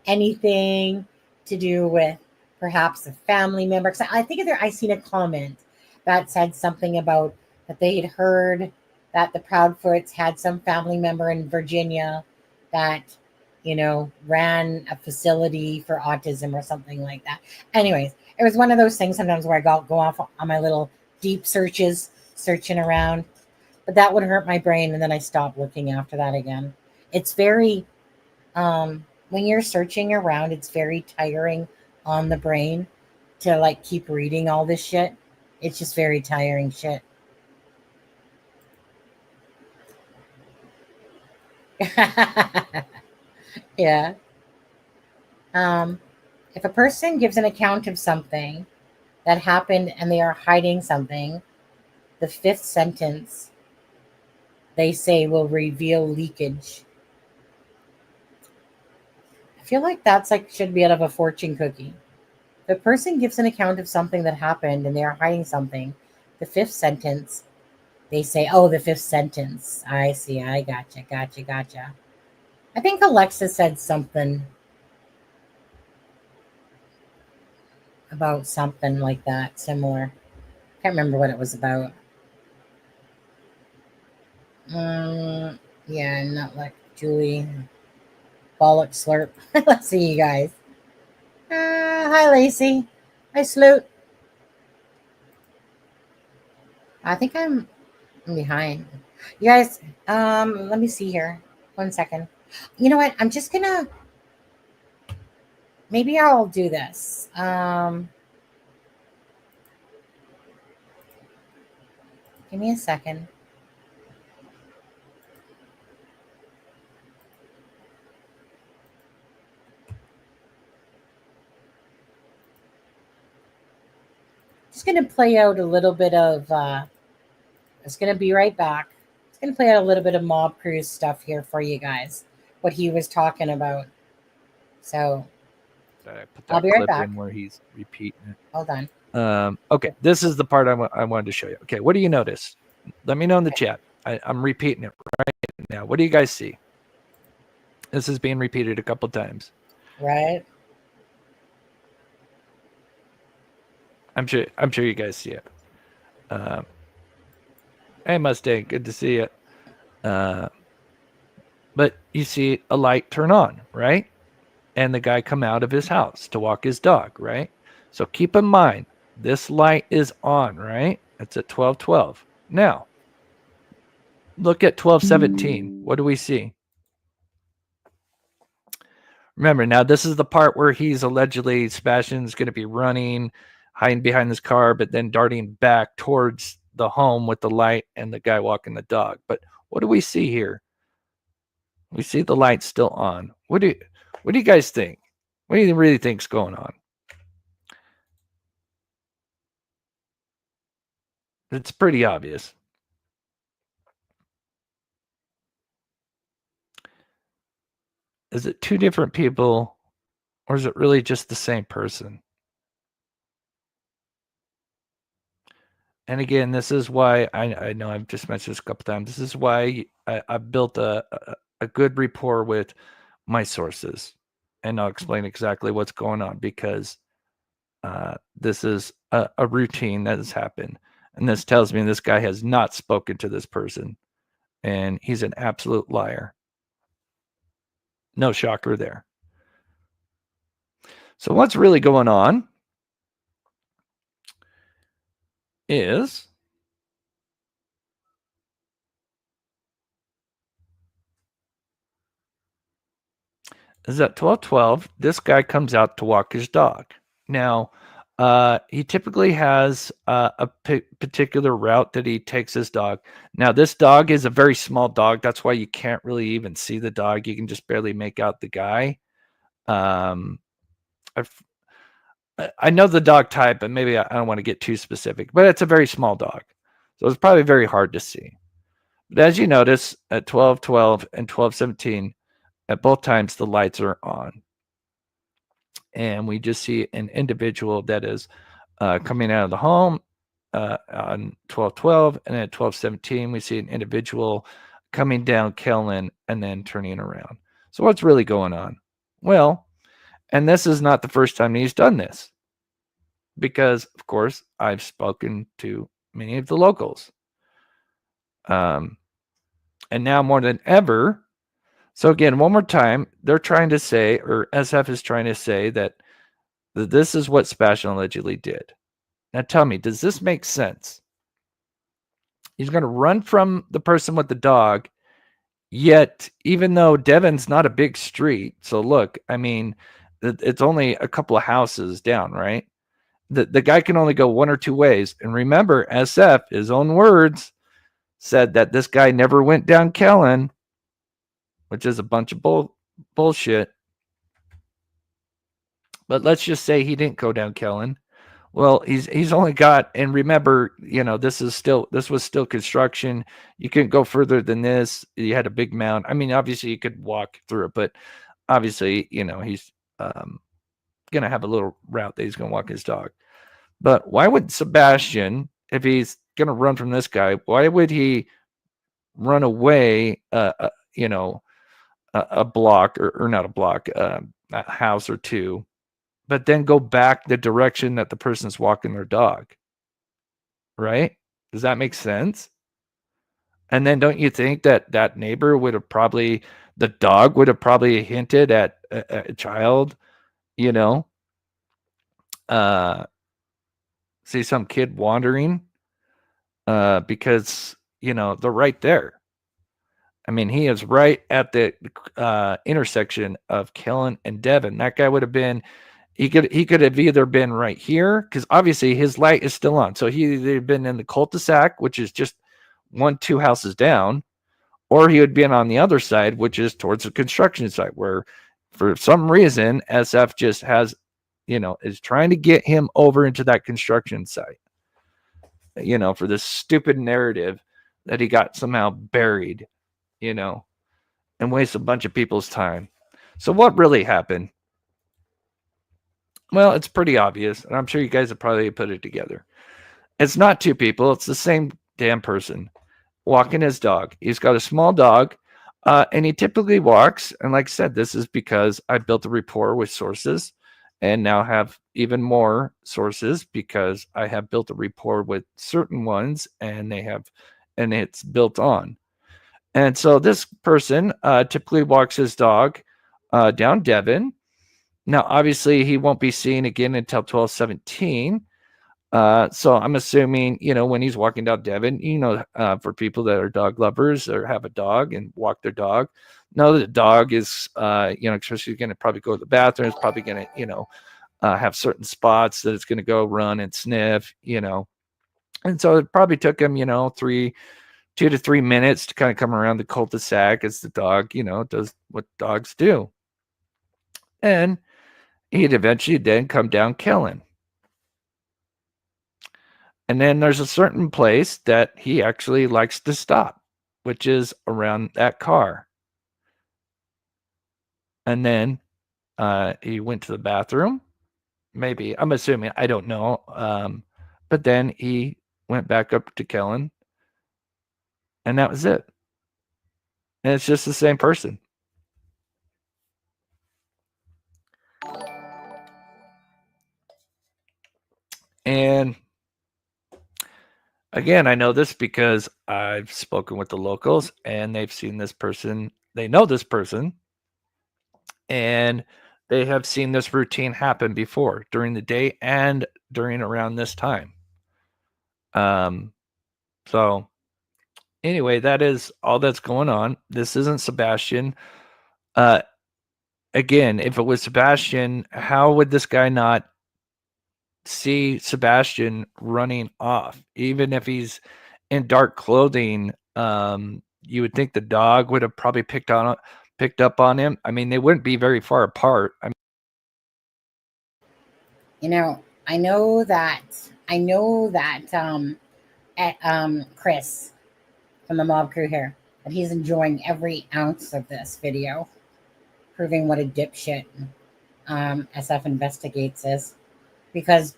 anything to do with perhaps a family member. Because I think I seen a comment that said something about that they had heard that the Proudfoots had some family member in Virginia that, you know, ran a facility for autism or something like that. Anyways, it was one of those things sometimes where I go off on my little deep searches, searching around. But that would hurt my brain, and then I stopped looking after that again. It's very, when you're searching around, it's very tiring on the brain to like keep reading all this shit. It's just very tiring shit. Yeah. If a person gives an account of something that happened and they are hiding something, the fifth sentence they say will reveal leakage. I feel like that's like should be out of a fortune cookie. If a person gives an account of something that happened and they are hiding something, the fifth sentence they say, oh, the fifth sentence. I see. I gotcha. I think Alexa said something about something like that, similar. Can't remember what it was about. Yeah, not like Julie. Bollock slurp. Let's see, you guys. Hi, Lacey. Hi, Sloot. I think I'm behind. You guys, let me see here. 1 second. You know what? I'm just gonna, maybe I'll do this. Give me a second. Just gonna play out a little bit of, it's gonna be right back. It's gonna play out a little bit of Mob Cruise stuff here for you guys, what he was talking about. So I put I'll that be right clip back. in where he's repeating it. Hold on. Okay, this is the part I wanted to show you. Okay, what do you notice? Let me know in the chat. I'm repeating it right now. What do you guys see? This is being repeated a couple times. Right. I'm sure you guys see it. Hey Mustang, good to see you. But you see a light turn on, right? And the guy come out of his house to walk his dog, right? So keep in mind, this light is on, right? It's at 12:12. Now, look at 12:17. What do we see? Remember, now this is the part where he's allegedly, Sebastian's going to be running, hiding behind this car, but then darting back towards the home with the light and the guy walking the dog. But what do we see here? We see the light still on. What do you guys think? What do you really think's going on? It's pretty obvious. Is it two different people, or is it really just the same person? And again, this is why I know I've just mentioned this a couple times. This is why I've built a good rapport with my sources, and I'll explain exactly what's going on, because this is a routine that has happened, and this tells me this guy has not spoken to this person, and he's an absolute liar. No shocker there. So what's really going on is at 12:12, this guy comes out to walk his dog. Now, he typically has a particular route that he takes his dog. Now, this dog is a very small dog. That's why you can't really even see the dog. You can just barely make out the guy. I know the dog type, but maybe I don't want to get too specific. But it's a very small dog, so it's probably very hard to see. But as you notice, at 12:12 and 12:17, at both times the lights are on, and we just see an individual that is coming out of the home on 12:12, and at 12:17 we see an individual coming down Kellen and then turning around. So what's really going on? Well, and this is not the first time he's done this, because of course I've spoken to many of the locals, and now more than ever. So again, one more time, they're trying to say, or SF is trying to say, that this is what Sebastian allegedly did. Now tell me, does this make sense? He's going to run from the person with the dog, yet even though Devon's not a big street, so look, I mean, it's only a couple of houses down, right? The guy can only go one or two ways. And remember, SF, his own words, said that this guy never went down Kellen, which is a bunch of bullshit. But let's just say he didn't go down Kellen. Well, he's only got, and remember, this was still construction. You couldn't go further than this. You had a big mound. I mean, obviously you could walk through it, but obviously, he's gonna have a little route that he's gonna walk his dog. But why would Sebastian, if he's gonna run from this guy, why would he run away? A block or not a block, a house or two, but then go back the direction that the person's walking their dog, right? Does that make sense? And then don't you think that neighbor would have probably, the dog would have probably hinted at a child, see some kid wandering, because, they're right there. I mean, he is right at the intersection of Kellen and Devon. That guy would have been, he could have either been right here, because obviously his light is still on. So he either been in the cul-de-sac, which is just 1-2 houses down, or he would be on the other side, which is towards the construction site, where for some reason SF just has, is trying to get him over into that construction site, for this stupid narrative that he got somehow buried, and waste a bunch of people's time. So what really happened? Well, it's pretty obvious, and I'm sure you guys have probably put it together. It's not two people, it's the same damn person walking his dog. He's got a small dog, and he typically walks. And like I said, this is because I built a rapport with sources and now have even more sources because I have built a rapport with certain ones and and it's built on. And so this person typically walks his dog down Devon. Now, obviously, he won't be seen again until 12/17. So I'm assuming, when he's walking down Devon, for people that are dog lovers or have a dog and walk their dog, know that the dog is, especially going to probably go to the bathroom. It's probably going to, have certain spots that it's going to go run and sniff, And so it probably took him, 2 to 3 minutes to kind of come around the cul-de-sac as the dog, does what dogs do. And he'd eventually then come down killing. And then there's a certain place that he actually likes to stop, which is around that car. And then he went to the bathroom. Maybe, I'm assuming, I don't know. But then he went back up to Kellen. And that was it. And it's just the same person. And again, I know this because I've spoken with the locals and they've seen this person. They know this person. And they have seen this routine happen before during the day and during around this time. So anyway, that is all that's going on. This isn't Sebastian. Again, if it was Sebastian, how would this guy not see Sebastian running off? Even if he's in dark clothing, you would think the dog would have probably picked up on him. I mean, they wouldn't be very far apart. I know that Chris from the mob crew here, that he's enjoying every ounce of this video, proving what a dipshit SF Investigates is. Because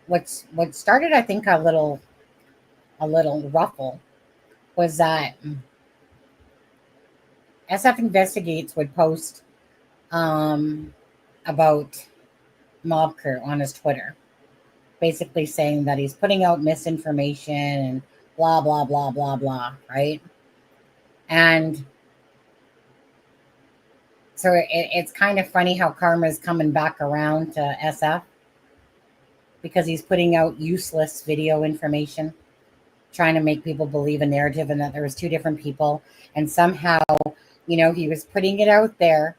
what started, I think, a little ruffle was that SF Investigates would post about mob crew on his Twitter, basically saying that he's putting out misinformation and blah blah blah blah blah, right? And so it's kind of funny how karma is coming back around to SF, because he's putting out useless video information, trying to make people believe a narrative and that there was two different people. And somehow, he was putting it out there,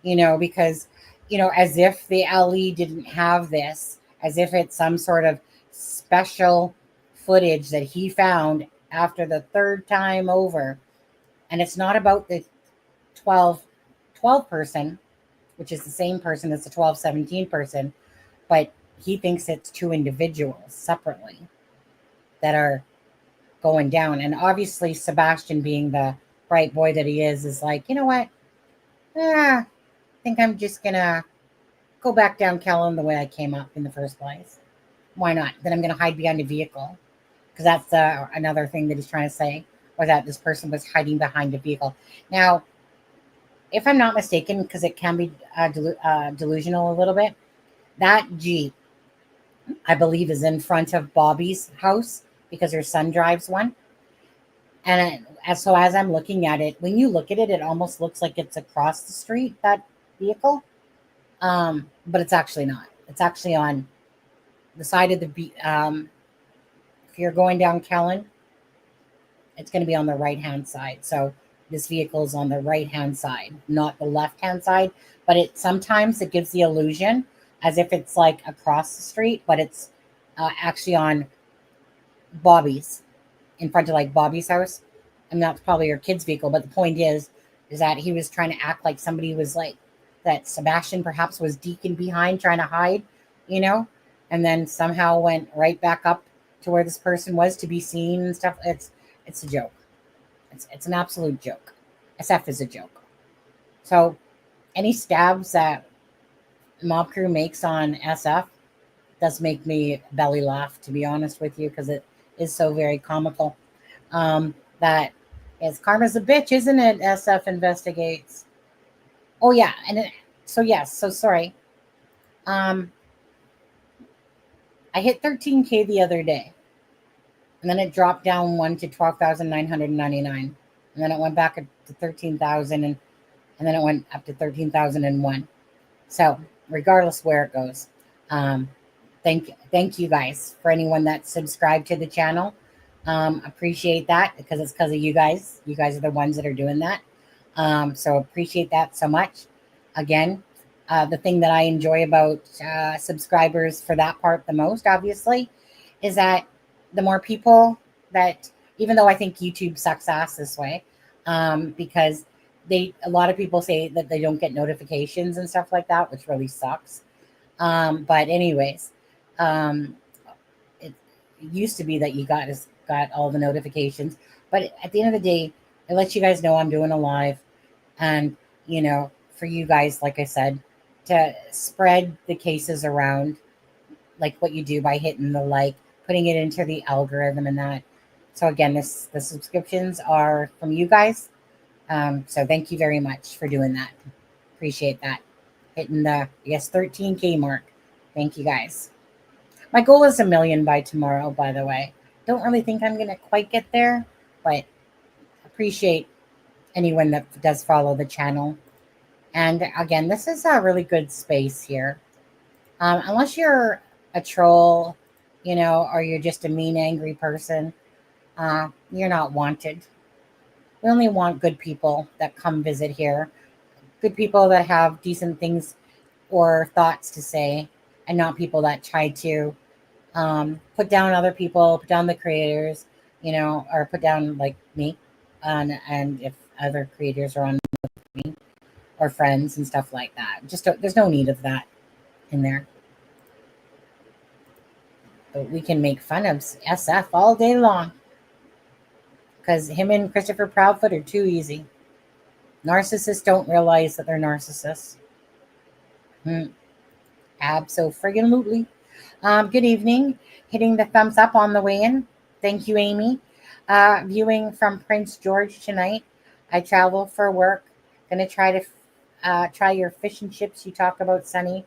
because, as if the LE didn't have this, as if it's some sort of special footage that he found after the third time over. And it's not about the 12 person, which is the same person as the 12/17 person, but he thinks it's two individuals separately that are going down. And obviously Sebastian, being the bright boy that he is like, you know what? I think I'm just gonna go back down Kellen the way I came up in the first place. Why not? Then I'm gonna hide behind a vehicle, because that's another thing that he's trying to say, was that this person was hiding behind a vehicle. Now, if I'm not mistaken, because it can be delusional a little bit, that Jeep, I believe, is in front of Bobby's house because her son drives one. And so as I'm looking at it, when you look at it, it almost looks like it's across the street, that vehicle. But it's actually not. It's actually on the side of the if you're going down Kellen, it's going to be on the right-hand side. So this vehicle is on the right-hand side, not the left-hand side. But sometimes it gives the illusion as if it's like across the street, but it's actually on Bobby's, in front of like Bobby's house. And that's probably her kid's vehicle. But the point is that he was trying to act like somebody was like, that Sebastian perhaps was deacon behind trying to hide, and then somehow went right back up to where this person was to be seen and stuff. It's a joke. It's an absolute joke. SF is a joke. So any stabs at Mob Crew makes on SF does make me belly laugh, to be honest with you, because it is so very comical. That is karma's a bitch, isn't it? SF investigates. Oh yeah, and so yes, so sorry. I hit 13K the other day, and then it dropped down one to 12,999, and then it went back to 13,000, and then it went up to 13,001. So regardless where it goes, thank you guys for anyone that subscribed to the channel. Appreciate that, because it's because of you guys. You guys are the ones that are doing that. So appreciate that so much. Again, the thing that I enjoy about subscribers for that part the most, obviously, is that the more people that, even though I think YouTube sucks ass this way, because a lot of people say that they don't get notifications and stuff like that, which really sucks. But anyways, it used to be that you got all the notifications, but at the end of the day, it lets you guys know I'm doing a live, and for you guys, like I said, to spread the cases around, like what you do by hitting the like, putting it into the algorithm and that. So again, the subscriptions are from you guys. So thank you very much for doing that. Appreciate that. Hitting the 13K mark. Thank you guys. My goal is 1 million by tomorrow, by the way. Don't really think I'm going to quite get there, but appreciate anyone that does follow the channel. And again, this is a really good space here. Unless you're a troll, or you're just a mean, angry person, you're not wanted. We only want good people that come visit here. Good people that have decent things or thoughts to say, and not people that try to put down other people, put down the creators, or put down like me, and if other creators are on with me, or friends and stuff like that. There's no need of that in there. But we can make fun of SF all day long, because him and Christopher Proudfoot are too easy. Narcissists don't realize that they're narcissists. Abso-friggin-lutely. Good evening. Hitting the thumbs up on the way in. Thank you, Amy. Viewing from Prince George tonight. I travel for work. Gonna try to try your fish and chips you talk about, Sunny.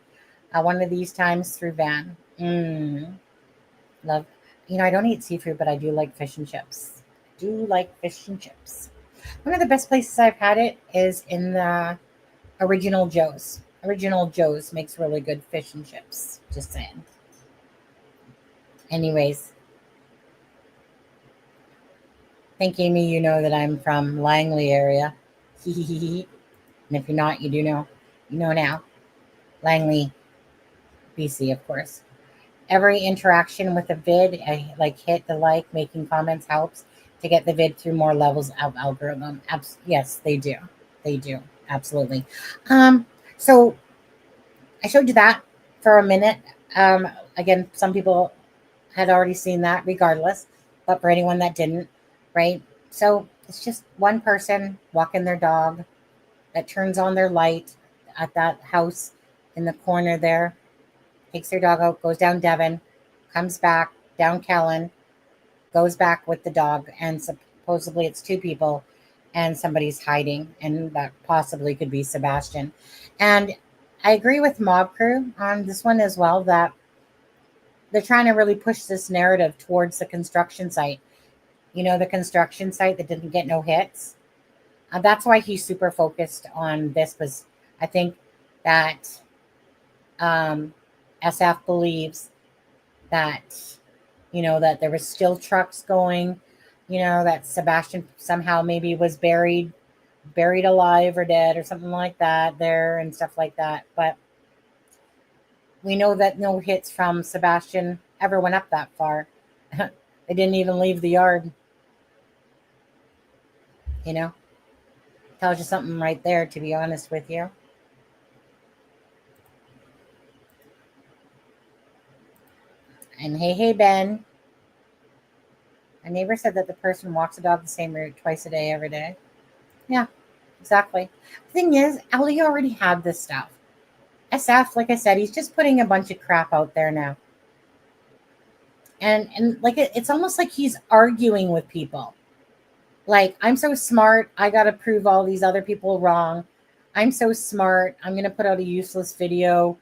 One of these times through Van. Love. I don't eat seafood, but I do like fish and chips. One of the best places I've had it is in the Original Joe's. Original Joe's makes really good fish and chips. Just saying. Anyways. Think, Amy, you know that I'm from Langley area. And if you're not, you do know. You know now. Langley, BC, of course. Every interaction with a vid, I hit the like, making comments helps to get the vid through more levels of algorithm. Yes, they do. They do. Absolutely. So I showed you that for a minute. Again, some people had already seen that regardless, but for anyone that didn't, right? So it's just one person walking their dog that turns on their light at that house in the corner there, takes their dog out, goes down Devon, comes back down Kellen, goes back with the dog, and supposedly it's two people and somebody's hiding, and that possibly could be Sebastian. And I agree with Mob Crew on this one as well, that they're trying to really push this narrative towards the construction site. The construction site that didn't get no hits. That's why he's super focused on this, because I think that SF believes that, that there was still trucks going, that Sebastian somehow maybe was buried alive or dead or something like that there and stuff like that. But we know that no hits from Sebastian ever went up that far. They didn't even leave the yard. Tells you something right there, to be honest with you. And hey, Ben. A neighbor said that the person walks the dog the same route twice a day, every day. Yeah, exactly. The thing is, Ellie already had this stuff. SF, like I said, he's just putting a bunch of crap out there now. And like it's almost like he's arguing with people. Like, I'm so smart, I got to prove all these other people wrong. I'm so smart, I'm going to put out a useless video,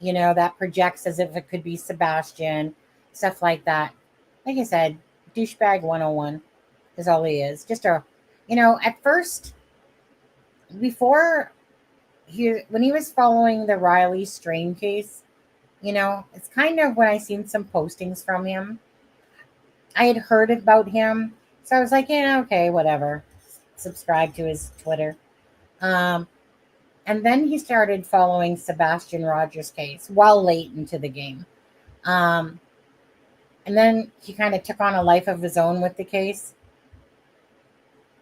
that projects as if it could be Sebastian, stuff like that. Like I said, douchebag 101 is all he is. Just at first, before when he was following the Riley Strain case, it's kind of when I seen some postings from him. I had heard about him, so I was like, yeah, okay, whatever. Subscribe to his Twitter. And then he started following Sebastian Rogers' case well late into the game. And then he kind of took on a life of his own with the case.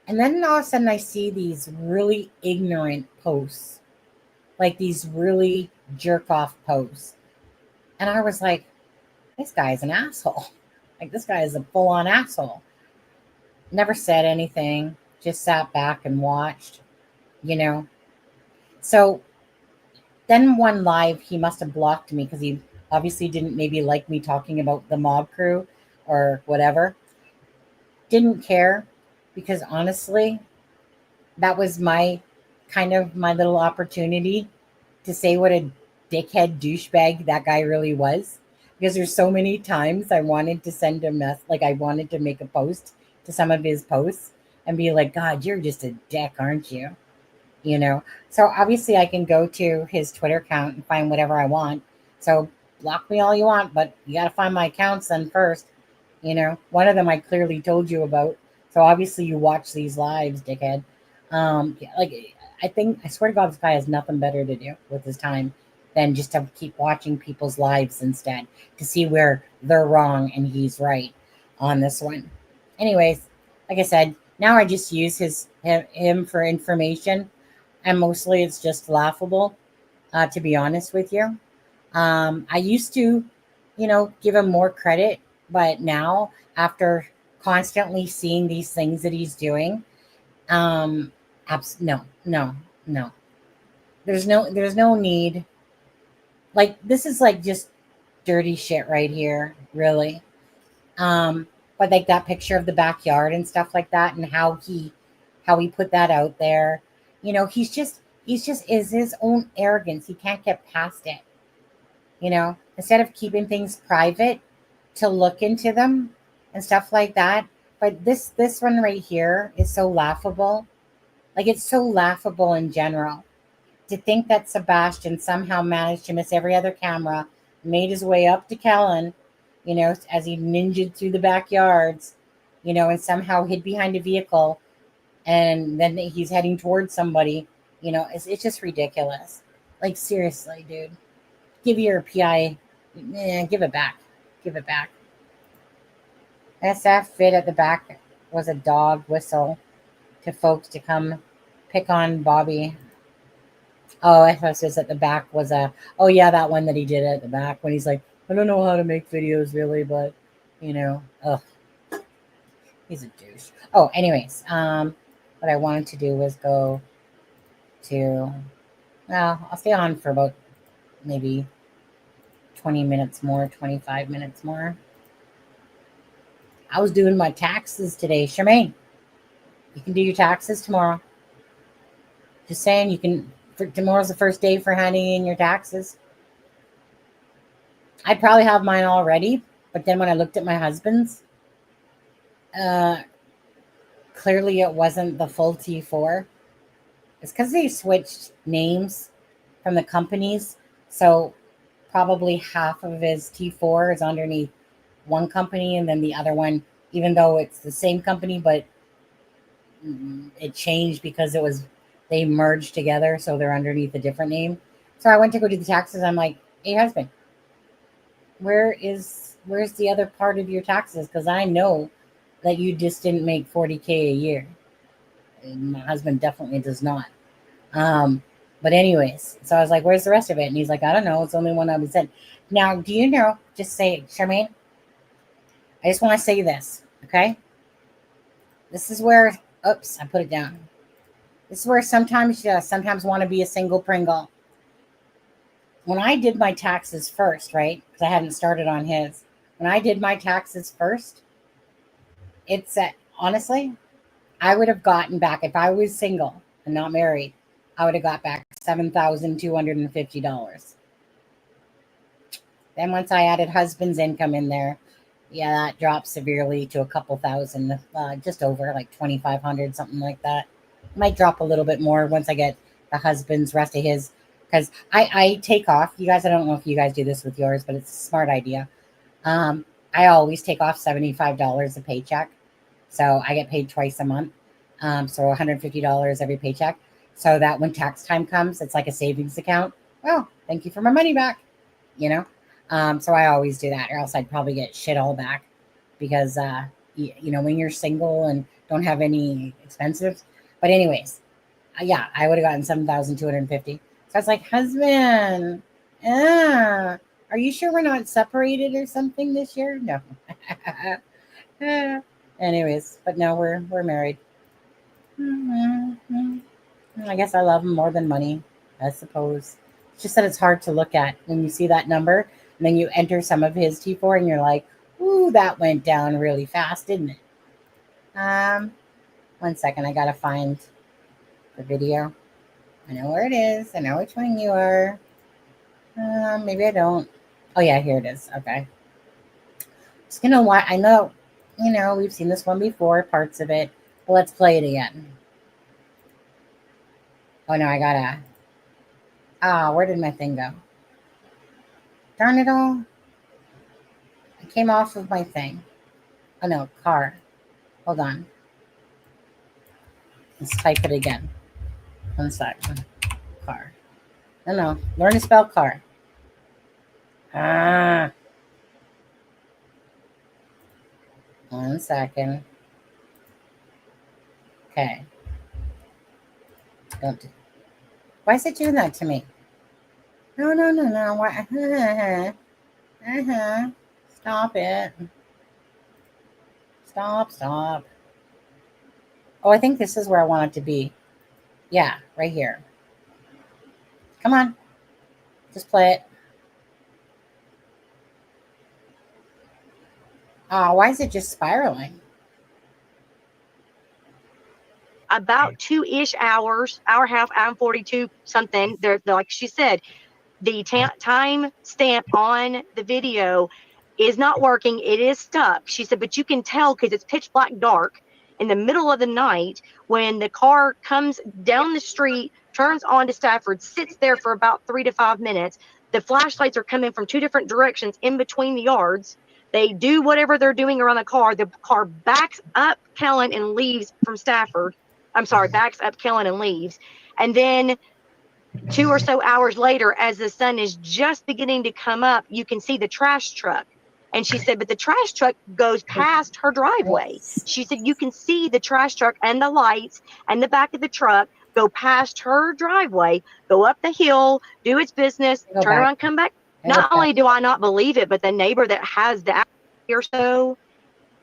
And then all of a sudden I see these really ignorant posts, like these really jerk off posts. And I was like, this guy is an asshole. Like, this guy is a full on asshole. Never said anything, just sat back and watched, So then one live, he must have blocked me because he obviously didn't maybe like me talking about the mob crew or whatever. Didn't care, because honestly, that was my little opportunity to say what a dickhead douchebag that guy really was. Because there's so many times I wanted to send I wanted to make a post to some of his posts and be like, God, you're just a dick, aren't you? So obviously I can go to his Twitter account and find whatever I want. So block me all you want, but you got to find my accounts then first. One of them I clearly told you about. So obviously you watch these lives, dickhead. I swear to God, this guy has nothing better to do with his time than just to keep watching people's lives instead, to see where they're wrong and he's right on this one. Anyways, like I said, now I just use him for information, and mostly it's just laughable, to be honest with you. I used to, give him more credit, but now, after constantly seeing these things that he's doing, no. There's no need. Like, this is like just dirty shit right here, really. But like that picture of the backyard and stuff like that, and how he put that out there, he's just is his own arrogance. He can't get past it. Instead of keeping things private, to look into them and stuff like that. But this one right here is so laughable. Like, it's so laughable in general. To think that Sebastian somehow managed to miss every other camera, made his way up to Kellen, as he ninjaed through the backyards, and somehow hid behind a vehicle, and then he's heading towards somebody. It's just ridiculous. Like, seriously, dude. Give your PI, give it back. Give it back. SF fit at the back was a dog whistle to folks to come pick on Bobby. Oh, SF says at the back was that one that he did at the back when he's like, I don't know how to make videos really, but ugh. He's a douche. Oh, anyways, what I wanted to do was go to, I'll stay on for about maybe 20 minutes more, 25 minutes more. I was doing my taxes today. Charmaine, you can do your taxes tomorrow. Just saying, tomorrow's the first day for handing in your taxes. I'd probably have mine already, but then when I looked at my husband's, clearly it wasn't the full T4. It's because they switched names from the companies. So probably half of his T4 is underneath one company, and then the other one, even though it's the same company, but it changed because they merged together, so they're underneath a different name. So I went to go do the taxes. I'm like, hey, husband, where's the other part of your taxes? Because I know that you just didn't make $40K a year. And my husband definitely does not. But anyways, so I was like, where's the rest of it? And he's like, I don't know. It's only one I was in. Now, do you know, just say, Charmaine, I just want to say this, okay? This is where, oops, I put it down. This is where sometimes you sometimes want to be a single Pringle. when I did my taxes first, right? Because I hadn't started on his. When I did my taxes first, it's honestly, I would have gotten back if I was single and not married. I would have got back $7,250. Then once I added husband's income in there, yeah, that dropped severely to a couple thousand, just over like 2,500, something like that. Might drop a little bit more once I get the husband's rest of his, because I take off. You guys, I don't know if you guys do this with yours, but it's a smart idea. I always take off $75 a paycheck, so I get paid twice a month. So $150 every paycheck, so that when tax time comes, it's like a savings account. Well, thank you for my money back, you know. So I always do that, or else I'd probably get shit all back, because you know, when you're single and don't have any expenses. But anyways, yeah, I would have gotten 7,250. So I was like, husband, are you sure we're not separated or something this year? No. Anyways, but no, we're married. I guess I love him more than money, I suppose. It's just that it's hard to look at when you see that number, and then you enter some of his T4 and you're like, ooh, that went down really fast, didn't it? 1 second, I gotta find the video. I know where it is. I know which one you are. Maybe I don't. Oh yeah, here it is. Okay. Just gonna watch. I know, you know, we've seen this one before, parts of it. But let's play it again. Oh no, I gotta. Where did my thing go? Darn it all. I came off of my thing. Oh no, car. Hold on. Let's type it again. 1 second. Car. No. Learn to spell car. 1 second. Okay. Don't. Why is it doing that to me? No. Why? Stop it. Stop. Oh, I think this is where I want it to be. Yeah, right here. Come on. Just play it. Why is it just spiraling? About 2-ish hours, hour and a half, hour and 42 something. They're like she said, the time stamp on the video is not working. It is stuck. She said, but you can tell because it's pitch black dark in the middle of the night when the car comes down the street, turns onto Stafford, sits there for about 3 to 5 minutes. The flashlights are coming from 2 different directions in between the yards. They do whatever they're doing around the car. The car backs up Kellen and leaves from Stafford. I'm sorry, backs up Kellen and leaves. And then 2 or so hours later, as the sun is just beginning to come up, you can see the trash truck. And she said, but the trash truck goes past her driveway. She said, you can see the trash truck and the lights and the back of the truck go past her driveway, go up the hill, do its business, turn around, come back. Not only do I not believe it, but the neighbor that has that or so,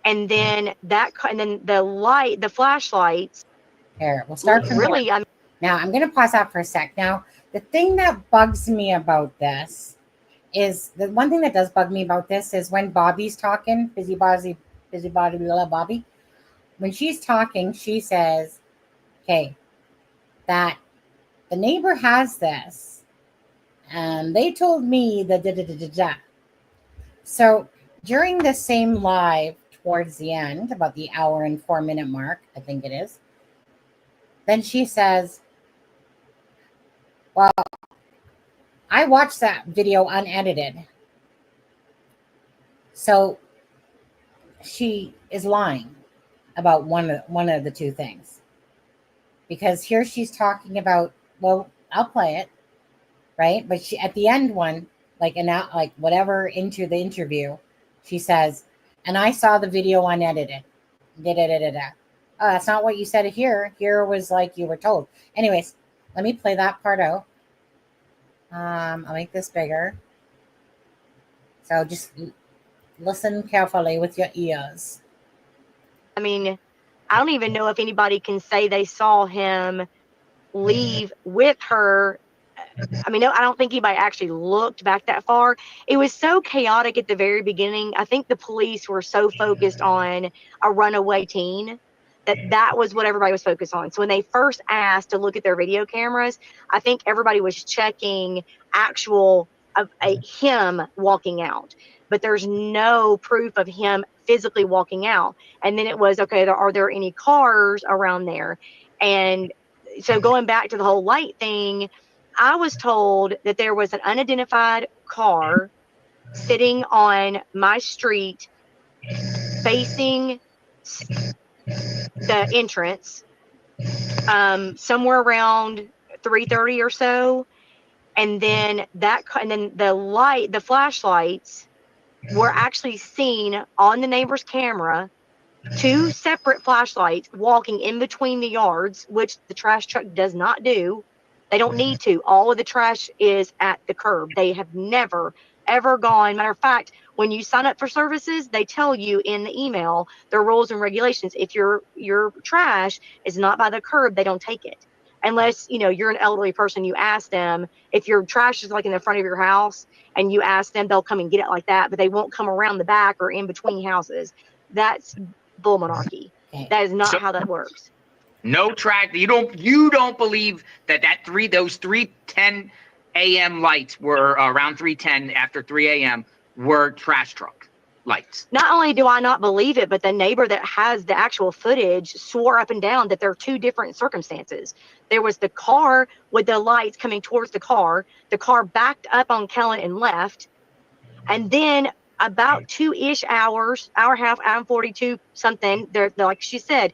and then the light, the flashlights. Here, we'll start from really. Now, I'm going to pause out for a sec. Now, the thing that bugs me about this is, the one thing that does bug me about this is when Bobby's talking, busybody, Bobby. When she's talking, she says, okay, that the neighbor has this, and they told me that da-da-da-da-da. So during the same live towards the end, about the hour and 4 minute mark, I think it is, then she says, well, I watched that video unedited. So she is lying about one of the two things. Because here she's talking about, well, I'll play it, right? But she, at the end one, like whatever into the interview, she says, and I saw the video unedited. Da-da-da-da-da. Oh, that's not what you said here. Here was like you were told. Anyways, let me play that part out. I'll make this bigger. So just listen carefully with your ears. I mean, I don't even know if anybody can say they saw him leave with her I mean, no, I don't think anybody actually looked back that far. It was so chaotic at the very beginning. I think the police were so focused on a runaway teen that was what everybody was focused on. So when they first asked to look at their video cameras, I think everybody was checking actual of him walking out, but there's no proof of him physically walking out. And then it was, okay, are there any cars around there? And so going back to the whole light thing, I was told that there was an unidentified car sitting on my street facing the entrance, somewhere around 3:30 or so. And then the flashlights were actually seen on the neighbor's camera, 2 separate flashlights walking in between the yards, which the trash truck does not do. They don't need to. All of the trash is at the curb. They have never, ever gone. Matter of fact, when you sign up for services, they tell you in the email their rules and regulations. If your trash is not by the curb, they don't take it. Unless, you're an elderly person, you ask them. If your trash is like in the front of your house and you ask them, they'll come and get it like that, but they won't come around the back or in between houses. That's bull monarchy. Okay. That is not how that works. No track. You don't believe those 3:10 a.m. lights were around 3:10 after 3 a.m. were trash truck lights. Not only do I not believe it, but the neighbor that has the actual footage swore up and down that there are 2 different circumstances. There was the car with the lights coming towards the car backed up on Kellen and left. And then about 2-ish hours, hour and a half, hour 42 something, they're like she said,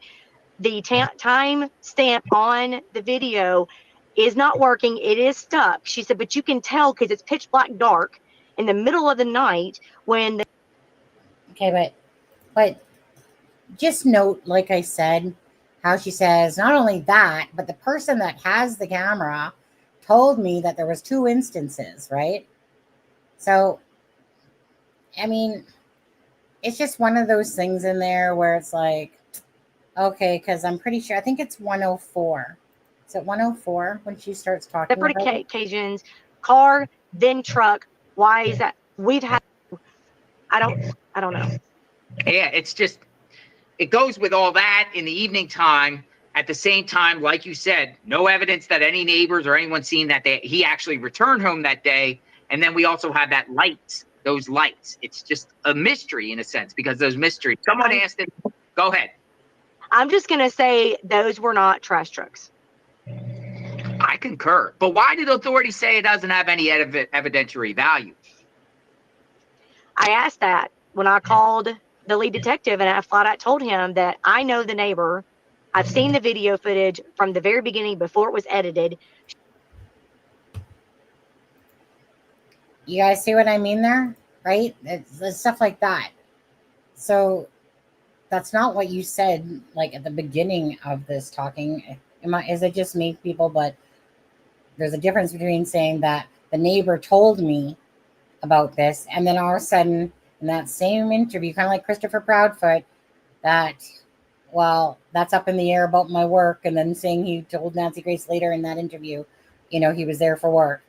the time stamp on the video is not working. It is stuck. She said, but you can tell because it's pitch black dark in the middle of the night when the Okay, but just note, like I said, how she says not only that, but the person that has the camera told me that there was 2 instances, right? So, I mean, it's just one of those things in there where it's like, okay, because I'm pretty sure, I think it's 104. Is it 104 when she starts talking separate about it? occasions, car, then truck. Why is that? We've had, I don't know. Yeah, it's just, it goes with all that in the evening time. At the same time, like you said, no evidence that any neighbors or anyone seen that he actually returned home that day. And then we also have those lights. It's just a mystery in a sense, because those mysteries. Someone asked it. Go ahead. I'm just going to say those were not trash trucks. I concur. But why did authorities say it doesn't have any evidentiary value? I asked that when I called the lead detective, and I flat out told him that I know the neighbor. I've seen the video footage from the very beginning before it was edited. You guys see what I mean there, right? It's stuff like that. So that's not what you said, like at the beginning of this talking. Is it just me, people? But there's a difference between saying that the neighbor told me about this, and then all of a sudden in that same interview, kind of like Christopher Proudfoot, that, well, that's up in the air about my work, and then saying he told Nancy Grace later in that interview, he was there for work.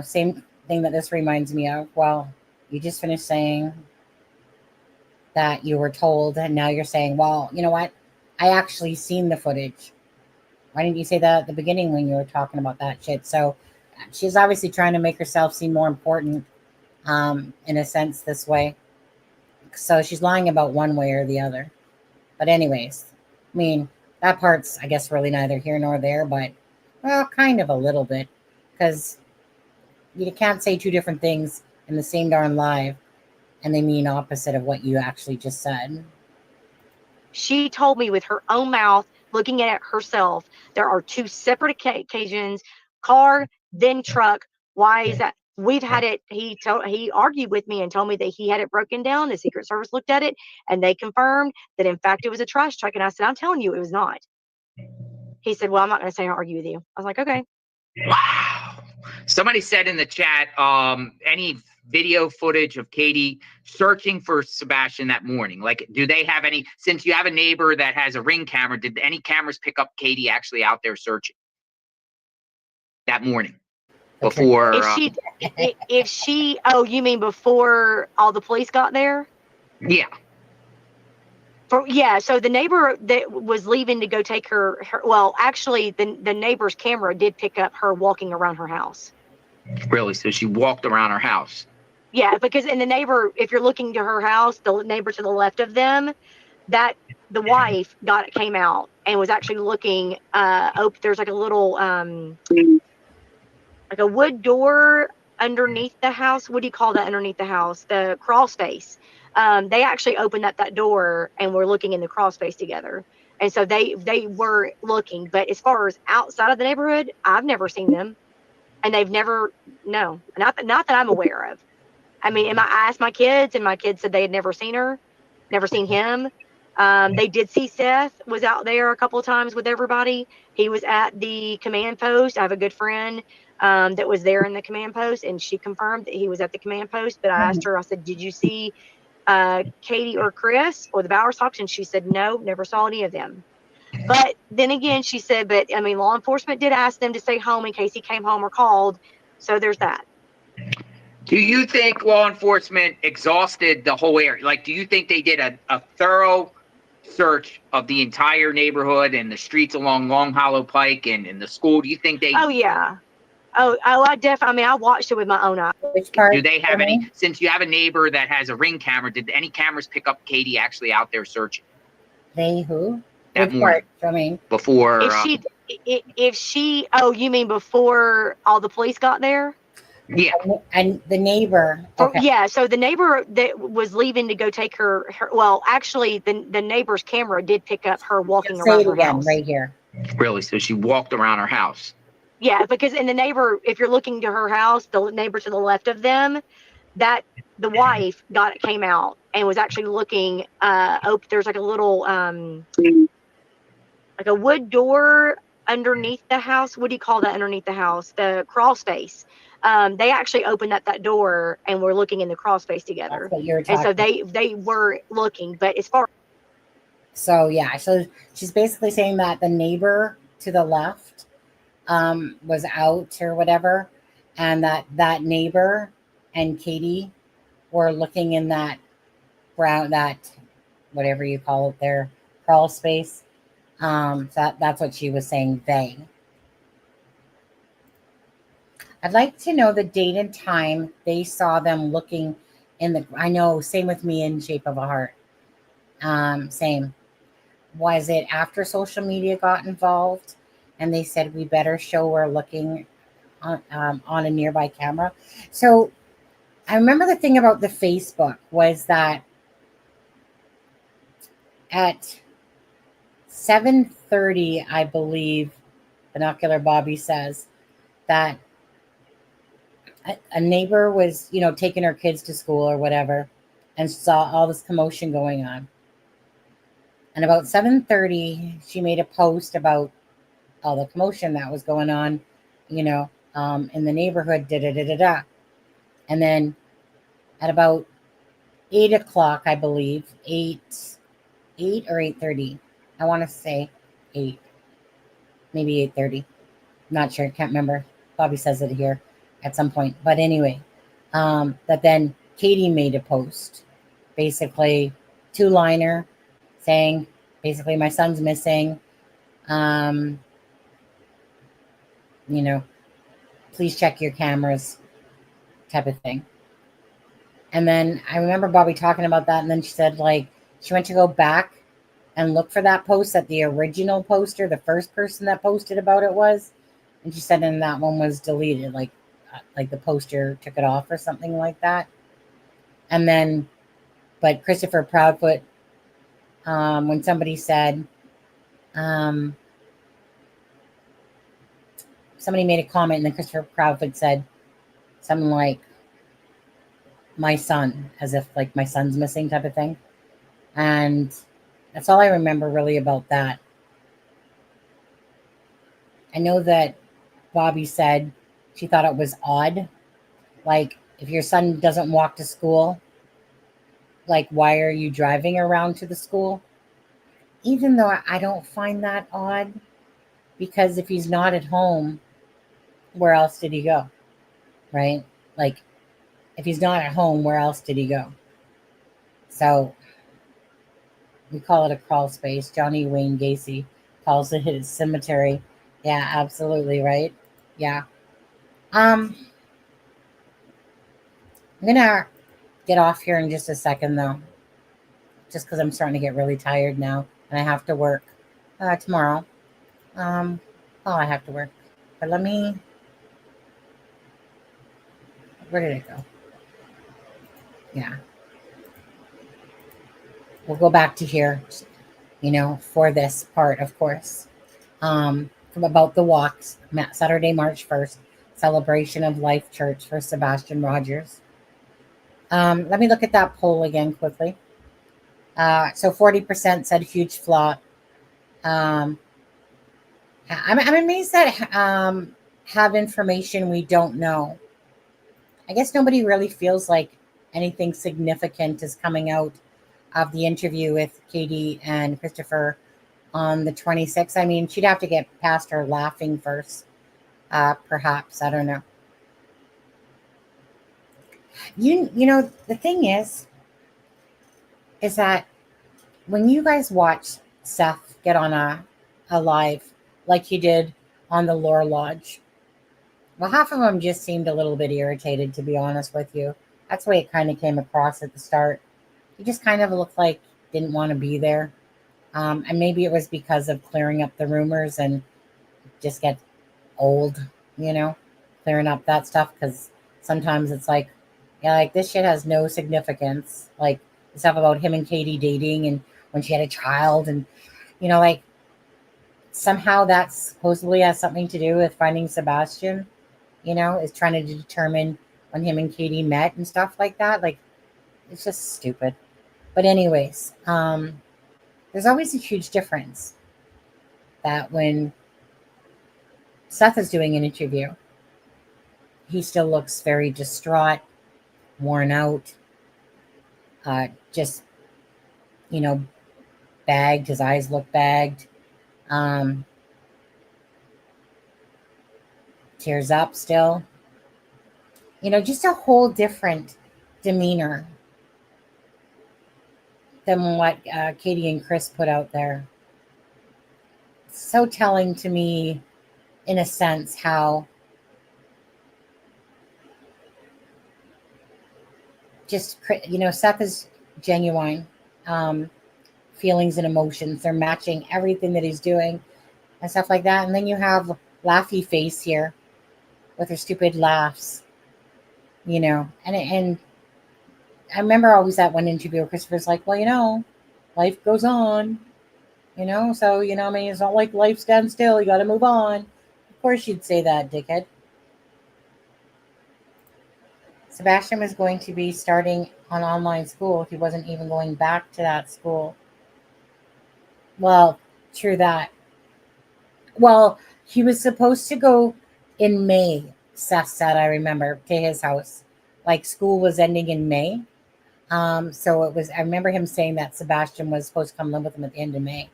Same thing that this reminds me of. Well, you just finished saying that you were told, and now you're saying, well, you know what? I actually seen the footage. Why didn't you say that at the beginning when you were talking about that shit? So she's obviously trying to make herself seem more important, in a sense, this way. So she's lying about one way or the other. But anyways, I mean, that part's, I guess, really neither here nor there, but, well, kind of a little bit. Because you can't say 2 different things in the same darn live, and they mean opposite of what you actually just said. She told me with her own mouth, looking at it herself, there are 2 separate occasions, car, then truck. Why is that? We've had it. He argued with me and told me that he had it broken down. The Secret Service looked at it and they confirmed that in fact it was a trash truck. And I said, I'm telling you, it was not. He said, well, I'm not going to say I'll argue with you. I was like, okay. Wow. Somebody said in the chat, any video footage of Katie searching for Sebastian that morning? Like, do they have any, since you have a neighbor that has a Ring camera, did any cameras pick up Katie actually out there searching? that morning Okay. before. If she, oh, you mean before all the police got there? Yeah. So the neighbor that was leaving to go take her well, actually, the neighbor's camera did pick up her walking around her house. Really? So she walked around her house. Yeah, because the neighbor, if you're looking to her house, the neighbor to the left of them, that the wife came out and was actually looking. There's like a little like a wood door underneath the house. What do you call that underneath the house? The crawl space. They actually opened up that door and were looking in the crawl space together. And so they were looking. But as far as outside of the neighborhood, I've never seen them, and they've never not that I'm aware of. I mean, I asked my kids, and my kids said they had never seen her, never seen him. They did see Seth was out there a couple of times with everybody. He was at the command post. I have a good friend that was there in the command post, and she confirmed that he was at the command post. But I asked her, I said, did you see Katie or Chris or the Bowers Hawks? And she said, no, never saw any of them. But then again, she said, but I mean, law enforcement did ask them to stay home in case he came home or called. So there's that. Do you think law enforcement exhausted the whole area? Like, do you think they did a thorough search of the entire neighborhood and the streets along Long Hollow Pike and the school? Do you think they? Oh yeah. I definitely. I mean, I watched it with my own eyes. Which part? Do they have any? Since you have a neighbor that has a Ring camera, did any cameras pick up Katie actually out there searching? They who? That Which morning part? I mean, before. If she, oh, you mean before all the police got there? Yeah. and the neighbor. Okay. Yeah, so the neighbor that was leaving to go take her well, actually, the neighbor's camera did pick up her walking Say around it her again, house. right here. Really? So she walked around her house. Yeah, because the neighbor, if you're looking to her house, the neighbor to the left of them, that the wife came out and was actually looking. There's like a little like a wood door underneath the house. What do you call that underneath the house? The crawl space. They actually opened up that door and were looking in the crawl space together. That's what you were And so talking. they were looking. But as far So yeah, so she's basically saying that the neighbor to the left was out or whatever, and that neighbor and Katie were looking in that whatever you call it there, crawl space. That's what she was saying. I'd like to know the date and time they saw them looking in the. I know, same with me in Shape of a Heart. Same. Was it after social media got involved and they said we better show we're looking on a nearby camera? So I remember the thing about the Facebook was that at 7:30, I believe, Binocular Bobby says that a neighbor was, taking her kids to school or whatever and saw all this commotion going on. And about 7:30, she made a post about all the commotion that was going on, in the neighborhood, da-da-da-da-da. And then at about 8 o'clock, I believe, 8 or 8:30, I want to say 8, maybe 8:30. Not sure, can't remember. Bobby says it here at some point. But anyway, that then Katie made a post, basically two-liner, saying basically my son's missing. Please check your cameras, type of thing. And then I remember Bobby talking about that, and then she said she went to go back and look for that post that the original poster, the first person that posted about it was, and she said, and that one was deleted, like the poster took it off or something like that. And then, but Christopher Proudfoot, when somebody said, somebody made a comment, and then Christopher Proudfoot said something like, my son, as if my son's missing, type of thing. And that's all I remember really about that. I know that Bobby said she thought it was odd. If your son doesn't walk to school, why are you driving around to the school? Even though I don't find that odd, because if he's not at home, where else did he go? Right? Like, if he's not at home, where else did he go? So we call it a crawl space. Johnny Wayne Gacy calls it his cemetery. Yeah, absolutely, right? Yeah. I'm gonna get off here in just a second though, just because I'm starting to get really tired now and I have to work tomorrow. I have to work. But let me, where did it go? Yeah. We'll go back to here, for this part, of course. From about the walks, Saturday, March 1st, celebration of Life Church for Sebastian Rogers. Let me look at that poll again quickly. So 40% said huge flop. I'm amazed that have information we don't know. I guess nobody really feels like anything significant is coming out of the interview with Katie and Christopher on the 26th. I mean, she'd have to get past her laughing first, perhaps. I don't know. The thing is that when you guys watch Seth get on a live like he did on the Lore Lodge, well, half of them just seemed a little bit irritated, to be honest with you. That's the way it kind of came across at the start. He just kind of looked like didn't want to be there. And maybe it was because of clearing up the rumors and just get old, clearing up that stuff. Because sometimes it's like, yeah, like this shit has no significance. Like the stuff about him and Katie dating and when she had a child and, like somehow that supposedly has something to do with finding Sebastian, is trying to determine when him and Katie met and stuff like that. Like, it's just stupid. But anyways, there's always a huge difference that when Seth is doing an interview, he still looks very distraught, worn out, just, bagged. His eyes look bagged. Tears up still. Just a whole different demeanor than what Katie and Chris put out there. So telling to me, in a sense, how just, Seth is genuine. Feelings and emotions, they're matching everything that he's doing and stuff like that. And then you have Laughy Face here with her stupid laughs, and I remember always that one interview where Christopher's like, well, life goes on, so, I mean, it's not like life stands still. You got to move on. Of course you'd say that, dickhead. Sebastian was going to be starting on online school. He wasn't even going back to that school. Well, true that. Well, he was supposed to go in May, Seth said, I remember, to his house. Like school was ending in May. So it was, I remember him saying that Sebastian was supposed to come live with him at the end of May.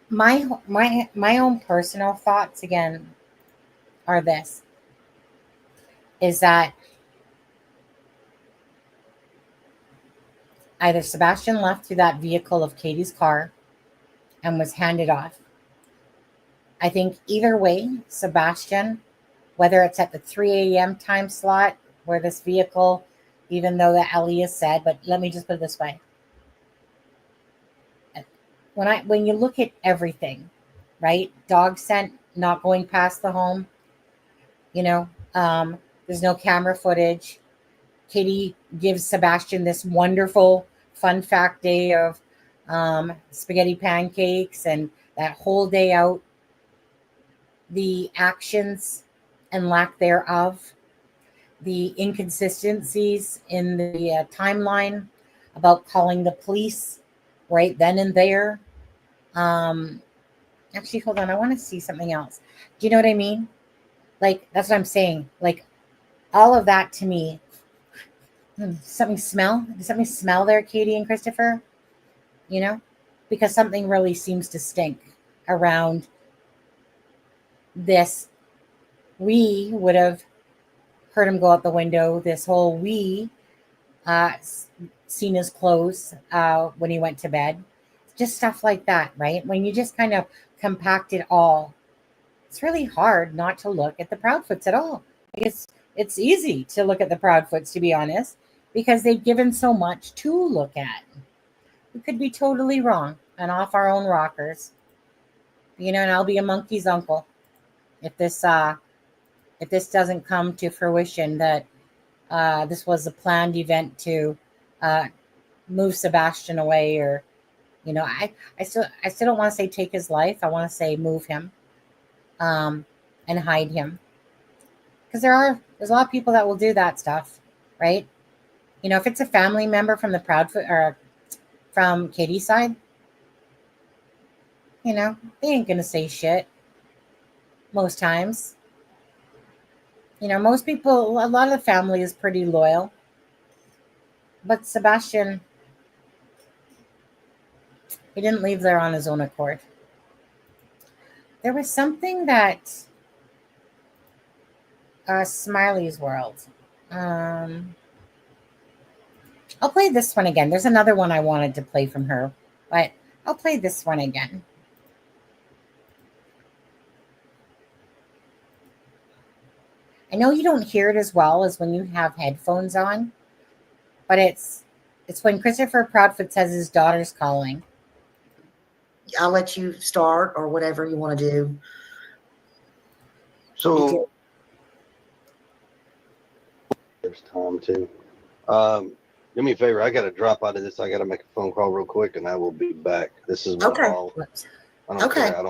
My own personal thoughts again are this, is that either Sebastian left through that vehicle of Katie's car and was handed off. I think either way, Sebastian, whether it's at the 3 a.m. time slot where this vehicle, even though the Elias said, but let me just put it this way. When you look at everything, right? Dog scent not going past the home, there's no camera footage. Katie gives Sebastian this wonderful fun fact day of spaghetti pancakes and that whole day out. The actions and lack thereof, the inconsistencies in the timeline about calling the police right then and there. Actually, hold on. I want to see something else. Do you know what I mean? Like, that's what I'm saying. Like, all of that to me. Something smell? Does something smell there, Katie and Christopher? Because something really seems to stink around we would have heard him go out the window. This whole we seen his clothes when he went to bed. Just stuff like that, right? When you just kind of compact it all, it's really hard not to look at the Proudfoots at all. It's easy to look at the Proudfoots, to be honest, because they've given so much to look at. We could be totally wrong and off our own rockers, and I'll be a monkey's uncle if this doesn't come to fruition, that this was a planned event to move Sebastian away, or I still don't want to say take his life. I want to say move him and hide him, because there's a lot of people that will do that stuff, right? If it's a family member from the Proudfoot or from Katie's side, they ain't gonna say shit most times. Most people, a lot of the family is pretty loyal, but Sebastian, he didn't leave there on his own accord. There was something that Smiley's World. I'll play this one again. There's another one I wanted to play from her, but I'll play this one again. I know you don't hear it as well as when you have headphones on, but it's when Christopher Proudfoot says his daughter's calling. I'll let you start or whatever you want to do. So there's time too. Do me a favor. I got to drop out of this. I got to make a phone call real quick, and I will be back. This is my call. I don't care. I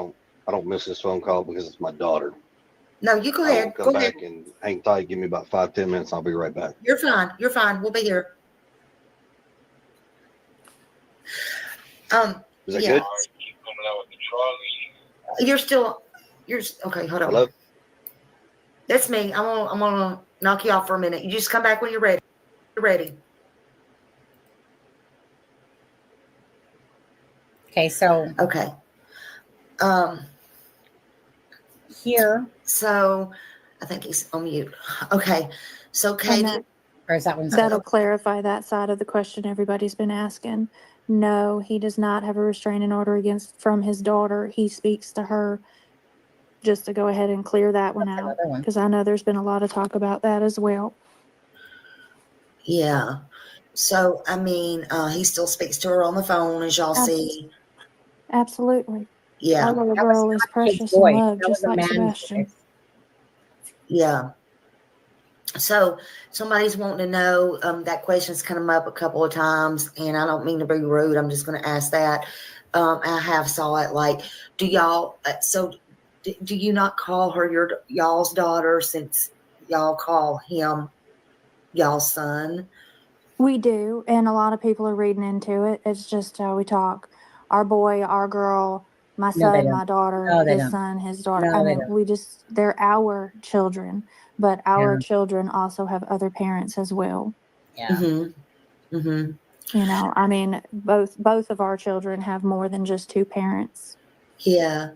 don't miss this phone call because it's my daughter. No, you go ahead. Come back and hang tight. Give me about 5-10 minutes. I'll be right back. You're fine. You're fine. We'll be here. Is that good? You're okay. Hold on. Hello? That's me. I'm gonna knock you off for a minute. You just come back when you're ready. You're ready. Okay, so okay. Here. So I think he's on mute. Okay. So Katie, or is that one? That'll clarify that side of the question everybody's been asking. No, he does not have a restraining order from his daughter. He speaks to her, just to go ahead and clear that one out, because I know there's been a lot of talk about that as well. Yeah. So I mean, he still speaks to her on the phone, as y'all see. Absolutely. Yeah. Our little girl is precious and loved, just like Sebastian. Yeah. So somebody's wanting to know, that question's come up a couple of times, and I don't mean to be rude. I'm just going to ask that. I have saw it, like, do y'all, do you not call her y'all's daughter, since y'all call him y'all's son? We do, and a lot of people are reading into it. It's just how we talk. Our boy, our girl, my son, my daughter, his son, his daughter. I mean, they're our children, but our children also have other parents as well. Yeah. Mm-hmm. Mm-hmm. I mean, both of our children have more than just two parents. Yeah.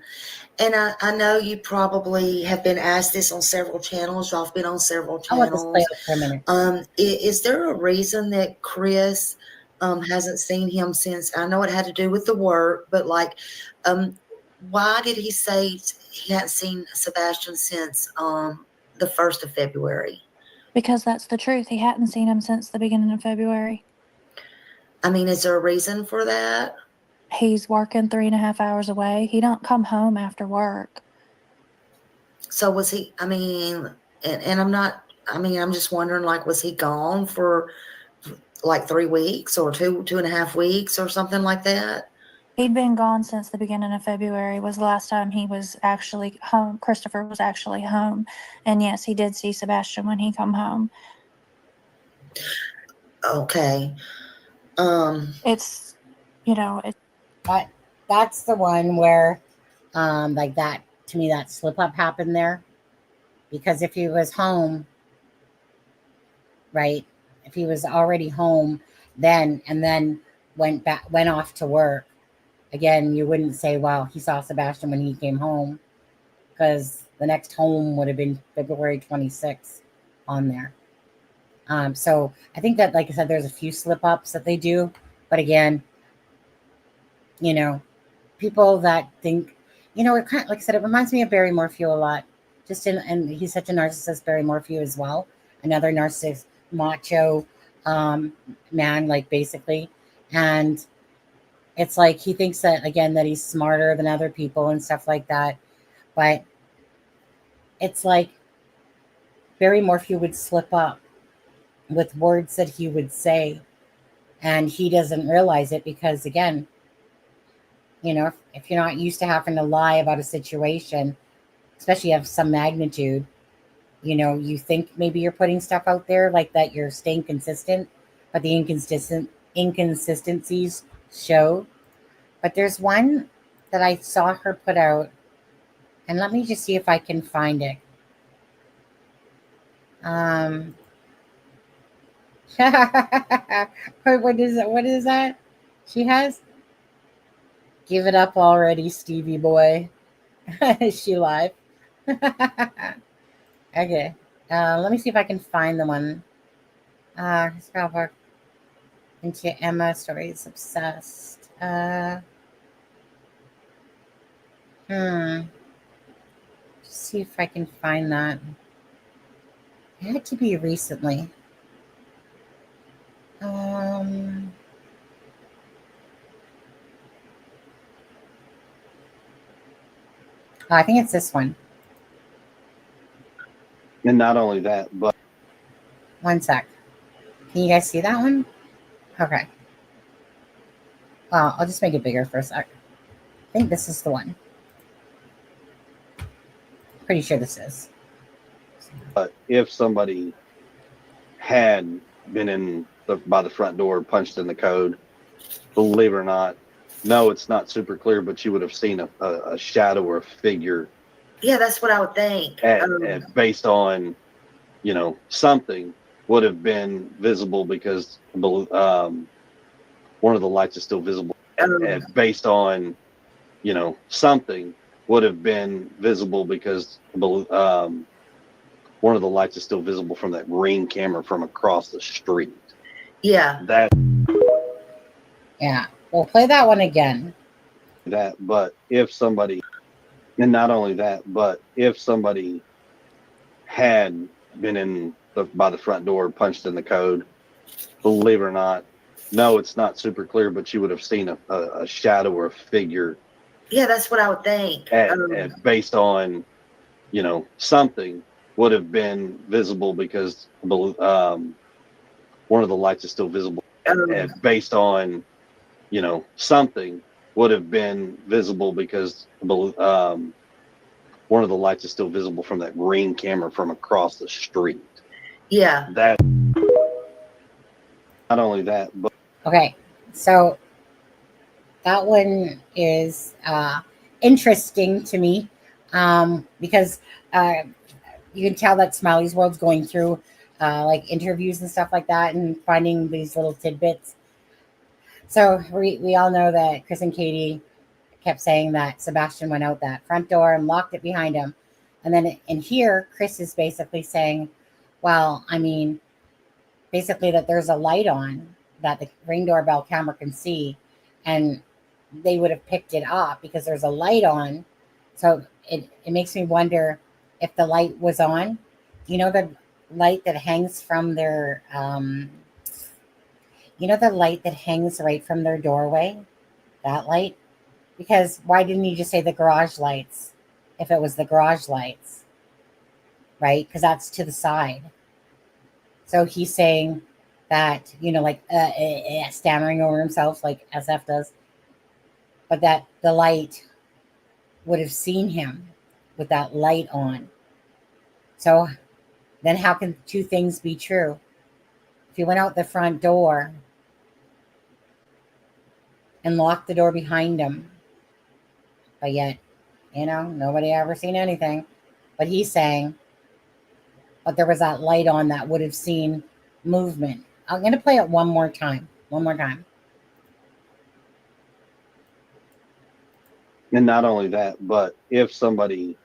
And I know you probably have been asked this on several channels. Y'all have been on several channels. I'll just play it for a minute. Is there a reason that Chris hasn't seen him since? I know it had to do with the work, but why did he say he hadn't seen Sebastian since the 1st of February? Because that's the truth. He hadn't seen him since the beginning of February. I mean, is there a reason for that? He's working 3.5 hours away. He don't come home after work. So was he, I mean, and I'm just wondering, was he gone for 3 weeks or 2.5 weeks or something like that? He'd been gone since the beginning of February was the last time he was actually home. Christopher was actually home. And yes, he did see Sebastian when he come home. Okay. It's, But that's the one where, that, to me, that slip up happened there. Because if he was home, right, if he was already home then, and then went off to work, again, you wouldn't say, well, he saw Sebastian when he came home, because the next home would have been February 26th on there. So I think that, like I said, there's a few slip ups that they do. But again, you know, people that think, you know, it kind of, like I said, it reminds me of Barry Morphew a lot. And he's such a narcissist, Barry Morphew as well. Another narcissist, macho man, like basically. And it's like he thinks that, again, that he's smarter than other people and stuff like that. But it's like Barry Morphew would slip up with words that he would say, and he doesn't realize it because, again, you know, if you're not used to having to lie about a situation, especially of some magnitude, you know, you think maybe you're putting stuff out there like that, you're staying consistent, but the inconsistencies show. But there's one that I saw her put out, and let me just see if I can find it. What is it? What is that? She has? Give it up already, Stevie boy. Is she live? Okay. Let me see if I can find the one. Into Emma stories obsessed. See if I can find that. It had to be recently. I think it's this one. And not only that, but one sec. Can you guys see that one? Okay. I'll just make it bigger for a sec. I think this is the one. Pretty sure this is. But if somebody had been by the front door, punched in the code, believe it or not, no, it's not super clear, but you would have seen a shadow or a figure. Yeah, that's what I would think. And based on, you know, something would have been visible because one of the lights is still visible. And based on, you know, something would have been visible because one of the lights is still visible from that Ring camera from across the street. Yeah. Yeah. We'll play that one again. But if somebody, and not only that, but if somebody had been by the front door, punched in the code, believe it or not, no, it's not super clear, but you would have seen a shadow or a figure. Yeah, that's what I would think. And based on, you know, something would have been visible because one of the lights is still visible. And based on, you know, something would have been visible because one of the lights is still visible from that Ring camera from across the street. Yeah. That, not only that, but. Okay. So that one is interesting to me because you can tell that Smiley's World's going through like interviews and stuff like that and finding these little tidbits. So we all know that Chris and Katie kept saying that Sebastian went out that front door and locked it behind him. And then in here, Chris is basically saying, well, I mean, basically that there's a light on that the Ring doorbell camera can see, and they would have picked it up because there's a light on. So it makes me wonder if the light was on. You know, the light that hangs from their, you know, the light that hangs right from their doorway, that light? Because why didn't he just say the garage lights if it was the garage lights, right? Because that's to the side. So he's saying that, you know, like stammering over himself like SF does, but that the light would have seen him with that light on. So then how can two things be true? If he went out the front door and locked the door behind him, but yet, you know, nobody ever seen anything. But he's saying, but there was that light on that would have seen movement. I'm going to play it one more time. One more time. And not only that, but if somebody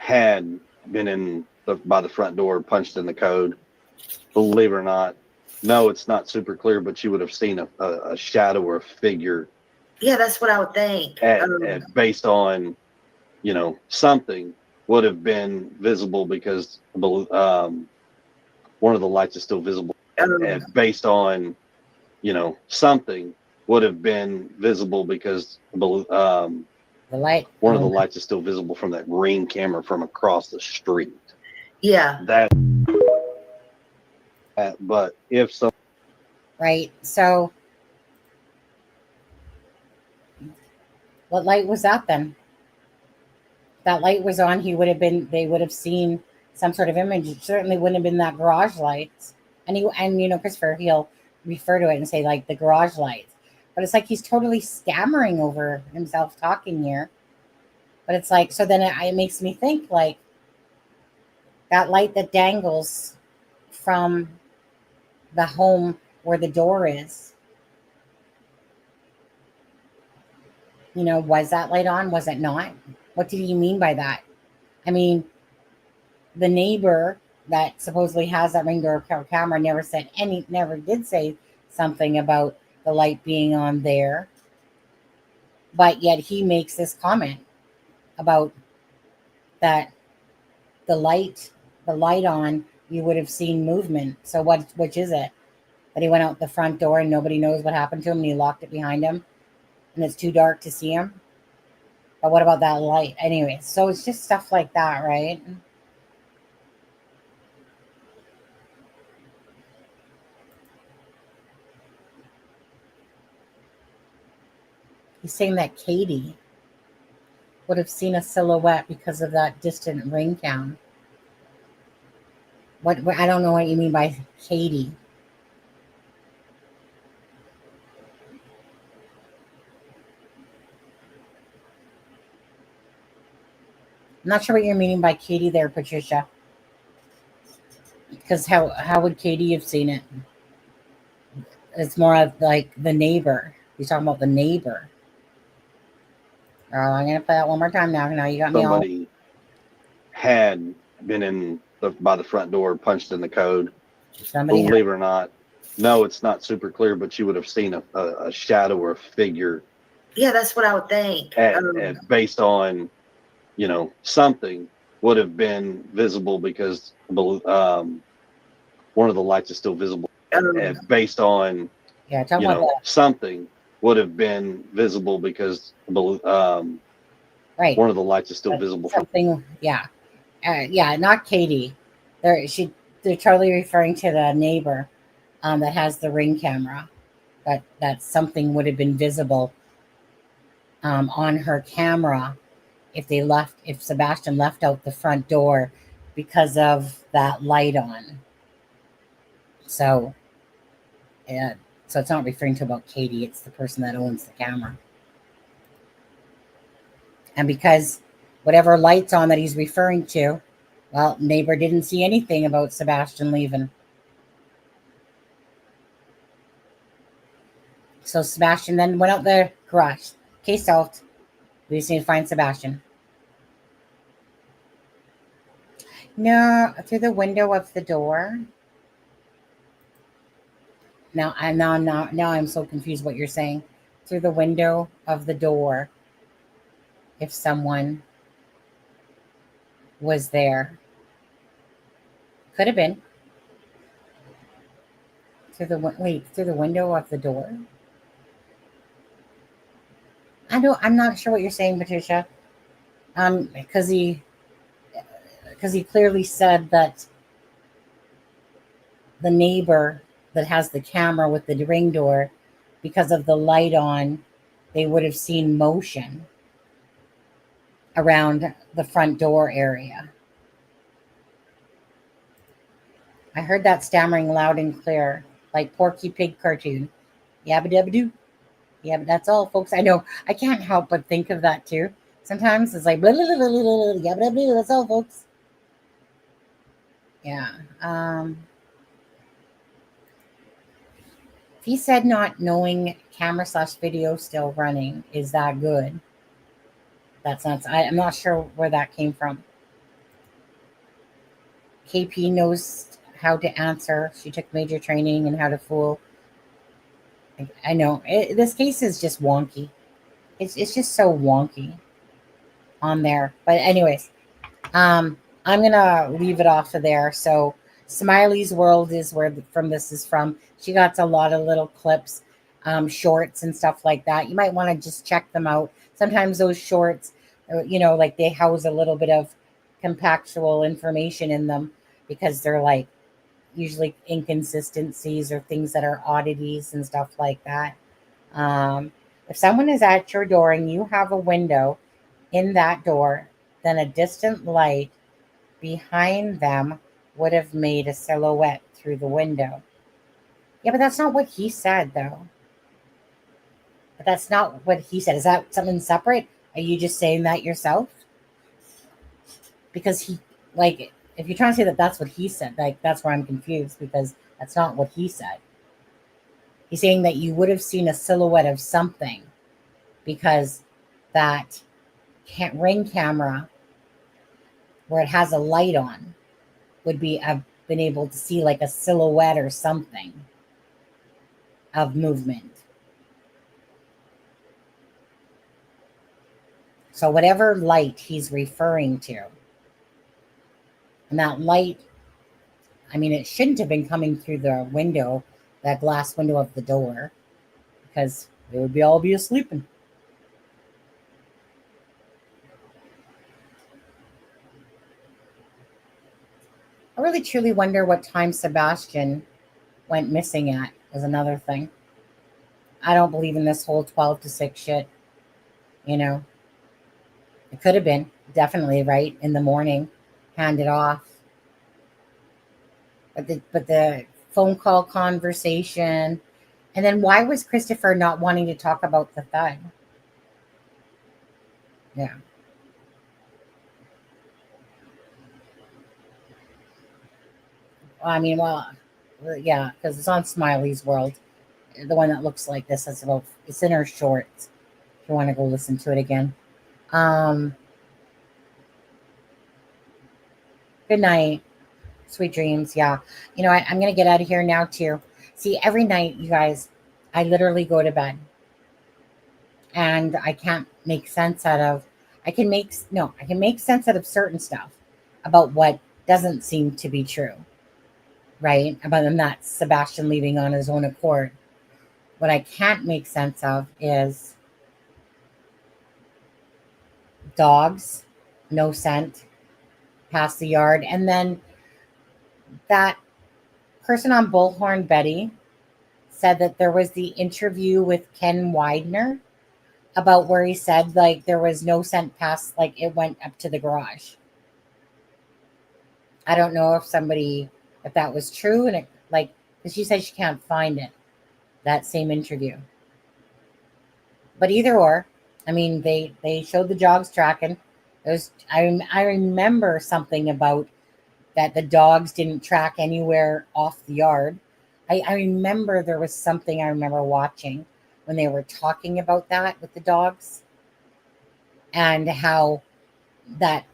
had been by the front door, punched in the code, believe it or not, no, it's not super clear, but you would have seen a shadow or a figure. Yeah, that's what I would think. Based on, something would have been visible because one of the lights is still visible. Based on, something would have been visible because The light. one of the lights is still visible from that ring camera from across the street. Yeah. But if so, Right. So what light was that then? If that light was on, they would have seen some sort of image. It certainly wouldn't have been that garage lights. And Christopher, he'll refer to it and say like the garage lights. But it's like he's totally stammering over himself talking here. But it's like, so then it makes me think like that light that dangles from the home where the door is. Was that light on? Was it not? What did he mean by that? I mean, the neighbor that supposedly has that ring door camera never did say something about the light being on there. But yet he makes this comment about that the light on, you would have seen movement. So which is it? That he went out the front door and nobody knows what happened to him and he locked it behind him and it's too dark to see him? But what about that light? Anyway, so it's just stuff like that, right? He's saying that Katie would have seen a silhouette because of that distant ring cam. What I don't know what you mean by Katie. I'm not sure what you're meaning by Katie there, Patricia. Because how would Katie have seen it? It's more of like the neighbor. He's talking about the neighbor. Oh, I'm going to play that one more time now. Now you got me all. Somebody had been by the front door, punched in the code. Believe it or not, no, it's not super clear, but you would have seen a shadow or a figure. Yeah, that's what I would think. Based on, something would have been visible because one of the lights is still visible. Based on, something would have been visible because right. One of the lights is still visible. Something, yeah. Not Katie. They're totally referring to the neighbor that has the ring camera. That something would have been visible on her camera if Sebastian left out the front door because of that light on. So it's not referring to about Katie, it's the person that owns the camera. And because whatever light's on that he's referring to, well, neighbor didn't see anything about Sebastian leaving. So Sebastian then went out the garage. Case solved. We just need to find Sebastian. No, through the window of the door. Now I'm so confused what you're saying. Through the window of the door. If someone was there. Could have been. Through the window of the door? I'm not sure what you're saying, Patricia. Because he clearly said that the neighbor that has the camera with the ring door, because of the light on, they would have seen motion around the front door area. I heard that stammering loud and clear, like Porky Pig cartoon. Yabba dabba doo. Yeah, but that's all, folks. I know. I can't help but think of that too. Sometimes it's like blah, blah, blah, blah, blah, blah, blah, blah, blah, that's all, folks. Yeah. He said not knowing camera/video still running is that good. That's not. I'm not sure where that came from. KP knows how to answer. She took major training in how to fool. I know this case is just wonky. It's just so wonky on there. But anyways, I'm gonna leave it off of there. So Smiley's World is where this is from. She got a lot of little clips, shorts and stuff like that. You might want to just check them out. Sometimes those shorts, like they house a little bit of compactual information in them because they're like usually inconsistencies or things that are oddities and stuff like that. If someone is at your door and you have a window in that door, then a distant light behind them would have made a silhouette through the window. Yeah, but that's not what he said, though. But that's not what he said. Is that something separate? Are you just saying that yourself? Because if you're trying to say that that's what he said, that's where I'm confused, because that's not what he said. He's saying that you would have seen a silhouette of something because that ring camera where it has a light on would have been able to see like a silhouette or something of movement. So whatever light he's referring to, and that light, I mean, it shouldn't have been coming through the window, that glass window of the door, because they would all be asleep. I really truly wonder what time Sebastian went missing at is another thing. I don't believe in this whole 12 to 6 shit. It could have been definitely right in the morning, hand it off. But the phone call conversation, and then why was Christopher not wanting to talk about the thug? Yeah. Yeah, because it's on Smiley's World, the one that looks like this. It's in her shorts. If you want to go listen to it again. Good night, sweet dreams. Yeah, I'm gonna get out of here now too. See, every night, you guys, I literally go to bed, and I can't make sense out of. I can make sense out of certain stuff about what doesn't seem to be true. Right? About them, that's Sebastian leaving on his own accord. What I can't make sense of is dogs, no scent, past the yard. And then that person on Bullhorn Betty said that there was the interview with Ken Widener about where he said like there was no scent past, like it went up to the garage. I don't know if that was true, and because she said she can't find it, that same interview. But either or, I mean, they showed the dogs tracking. I remember something about that the dogs didn't track anywhere off the yard. I remember there was something I remember watching when they were talking about that with the dogs, and how that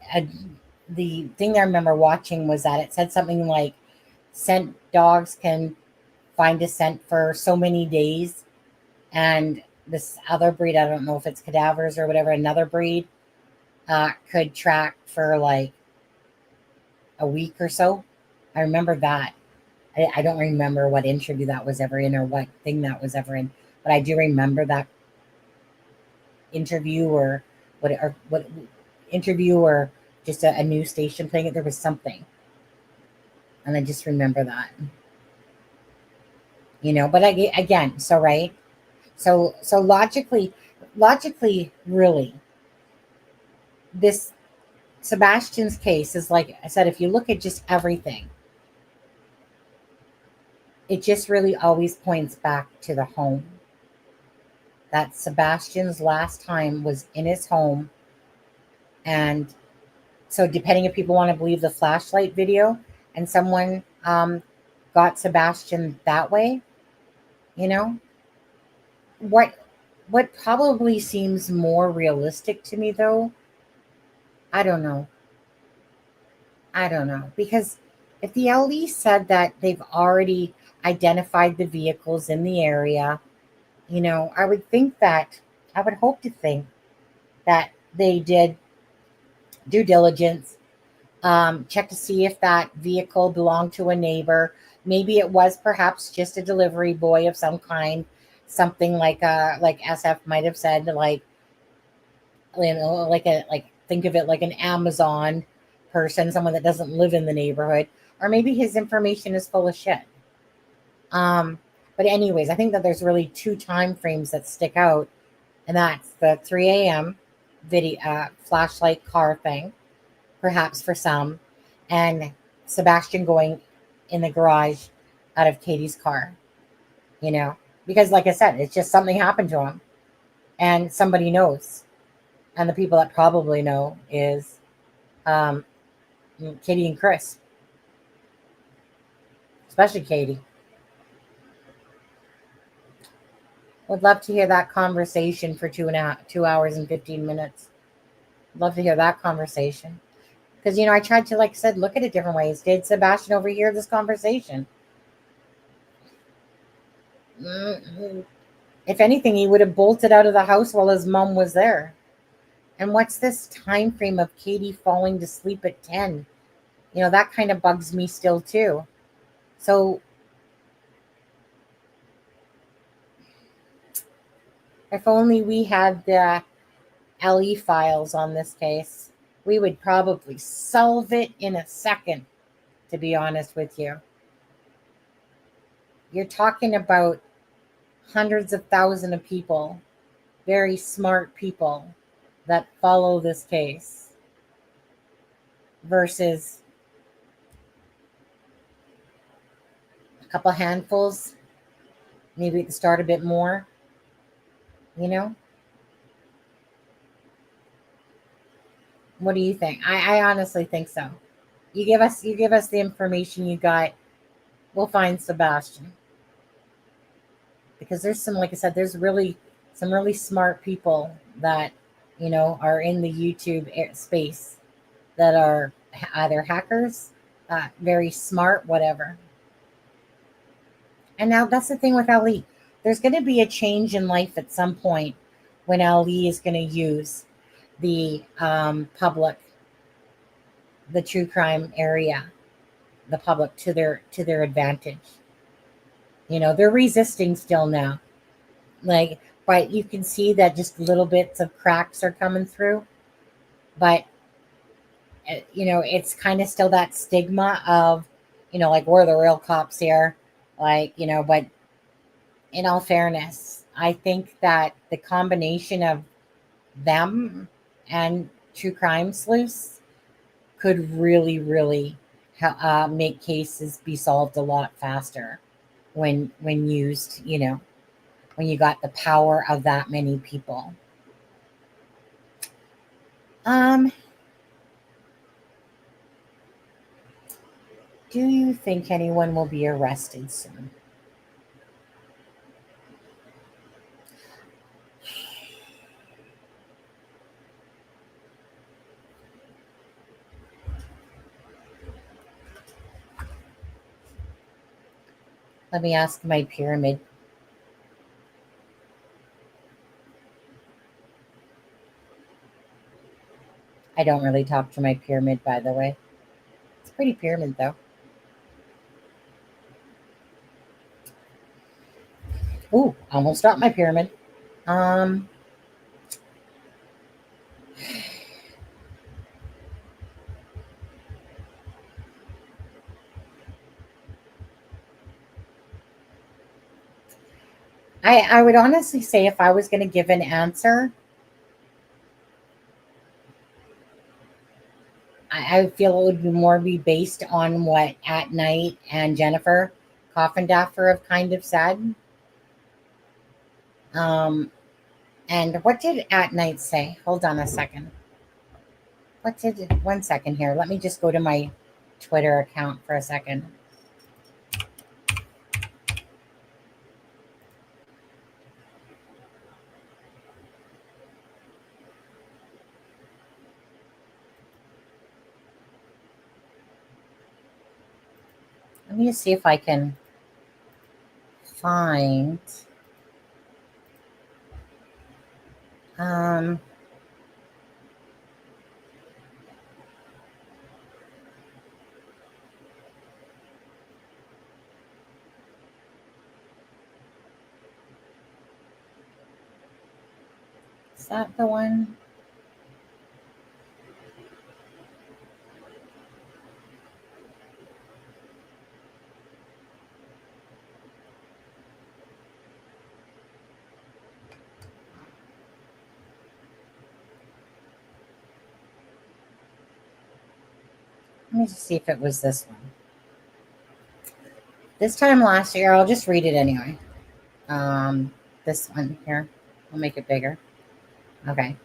the thing I remember watching was that it said something like scent dogs can find a scent for so many days, and this other breed, I don't know if it's cadavers or whatever, another breed could track for like a week or so. I remember that. I don't remember what interview that was ever in or what thing that was ever in, but I do remember that interview or what interview or just a news station playing it. There was something, and I just remember that. But again, so right. So logically, really, this Sebastian's case is, like I said, if you look at just everything, it just really always points back to the home. That Sebastian's last time was in his home. And so depending if people want to believe the flashlight video and someone got Sebastian that way, what probably seems more realistic to me, though, I don't know, because If the LE said that they've already identified the vehicles in the area, I would hope to think that they did due diligence, check to see if that vehicle belonged to a neighbor. Maybe it was perhaps just a delivery boy of some kind, something like SF might have said, like think of it like an Amazon person, someone that doesn't live in the neighborhood, or maybe his information is full of shit. But anyways, I think that there's really two time frames that stick out, and that's the 3 a.m. video flashlight car thing, perhaps for some, and Sebastian going in the garage out of Katie's car, because like I said, it's just something happened to him and somebody knows. And the people that probably know is Katie and Chris, especially Katie. Would love to hear that conversation for 2 hours and 15 minutes. Love to hear that conversation. Because, I tried to, like I said, look at it different ways. Did Sebastian overhear this conversation? If anything, he would have bolted out of the house while his mom was there. And what's this time frame of Katie falling to sleep at 10? That kind of bugs me still too. So if only we had the LE files on this case, we would probably solve it in a second, to be honest with you. You're talking about hundreds of thousands of people, very smart people that follow this case, versus a couple handfuls, maybe at the start a bit more, What do you think? I honestly think so. You give us the information you got, we'll find Sebastian. Because there's some, like I said, there's some really smart people that, are in the YouTube space that are either hackers, very smart, whatever. And now that's the thing with LE. There's going to be a change in life at some point when LE is going to use the public, the true crime area, the public to their advantage. They're resisting still now. But you can see that just little bits of cracks are coming through. But, it's kind of still that stigma of, we're the real cops here. But in all fairness, I think that the combination of them and true crime sleuths could really, really make cases be solved a lot faster when used, when you got the power of that many people. Do you think anyone will be arrested soon? Let me ask my pyramid. I don't really talk to my pyramid, by the way. It's a pretty pyramid, though. Ooh, almost dropped my pyramid. I would honestly say if I was going to give an answer, I feel it would be more based on what At Night and Jennifer Coffindaffer have kind of said. And what did At Night say? Hold on a second. 1 second here. Let me just go to my Twitter account for a second. Let me see if I can find is that the one? Let me just see if it was this one. This time last year, I'll just read it anyway. This one here. I'll make it bigger. Okay.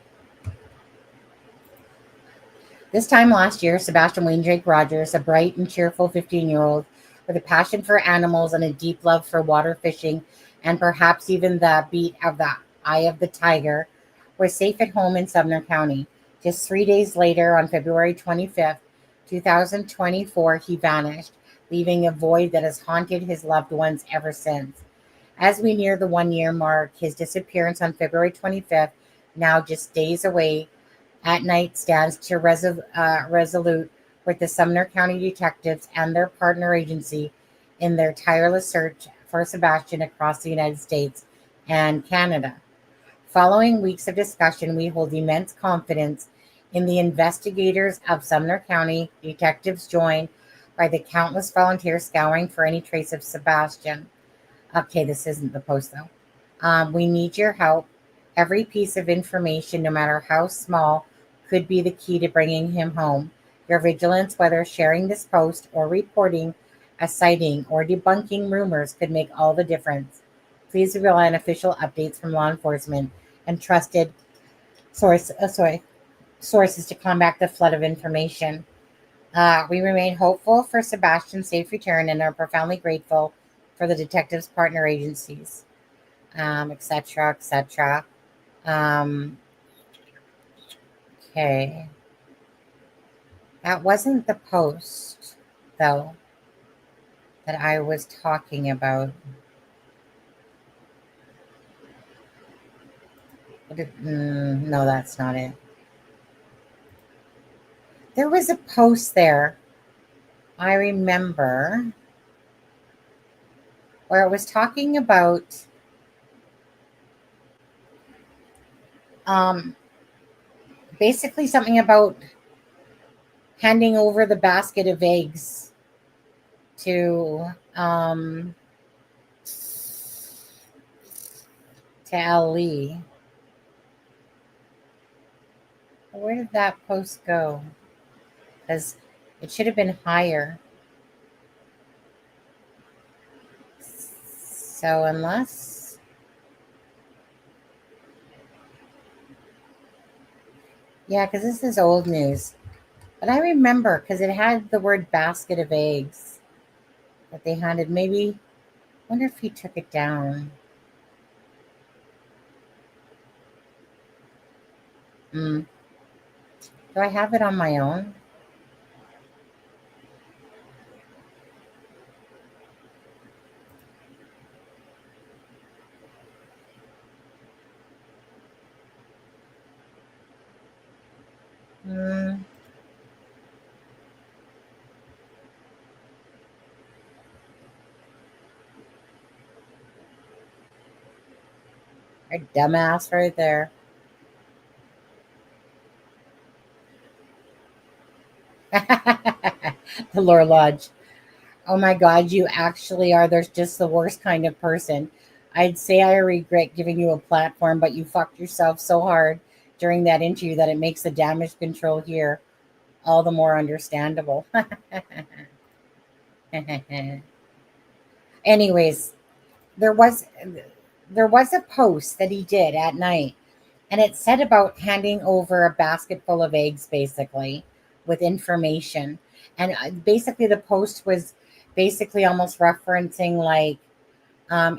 This time last year, Sebastian Wayne Drake Rogers, a bright and cheerful 15-year-old with a passion for animals and a deep love for water fishing, and perhaps even the beat of the eye of the tiger, was safe at home in Sumner County. Just 3 days later, on February 25th, 2024, he vanished, leaving a void that has haunted his loved ones ever since. As we near the 1-year mark, his disappearance on February 25th, now just days away, at night stands to resolute with the Sumner County detectives and their partner agency in their tireless search for Sebastian across the United States and Canada. Following weeks of discussion, we hold immense confidence in the investigators of Sumner County, detectives joined by the countless volunteers scouring for any trace of Sebastian. Okay, this isn't the post though. We need your help. Every piece of information, no matter how small, could be the key to bringing him home. Your vigilance, whether sharing this post or reporting a sighting or debunking rumors, could make all the difference. Please rely on official updates from law enforcement and trusted sources to combat the flood of information. We remain hopeful for Sebastian's safe return and are profoundly grateful for the detectives' partner agencies, etc., etc. Okay. That wasn't the post, though, that I was talking about. No, that's not it. There was a post there, I remember, where it was talking about basically something about handing over the basket of eggs to Ali. Where did that post go? Because it should have been higher. So unless... Yeah, because this is old news. But I remember, because it had the word basket of eggs that they handed. Maybe, I wonder if he took it down. Do I have it on my own? A dumbass right there. The Lore Lodge. Oh my God, you actually are. There's just the worst kind of person. I'd say I regret giving you a platform, but you fucked yourself so hard during that interview that it makes the damage control here all the more understandable. Anyways, there was a post that he did at night, and it said about handing over a basket full of eggs, basically, with information. And basically the post was basically almost referencing like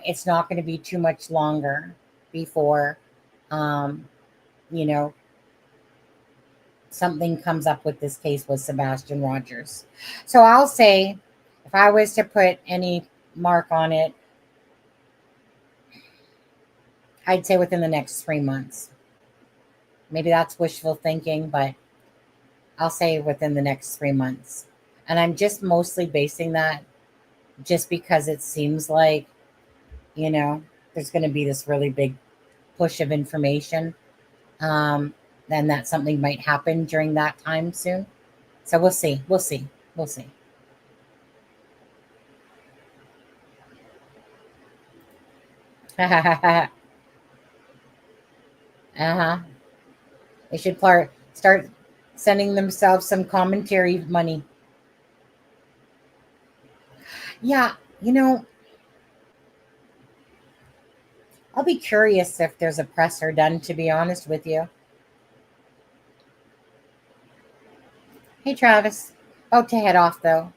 it's not going to be too much longer before you know, something comes up with this case with Sebastian Rogers. So I'll say, if if I was to put any mark on it, I'd say within the next 3 months. Maybe that's wishful thinking, but I'll say within the next 3 months. And I'm just mostly basing that just because it seems like, there's going to be this really big push of information. Then that something might happen during that time soon. So we'll see. We'll see. We'll see. Uh-huh. They should start sending themselves some commentary money. Yeah, I'll be curious if there's a presser done, to be honest with you. Hey, Travis. About to head off, though.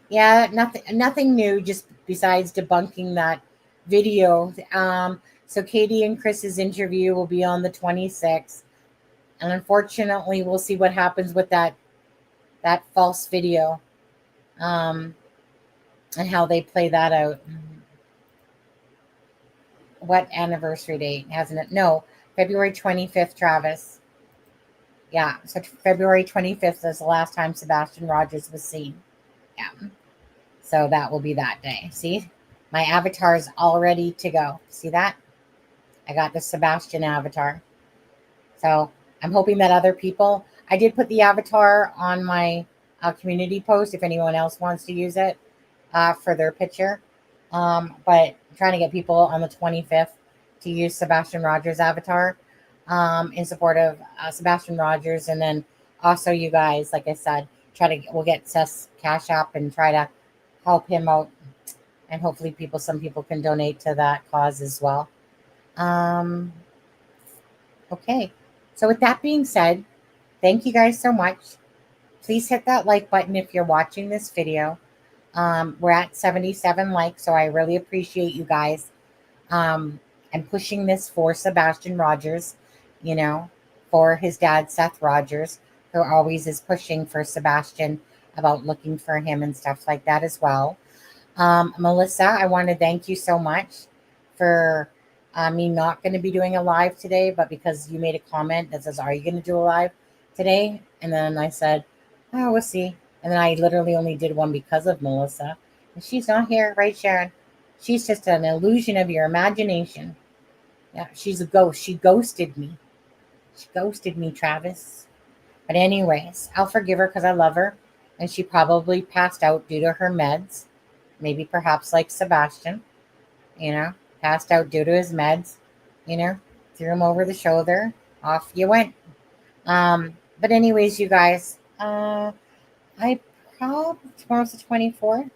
Yeah, nothing new, just besides debunking that video. So Katie and Chris's interview will be on the 26th. And unfortunately, we'll see what happens with that false video. And how they play that out. What anniversary date? Hasn't it? No, February 25th, Travis. Yeah, so February 25th is the last time Sebastian Rogers was seen. Yeah. So that will be that day. See? My avatar is all ready to go. See that? I got the Sebastian avatar. So I'm hoping that other people... I did put the avatar on my community post if anyone else wants to use it for their picture. But I'm trying to get people on the 25th to use Sebastian Rogers' avatar in support of Sebastian Rogers. And then also you guys, like I said, we'll get Seth's Cash App and try to help him out. And hopefully some people can donate to that cause as well. Okay. So with that being said, thank you guys so much. Please hit that like button if you're watching this video. We're at 77 likes, so I really appreciate you guys. I'm pushing this for Sebastian Rogers, for his dad, Seth Rogers, who always is pushing for Sebastian about looking for him and stuff like that as well. Melissa, I want to thank you so much for me not going to be doing a live today, but because you made a comment that says, are you going to do a live today? And then I said, oh, we'll see. And then I literally only did one because of Melissa. And she's not here, right, Sharon? She's just an illusion of your imagination. Yeah, she's a ghost. She ghosted me. She ghosted me, Travis. But anyways, I'll forgive her because I love her. And she probably passed out due to her meds. Maybe perhaps like Sebastian, passed out due to his meds, threw him over the shoulder. Off you went. But anyways, you guys, tomorrow's the 24th.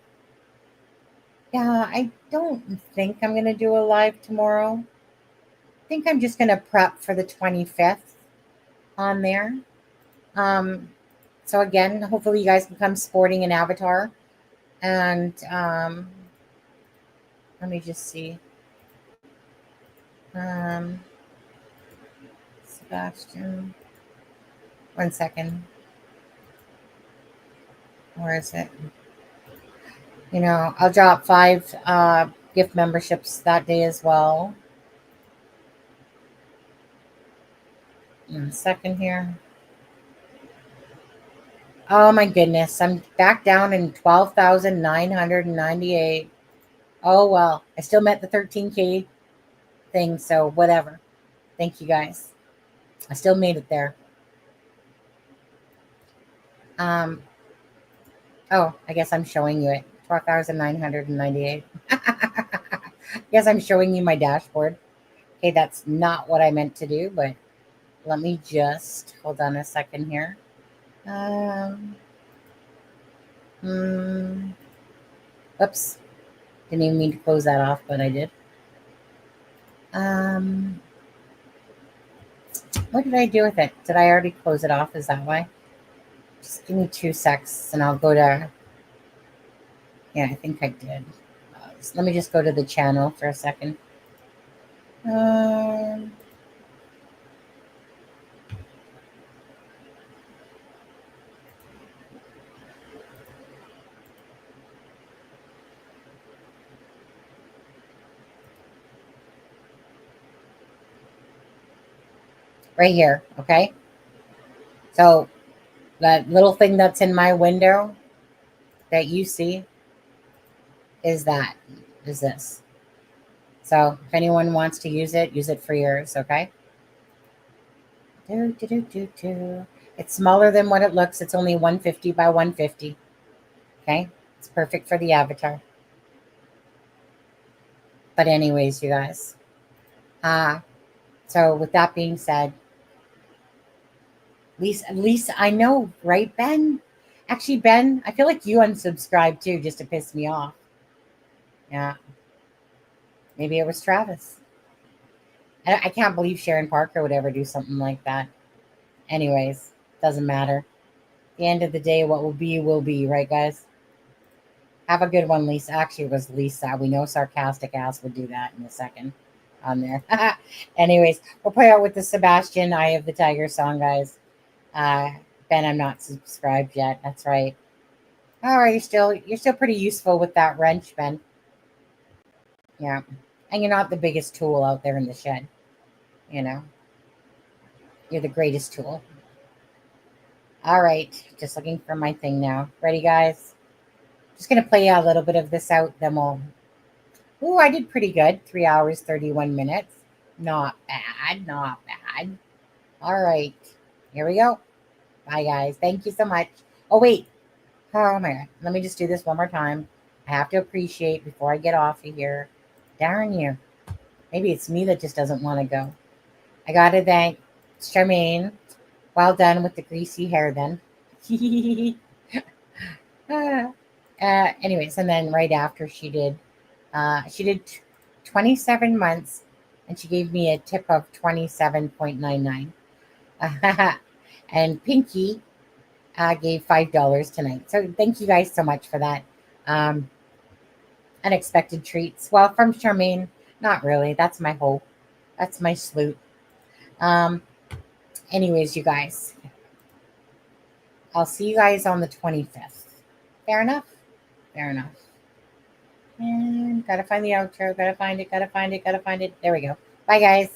Yeah, I don't think I'm going to do a live tomorrow. I think I'm just going to prep for the 25th on there. So again, hopefully you guys can come sporting an avatar. And let me just see. Sebastian. 1 second. Where is it? I'll drop 5 gift memberships that day as well. In a second here. Oh my goodness. I'm back down in 12,998. Oh well. I still met the 13K thing, so whatever. Thank you guys. I still made it there. Oh, I guess I'm showing you it. 12,998. Yes, I'm showing you my dashboard. Okay, that's not what I meant to do, but let me just hold on a second here. Oops. Didn't even mean to close that off, but I did. What did I do with it? Did I already close it off? Is that why? Just give me 2 secs and I'll go to... Yeah, I think I did. Let me just go to the channel for a second. right here. Okay. So that little thing that's in my window that you see is this. So if anyone wants to use it for yours. Okay. It's smaller than what it looks. It's only 150 by 150. Okay. It's perfect for the avatar. But anyways, you guys. So with that being said, Lisa, I know, right, Ben? Actually, Ben, I feel like you unsubscribed too, just to piss me off. Yeah. Maybe it was Travis. I can't believe Sharon Parker would ever do something like that. Anyways, doesn't matter. At the end of the day, what will be, right, guys? Have a good one, Lisa. Actually, it was Lisa. We know sarcastic ass would do that in a second on there. Anyways, we'll play out with the Sebastian Eye of the Tiger song, guys. Ben, I'm not subscribed yet. That's right. All right, you're still pretty useful with that wrench, Ben. Yeah. And you're not the biggest tool out there in the shed. You know. You're the greatest tool. All right. Just looking for my thing now. Ready, guys? Just gonna play a little bit of this out, then we'll. Ooh, I did pretty good. 3 hours, 31 minutes. Not bad. Not bad. All right. Here we go. Bye, guys. Thank you so much. Oh, wait. Oh, my God. Let me just do this one more time. I have to appreciate before I get off of here. Darn you. Maybe it's me that just doesn't want to go. I got to thank Charmaine. Well done with the greasy hair then. Anyways, and then right after she did 27 months and she gave me a tip of 27.99. And Pinky gave $5 tonight. So thank you guys so much for that. Unexpected treats. Well, from Charmaine, not really. That's my hope. That's my sloot. Anyways, you guys, I'll see you guys on the 25th. Fair enough? Fair enough. And gotta find the outro. Gotta find it. There we go. Bye, guys.